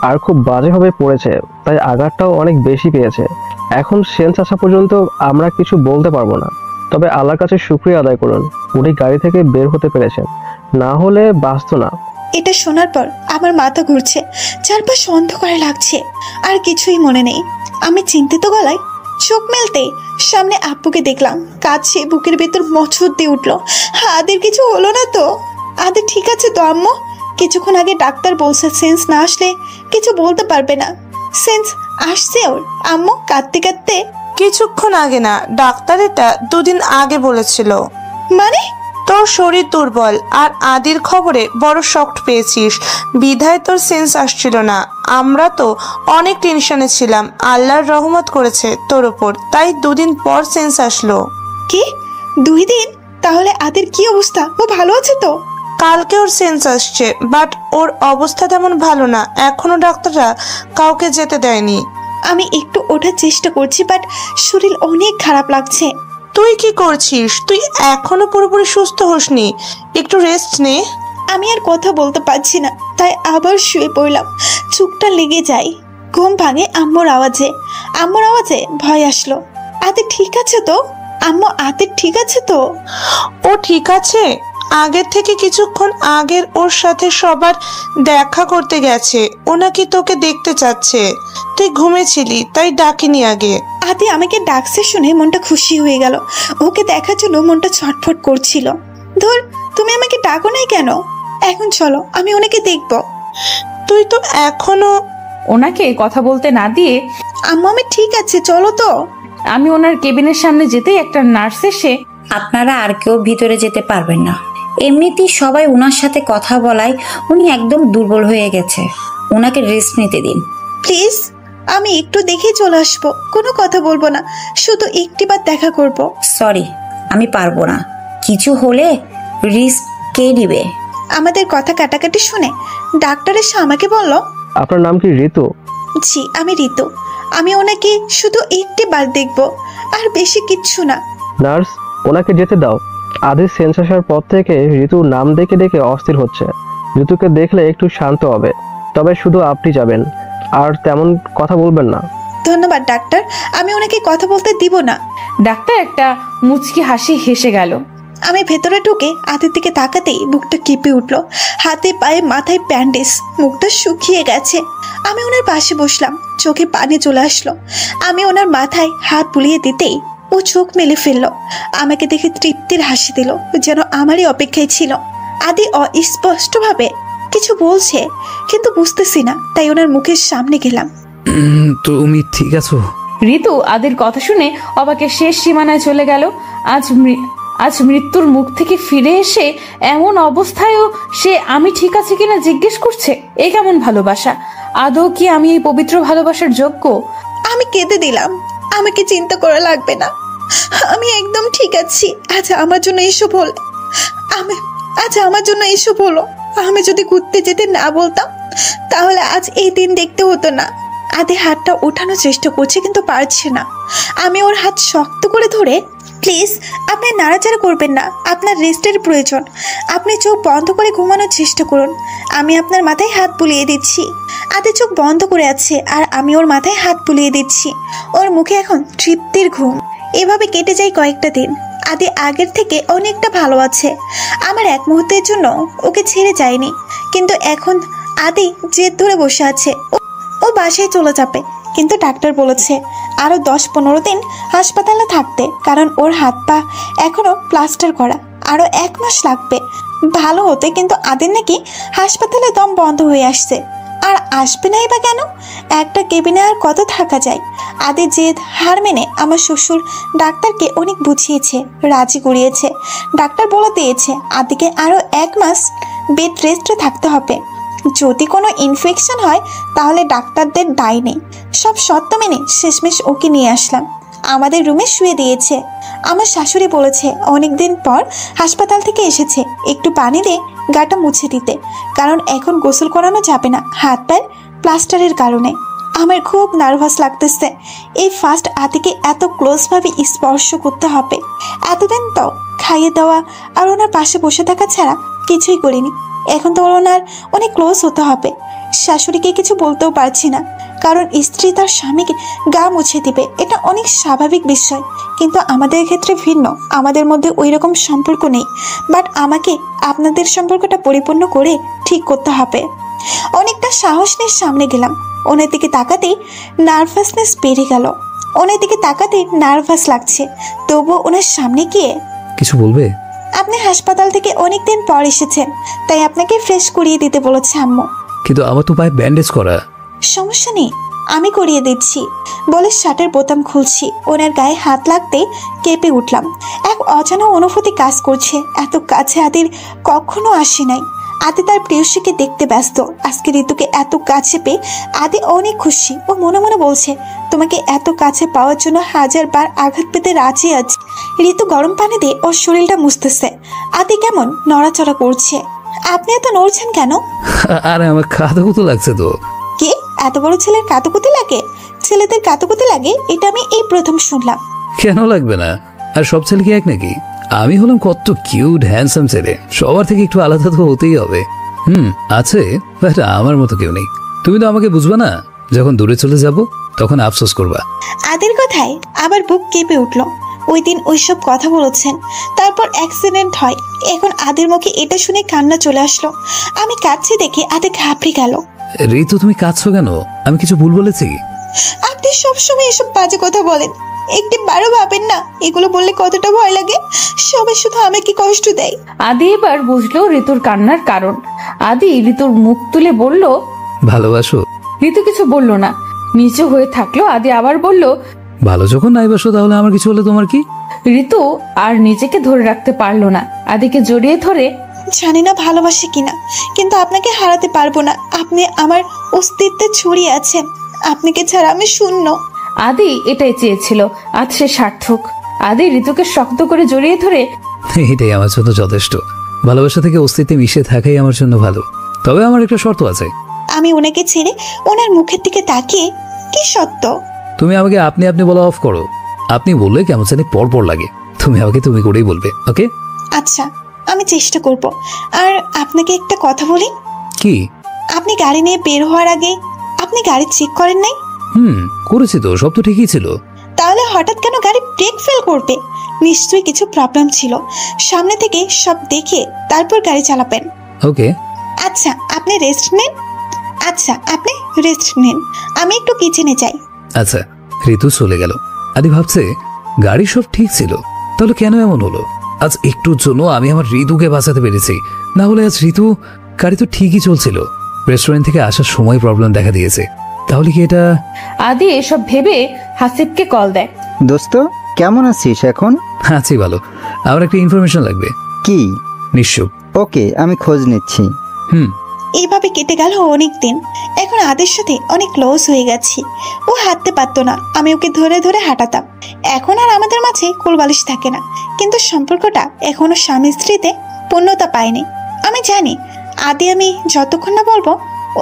আর খুব বাজেভাবে পড়েছে, তাই আঘাতটাও অনেক বেশি পেয়েছে। এখন সেন্স আসা পর্যন্ত আমরা কিছু বলতে পারবো না। তবে আল্লাহর কাছে শুকরিয়া আদায় করুন, উনি গাড়ি থেকে বের হতে পেরেছেন, না হলে বাঁচতো না। এটা শোনার পর আমার মাথা ঘুরছে, চারপাশ অন্ধকারে লাগছে, আর কিছুই মনে নেই। আমি চিন্তিত গলায় চোখ মেলতে সামনে আব্বুকে দেখলাম, কাছে বুকের ভেতর মোচড় দিয়ে উঠলো। আদের কিছু হলো না তো? আদের ঠিক আছে তো আম্মু? কিছুক্ষণ আগে ডাক্তার বলছে সেন্স না আসলে কিছু বলতে পারবে না। সেন্স আসছে ওর? আম্মু কাঁদতে কাঁদতে। কিছুক্ষণ আগে না, ডাক্তার এটা 2 দিন আগে বলেছিল। মানে? তোর শরীর দুর্বল আর আদির খবরে বড় শক্ট পেয়েছিস, বিধায় তোর সেন্স আসছিল না। আমরা তো অনেক টেনশনে ছিলাম, আল্লাহর রহমত করেছে তোর ওপর, তাই 2 দিন পর সেন্স আসলো। কি 2 দিন? তাহলে আদের কি অবস্থা? ও ভালো আছে তো? কালকে ওর সেন্স আসছে, বাট ওর অবস্থা তেমন ভালো না, এখনো ডাক্তাররা কাউকে যেতে দেয়নি। আমি একটু ওঠার চেষ্টা করছি, বাট শরীর অনেক খারাপ লাগছে। তুই কি করছিস? তুই এখনো পুরোপুরি সুস্থ হসনি, একটু রেস্ট নে। আমি আর কথা বলতে পারছি না, তাই আবার শুয়ে পড়লাম। চোখটা লেগে যায়, ঘুম ভাঙে আম্মুর আওয়াজে। আম্মুর আওয়াজে ভয় আসলো। আতে ঠিক আছে তো আম্মু? আতে ঠিক আছে তো? ও ঠিক আছে। আগের থেকে কিছুক্ষণ আগের ওর সাথে সবার দেখা করতে গেছে, ও নাকি তোকে দেখতে চাচ্ছে। তুই ঘুমেছিলি তাই ডাকিনি আগে। আদি আমাকে ডাকছে শুনে মনটা খুশি হয়ে গেল। ওকে দেখার জন্য মনটা ছটফট করছিল। ধর, তুমি আমাকে ডাকো নাই কেন? এখন চলো, আমি ওনাকে দেখব। তুই তো এখনো। ওনাকে কথা বলতে না দিয়ে, আম্মু আমি ঠিক আছে, চলো তো। আমি ওনার কেবিনের সামনে যেতেই একটা নার্স এসে, আপনারা আর কেউ ভিতরে যেতে পারবেন না, এমনিতেই সবাই ওনার সাথে কথা বলায় উনি একদম দুর্বল হয়ে গেছে, ওনাকে রেস্ট নিতে দিন। প্লিজ, আমি একটু দেখে চলে আসবো, কোনো কথা বলবো না, শুধু একটিবার দেখা করব। সরি, আমি পারবো না, কিছু হলে রিস্ক কে নিবে? আমাদের কথা কাটাকাটি শুনে ডাক্তার এসে আমাকে বলল, আপনার নাম কি ঋতু? জি, আমি ঋতু। আমি ওনাকে শুধু একটিবার দেখব, আর বেশি কিচ্ছু না। নার্স, ওনাকে যেতে দাও। আদির সেন্স আসার পর থেকে ঋতু নাম ডেকে ডেকে অস্থির হচ্ছে। ঋতুকে দেখলে একটু শান্ত হবে, তবে শুধু আপনি যাবেন, আর তেমন কথা বলবেন না। ধন্যবাদ ডাক্তার, আমি ওনাকে কথা বলতে দিব না। ডাক্তার একটা মুচকি হাসি হেসে গেল। আমি ভেতরে ঢুকে আদির দিকে তাকাতেই বুকটা কেঁপে উঠলো। হাতে পায়ে মাথায় ব্যান্ডেজ, মুখটা শুকিয়ে গেছে। আমি ওনার পাশে বসলাম, চোখে পানি চলে আসলো। আমি ওনার মাথায় হাত বুলিয়ে দিতেই ও চোখ মেলে ফেললো। আমাকে দেখে তৃপ্তির হাসি দিল, যেন আমারই অপেক্ষায় ছিল। আদি অস্পষ্টভাবে কিছু বলছে, কিন্তু বুঝতেছি না, তাই ওনার মুখের সামনে গেলাম। তুমি ঠিক আছো? ঋতু আদির কথা শুনে অবাকের শেষ সীমানায় চলে গেল। আজ মৃত্যুর মুখ থেকে ফিরে এসে এমন অবস্থায়ও সে আমি ঠিক আছে কিনা জিজ্ঞেস করছে। এ কেমন ভালোবাসা? আদৌ কি আমি এই পবিত্র ভালোবাসার যোগ্য? আমি কেঁদে দিলাম। আমাকে চিন্তা করা লাগবে না, আমি একদম ঠিক আছি। আচ্ছা, আমার জন্য এসব হলো। আমি যদি ঘুরতে যেতে না বলতাম, তাহলে আজ এই দিন দেখতে হতো না। আদি হাতটা ওঠানোর চেষ্টা করছে, কিন্তু পারছে না। আমি ওর হাত শক্ত করে ধরে, প্লিজ আপনি নাড়াচাড়া করবেন না, আপনার রেস্টের প্রয়োজন। আপনি চোখ বন্ধ করে ঘুমানোর চেষ্টা করুন, আমি আপনার মাথায় হাত বুলিয়ে দিচ্ছি। আদি চোখ বন্ধ করে আছে, আর আমি ওর মাথায় হাত বুলিয়ে দিচ্ছি। ওর মুখে এখন তৃপ্তির ঘুম। এভাবে কেটে যায় কয়েকটা দিন। আদি আগের থেকে অনেকটা ভালো আছে। আমার এক মুহূর্তের জন্য ওকে ছেড়ে যায়নি, কিন্তু এখন আদি জেদ ধরে বসে আছে। ও বাসায় চলে যাবে, কিন্তু ডাক্তার বলেছে আরো 10-15 দিন হাসপাতালে থাকতে, কারণ ওর হাত পা এখনো প্লাস্টার করা। আরো 1 মাস লাগবে ভালো হতে, কিন্তু আদির নাকি হাসপাতালে দম বন্ধ হয়ে আসছে। আর আসবে নাই বা কেন? একটা কেবিনে আর কত থাকা যায়? আদির জেদ হার মেনে আমার শ্বশুর ডাক্তারকে অনেক বুঝিয়েছে, রাজি করিয়েছে। ডাক্তার বলে দিয়েছে আদিকে আরো 1 মাস বেড রেস্টে থাকতে হবে। যদি কোনো ইনফেকশন হয় তাহলে ডাক্তারদের দায় নেই। সব শর্ত মেনে শেষমেশ ওকে নিয়ে আসলাম। আমাদের রুমে শুয়ে দিয়েছে। আমার শাশুড়ি বলেছে অনেকদিন পর হাসপাতাল থেকে এসেছে, একটু পানি দিয়ে গাটা মুছে দিতে, কারণ এখন গোসল করানো যাবে না হাত পায়ের প্লাস্টারের কারণে। আমার খুব নার্ভাস লাগতেছে। এই ফার্স্ট আতিকে এত ক্লোজভাবে স্পর্শ করতে হবে। এতদিন তো খাইয়ে দেওয়া আর ওনার পাশে বসে থাকা ছাড়া কিছুই করিনি। এখন তো ওনার অনেক ক্লোজ হতে হবে। শাশুড়িকে কিছু বলতেও পারছি না, কারণ স্ত্রী তার স্বামীকে গা মুছে দিবে, এটা অনেক স্বাভাবিক বিষয়। কিন্তু আমাদের ক্ষেত্রে ভিন্ন, আমাদের মধ্যে ওই রকম সম্পর্ক নেই। বাট আমাকে আপনাদের সম্পর্কটা পরিপূর্ণ করে ঠিক করতে হবে। অনেকটা সাহস নিয়ে সামনে গেলাম। ওনার দিকে তাকাতেই নার্ভাসনেস বেড়ে গেল। ওনার দিকে তাকাতেই নার্ভাস লাগছে, তবুও ওনার সামনে গিয়ে কিছু বলবে? আপনি হাসপাতাল থেকে অনেকদিন পর এসেছেন, তাই আপনাকে ফ্রেশ করিয়ে দিতে বলেছে আম্মু। কিন্তু আমার তো পায়ে ব্যান্ডেজ করা। সমস্যা নেই, আমি করিয়ে দিচ্ছি বলে শার্টের বোতাম খুলছি। ওনার গায়ে হাত লাগতে কেঁপে উঠলাম। এক অজানা অনুভূতি কাজ করছে। এত কাছে আদির কখনো আসে নাই। আদি তার প্রিয়সীকে দেখতে ব্যস্ত। আজকে ঋতুকে এত কাছে পেয়ে আদি অনেক খুশি। ও মনে মনে বলছে, তোমাকে এত কাছে পাওয়ার জন্য 1000 বার আঘাত পেতে রাজি আছে। ঋতু গরম পানি দিয়ে ওর শরীরটা মুছতেছে। আদি কেমন নড়াচড়া করছে। আপনি এত নড়ছেন কেন? আরে আমার কাঁদকুতো লাগছে তো। কি এত বড় ছেলের কাতুকুতি লাগে? ছেলেদের কাতুকুতি লাগে এটা আমি এই প্রথম শুনলাম। কেন লাগবে না? আর সব ছেলে কি এক নাকি? আমি হলাম কত কিউট হ্যান্ডসাম ছেলে, সবার থেকে একটু আলাদা তো হতেই হবে। আছে, বাট আমার মতো কেউ নেই। তুমি তো আমাকে বুঝবা না। যখন দূরে চলে যাব তখন আফসোস করবা। আদির কথায় আবার বুক কেঁপে উঠল। ওই দিন ওইসব কথা বলেছেন, তারপর অ্যাক্সিডেন্ট হয়। এখন আদির মুখে এটা শুনে কান্না চলে আসলো। আমি কাঁদছি দেখে আদি ঘাবড়ে গেল। ঋতু তুমি কাঁদছো কেন? আমি কিছু ভুল বলেছি? আপনি সবসময় এসব বাজে কথা বলেন, একটি বারো ভাবেন না এগুলো বললে কতটা ভয় লাগে। সবাই শুধু আমাকে কষ্ট দেয়। আদি এবার বুঝলো ঋতুর কান্নার কারণ। আদি ঋতুর মুখ তুলে বলল, ভালোবাসো? ঋতু কিছু বলল না, নিচু হয়ে থাকলো। আদি আবার বলল, ভালো যখন নাই বাসো তাহলে আমার কিছু হলে তোমার কি? ঋতু আর নিজেকে ধরে রাখতে পারলো না। আদিকে জড়িয়ে ধরে, জানি না ভালোবাসে কিনা, কিন্তু আপনাকে হারাতে পারবো না। আপনি আমার অস্তিত্বে ছড়িয়ে আছেন, আপনাকে ছাড়া আমি শূন্য। আদি এটাই চেয়েছিল, আজ সে সার্থক। আদি ঋতুকে শক্ত করে জড়িয়ে ধরে, এটাই আমার জন্য যথেষ্ট। ভালোবাসা থেকে অস্তিত্বে মিশে থাকাই আমার জন্য ভালো। তবে আমার একটা শর্ত আছে। আমি ওনাকে ছেড়ে ওনার মুখের দিকে তাকিয়ে, কি সত্য? তুমি আমাকে আপনি আপনি বলা অফ করো। আপনি বললে কেমন জানি পর পর লাগে। তুমি আমাকে তুমি করেই বলবে, ওকে? আচ্ছা, আমি চেষ্টা করব। আর আপনাকে একটা কথা বলি। কি? আপনি গাড়ি নিয়ে বের হওয়ার আগে আপনি গাড়ি চেক করেন নাই? করেছি তো, সব তো ঠিকই ছিল। তাহলে হঠাৎ কেন গাড়ি ব্রেক ফেল করবে? নিশ্চয়ই কিছু প্রবলেম ছিল। সামনে থেকে সব দেখে তারপর গাড়ি চালাবেন। ওকে। আচ্ছা, আপনি রেস্ট নেন। আমি একটু কিচেনে যাই। আচ্ছা। ঋতু চলে গেল। আদি ভাবছে গাড়ি সব ঠিক ছিল, তাহলে কেন এমন হলো? আজ একটুর জন্য আমি আমার ঋতুকে বাঁচাতে পেরেছি, না হলে আজ ঋতু গাড়ি তো ঠিকই চলছিল। রেস্টুরেন্ট থেকে আসার সময় প্রবলেম দেখা দিয়েছে। তাহলে কি এটা? আদি এসব ভেবে হাসিবকে কল দেয়। দোস্ত, কেমন আছিস এখন? আছি ভালো। আমার একটা ইনফরমেশন লাগবে। কি? নিশ্চয়। ওকে, আমি খোঁজ নিচ্ছি। এইভাবে কেটে গেল অনেক দিন। এখন আদের সাথে অনেক ক্লোজ হয়ে গেছি। ও হাঁটতে পারতো না, আমি ওকে ধরে ধরে হাঁটাতাম। এখন আর আমাদের মাঝে কোলবালিশ থাকে না, কিন্তু সম্পর্কটা এখনো স্বামী স্ত্রীতে পূর্ণতা পায়নি। আমি জানি আদি আমি যতক্ষণ না বলবো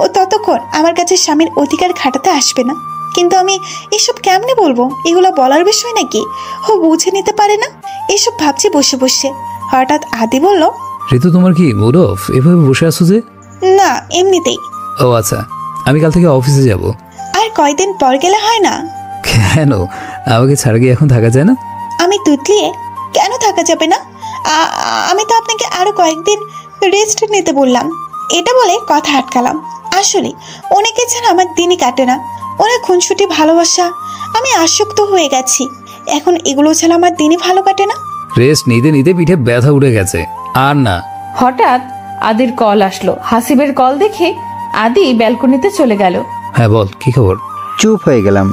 ও ততক্ষণ আমার কাছে স্বামীর অধিকার খাটাতে আসবে না। কিন্তু আমি এসব কেমনে বলবো? এগুলো বলার বিষয় নাকি? ও বুঝে নিতে পারে না। এসব ভাবছি বসে বসে। হঠাৎ আদি বলল, ঋতু তোমার কি মুড অফ? এভাবে বসে আছো যে? না, এমনিতেই। ও আচ্ছা, আমি কাল থেকে অফিসে যাব। আর কয়দিন পর গেলে হয় না? কেন? আমাকে ছাড়া কি এখন থাকা যায় না? আমি তুতলিয়ে কেন থাকা যাবে না? আমি তো আপনাকে আরো কয়েকদিন রেস্ট নিতে বললাম। এটা বলে কথা আটকালাম। আসলে অনেকে ছাড়া আমার দিনই কাটে না। অনেক খুনসুটি ভালোবাসা, আমি আসক্ত হয়ে গেছি। এখন এগুলো ছাড়া আমার দিনই ভালো কাটে না। রেস্ট নিতে নিতে পিঠে ব্যথা উঠে গেছে, আর না। হঠাৎ আদির কল আসলো। হাসিবের কল দেখে আদি ব্যালকনিতে চলে গেল। হ্যাঁ বল, কি খবর? চুপ হয়ে গেলাম।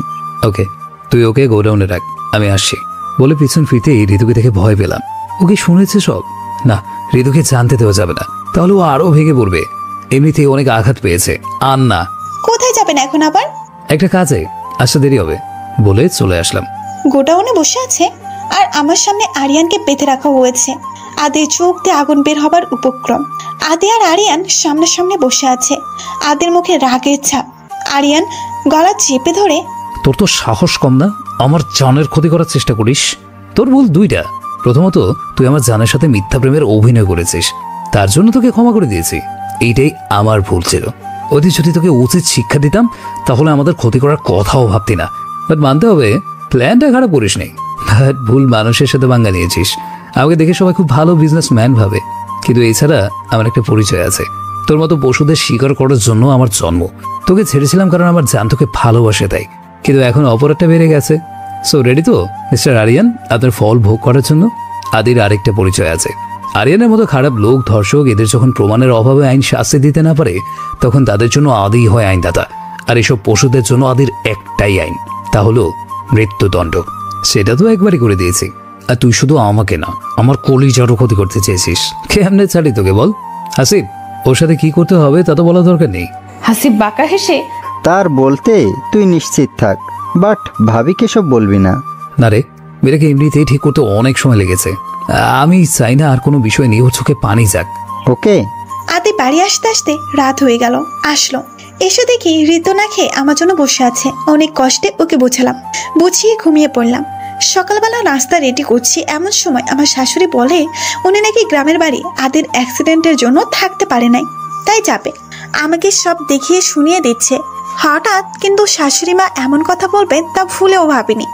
ওকে, তুই ওকে গোডাউনে রাখ, আমি আসছি বলে পিছন ফিরতে ঋতুকে দেখে ভয় পেলাম। ওকে শুনেছে সব? না, ঋতুকে জানতে দেওয়া যাবে না, তাহলে ও আরো ভেঙে পড়বে। এমনিতেই অনেক আঘাত পেয়েছে, আর না। কোথায় যাবেন এখন আবার? একটা কাজে, আসতে দেরি হবে বলে চলে আসলাম। গোডাউনে বসে আছে আর আমার সামনে আরিয়ানকে বেঁধে রাখা হয়েছে। আদির চোখ দিয়ে আগুন বের হবার উপক্রম। আদি আর আরিয়ান সামনাসামনি বসে আছে। আদির মুখে রাগের ছাপ। আরিয়ান গলা চেপে ধরে, তোর তো সাহস কম না, আমার জানের ক্ষতি করার চেষ্টা করিস। তোর ভুল দুইটা। প্রথমত, তুই আমার জানের সাথে মিথ্যা প্রেমের অভিনয় করেছিস, তার জন্য তোকে ক্ষমা করে দিয়েছি। এইটাই আমার ভুল ছিল। ওদের যদি তোকে উচিত শিক্ষা দিতাম তাহলে আমাদের ক্ষতি করার কথাও ভাবতি না। বাট মানতে হবে, প্ল্যানটা খারাপ করিস নেই, বাট ভুল মানুষের সাথে বাঙ্গা নিয়েছিস। আমাকে দেখে সবাই খুব ভালো বিজনেসম্যান ভাবে, কিন্তু এছাড়া আমার একটা পরিচয় আছে। তোর মতো পশুদের শিকার করার জন্য আমার জন্ম। তোকে ছেড়েছিলাম কারণ আমার জান তোকে ভালোবাসে, তাই। কিন্তু এখন অপরাধটা বেড়ে গেছে। সো রেডি তো মিস্টার আরিয়ান আপনার ফল ভোগ করার জন্য? আদির আরেকটা পরিচয় আছে। আরিয়ানের মতো খারাপ লোক, ধর্ষক, এদের যখন প্রমাণের অভাবে আইন শাস্তি দিতে না পারে তখন তাদের জন্য আদি হয় আইনদাতা। আর এসব পশুদের জন্য আদির একটাই আইন, তা হলো মৃত্যুদণ্ড। সেটা তো একবারই করে দিয়েছি। আর তুই শুধু আমাকে না, আমার কলিজারও ক্ষতি করতে চেয়েছিস। কেমনে ছাড়ি তোকে বল? হাসিব, ওর সাথে কি করতে হবে তা তো বলা দরকার নেই। হাসিব বাঁকা হেসে, তার বলতে তুই নিশ্চিত থাক, বাট ভাবিকে সব বলবি না। না রে, মেয়েটাকে এমনিতেই ঠিক করতে অনেক সময় লেগেছে। আমি চাই না আর কোনো বিষয় নিয়ে ওর চোখে পানি যাক। ওকে। আদি বাড়ি আসতে আসতে রাত হয়ে গেল। আসলো, এসে দেখি ঋতু না খেয়ে আমার জন্য বসে আছে। অনেক কষ্টে ওকে বোঝালাম, বুঝিয়ে ঘুমিয়ে পড়লাম। সকালবেলা নাস্তা রেডি করছি, এমন সময় আমার শাশুড়ি বলে উনি নাকি গ্রামের বাড়ি আদির অ্যাক্সিডেন্টের জন্য থাকতে পারে নাই, তাই যাবে। আমাকে সব দেখিয়ে শুনিয়ে দিচ্ছে। হঠাৎ কিন্তু শাশুড়ি মা এমন কথা বলবেন তা ভুলেও ভাবিনি।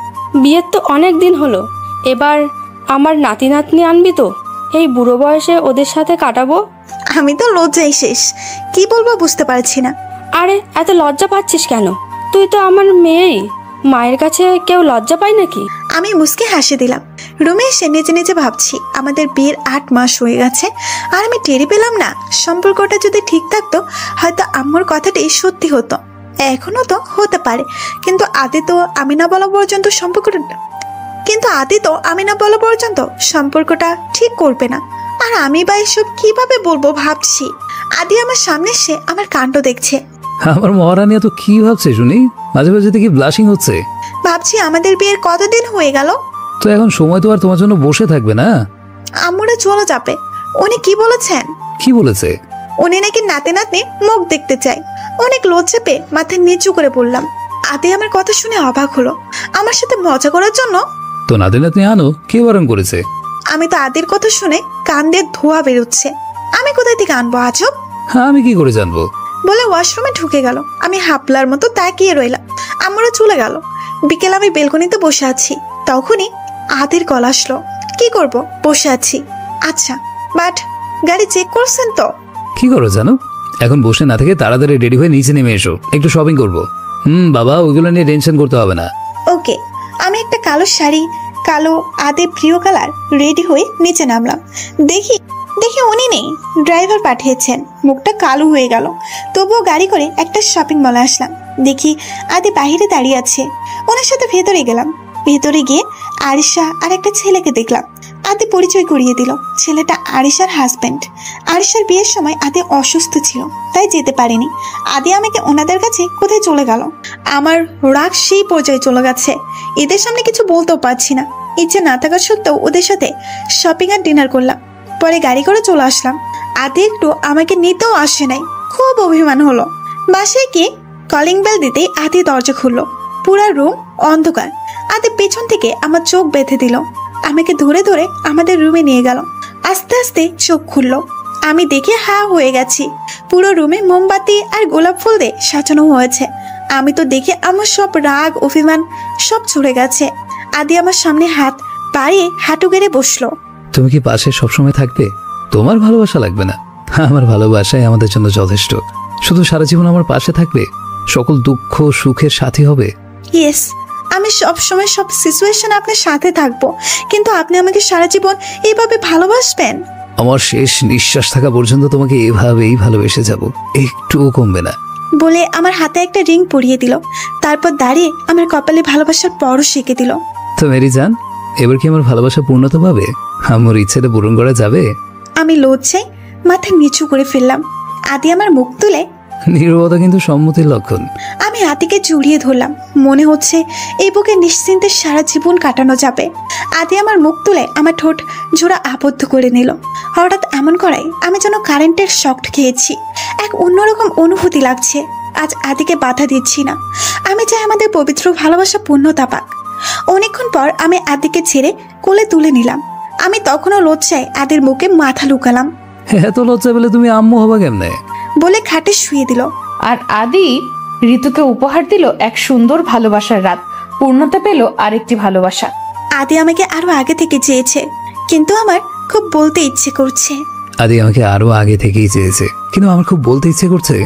বিয়ের তো অনেক দিন হলো, এবার আমার নাতি নাতনি আনবি তো? এই বুড়ো বয়সে ওদের সাথে কাটাবো। আমি তো লজ্জায় শেষ, কি বলবো বুঝতে পারছি না। আরে এত লজ্জা পাচ্ছিস কেন? তুই তো আমার মেয়েই, মায়ের কাছে কেউ লজ্জা পায় নাকি? আমি মুস্কে হাসি দিলাম। রুমে এসে নিজে নিজে ভাবছি আমাদের বিয়ের 8 মাস হয়ে গেছে আর আমি টেরি পেলাম না। সম্পর্কটা যদি ঠিক থাকতো হয়তো আম্মুর কথাটি সত্যি হতো। এখনো তো হতে পারে, কিন্তু আদি তো আমি না বলা পর্যন্ত সম্পর্কটা ঠিক করবে না। আর আমি বা এসব কিভাবে বলবো ভাবছি। আদি আমার সামনে এসে আমার কাণ্ড দেখছে। আমার মহারানী এত কি ভাবছে শুনি? মাঝে মাঝে দেখি ব্লাশিং হচ্ছে। ভাবছি আমাদের বিয়ের কতদিন হয়ে গেল। তো এখন সময় তো আর তোমার জন্য বসে থাকবে না। আম্মুরা চলে যাবে। উনি কি বলেছেন? কি বলেছে? উনি নাকি নাতি নাতনি মুখ দেখতে চাই। অনেক লজ্জা পেয়ে মাথা নিচু করে বললাম। আদি আমার কথা শুনে অবাক হলো। আমার সাথে মজা করার জন্য তো নাতি নাতনি আনো, কে বারণ করেছে? আমি তো আদির কথা শুনে কান দিয়ে ধোঁয়া বেরোচ্ছে। আমি কোথায় থেকে আনবো আজব? হ্যাঁ, আমি কি করে জানবো? বলে ওয়াশরুমে ঢুকে গেল। আমি হাপলার মতো তাকিয়ে রইলাম। আমরা চলে গেল। বিকেল আমি বেলকনিতে বসে আছি, তখনই আদির কল আসলো। কি করব, বসে আছি। আচ্ছা, বাট গাড়ি চেক করছেন তো? কি করো জানো, এখন বসে না থেকে তাড়াতাড়ি রেডি হয়ে নিচে নেমে এসো, একটু শপিং করবো। বাবা, ওইগুলো নিয়ে টেনশন করতে হবে না। ওকে। আমি একটা কালো শাড়ি, কালো আদির প্রিয় কালার, রেডি হয়ে নিচে নামলাম। দেখি উনি নেই, ড্রাইভার পাঠিয়েছেন। মুখটা কালো হয়ে গেল। তবুও গাড়ি করে একটা শপিং মলে আসলাম। দেখি আদি বাহিরে দাঁড়িয়ে আছে। ওনার সাথে ভেতরে গেলাম। ভেতরে গিয়ে আরিশা আর একটা ছেলেকে দেখলাম। আদি পরিচয় করিয়ে দিল। ছেলেটা আরিশার হাজবেন্ড। আরিশার বিয়ের সময় আদি অসুস্থ ছিল, তাই যেতে পারেনি। আদি আমাকে ওনাদের কাছে কোথায় চলে গেল। আমার রাগ সেই পর্যায়ে চলে গেছে, এদের সামনে কিছু বলতেও পারছি না। ইচ্ছে না থাকা সত্ত্বেও ওদের সাথে শপিং আর ডিনার করলাম। পরে গাড়ি করে চলে আসলাম। আদি একটু আমাকে নিতেও আসে নাই, খুব অভিমান হলো। বাসায় গিয়ে কলিং বেল দিতেই আদি দরজা খুললো। পুরা রুম অন্ধকার। আদি পেছন থেকে আমার চোখ বেঁধে দিল। আমাকে ধরে ধরে আমাদের রুমে নিয়ে গেল। আস্তে আস্তে চোখ খুললো। আমি দেখে হা হয়ে গেছি। পুরো রুমে মোমবাতি আর গোলাপ ফুল দিয়ে সাজানো হয়েছে। আমি তো দেখে আমার সব রাগ অভিমান সব ছুড়ে গেছে। আদি আমার সামনে হাত বাড়িয়ে হাঁটু গেড়ে বসলো। তুমি কি পাশে সবসময় থাকবে? তোমার ভালোবাসা লাগবে না, আমার ভালোবাসাই আমাদের জন্য যথেষ্ট। শুধু সারা জীবন আমার পাশে থাকবে, সকল দুঃখ সুখের সাথী হবে। ইয়েস, আমি সব সময় সব সিচুয়েশন আপনার সাথে থাকবো, কিন্তু আপনি আমাকে সারা জীবন এইভাবে ভালোবাসবেন? আমার শেষ নিঃশ্বাস থাকা পর্যন্ত তোমাকে এভাবেই ভালোবেসে যাব, একটুও কমবে না। বলে আমার হাতে একটা রিং পরিয়ে দিল। তারপর দাঁড়িয়ে আমার কপালে ভালোবাসার পরশ এঁকে দিল। তো মেরি জান, এবার কি আমার ভালোবাসা পূর্ণতা পাবে? আমার ইচ্ছেটা পূরণ করা যাবে? আমি লজ্জায় মাথা নিচু করে ফেললাম। আদি আমার মুখ তুলে, নীরবতা কিন্তু সম্মতির লক্ষণ। আমি আদিকে জড়িয়ে ধরলাম। মনে হচ্ছে এই বুকে নিশ্চিন্তে সারা জীবন কাটানো যাবে। আদি আমার মুখ তুলে আমার ঠোঁট জোড়া আবদ্ধ করে নিল। হঠাৎ এমন করায় আমি যেন কারেন্টের শক খেয়েছি। এক অন্যরকম অনুভূতি লাগছে। আজ আদিকে বাধা দিচ্ছি না। আমি চাই আমাদের পবিত্র ভালোবাসা পূর্ণতা পাক। অনেকক্ষণ পর আমি আদিকে ছেড়ে কোলে তুলে নিলাম। আমি তখনও লজ্জায় আদির বুকে মাথা লুকালাম। এত লজ্জা পেলে তুমি আম্মু হবা কেমনে? বলে খাটে শুয়ে দিল। আর আদি ঋতুকে উপহার দিল এক সুন্দর ভালোবাসার রাত। পূর্ণতা পেল আরেকটি ভালোবাসা। আদি আমাকে আরো আগে থেকে চেয়েছে, কিন্তু আমার খুব বলতে ইচ্ছে করছে। আদি আমাকে আরো আগে থেকেই চেয়েছে, কিন্তু আমার খুব বলতে ইচ্ছে করছে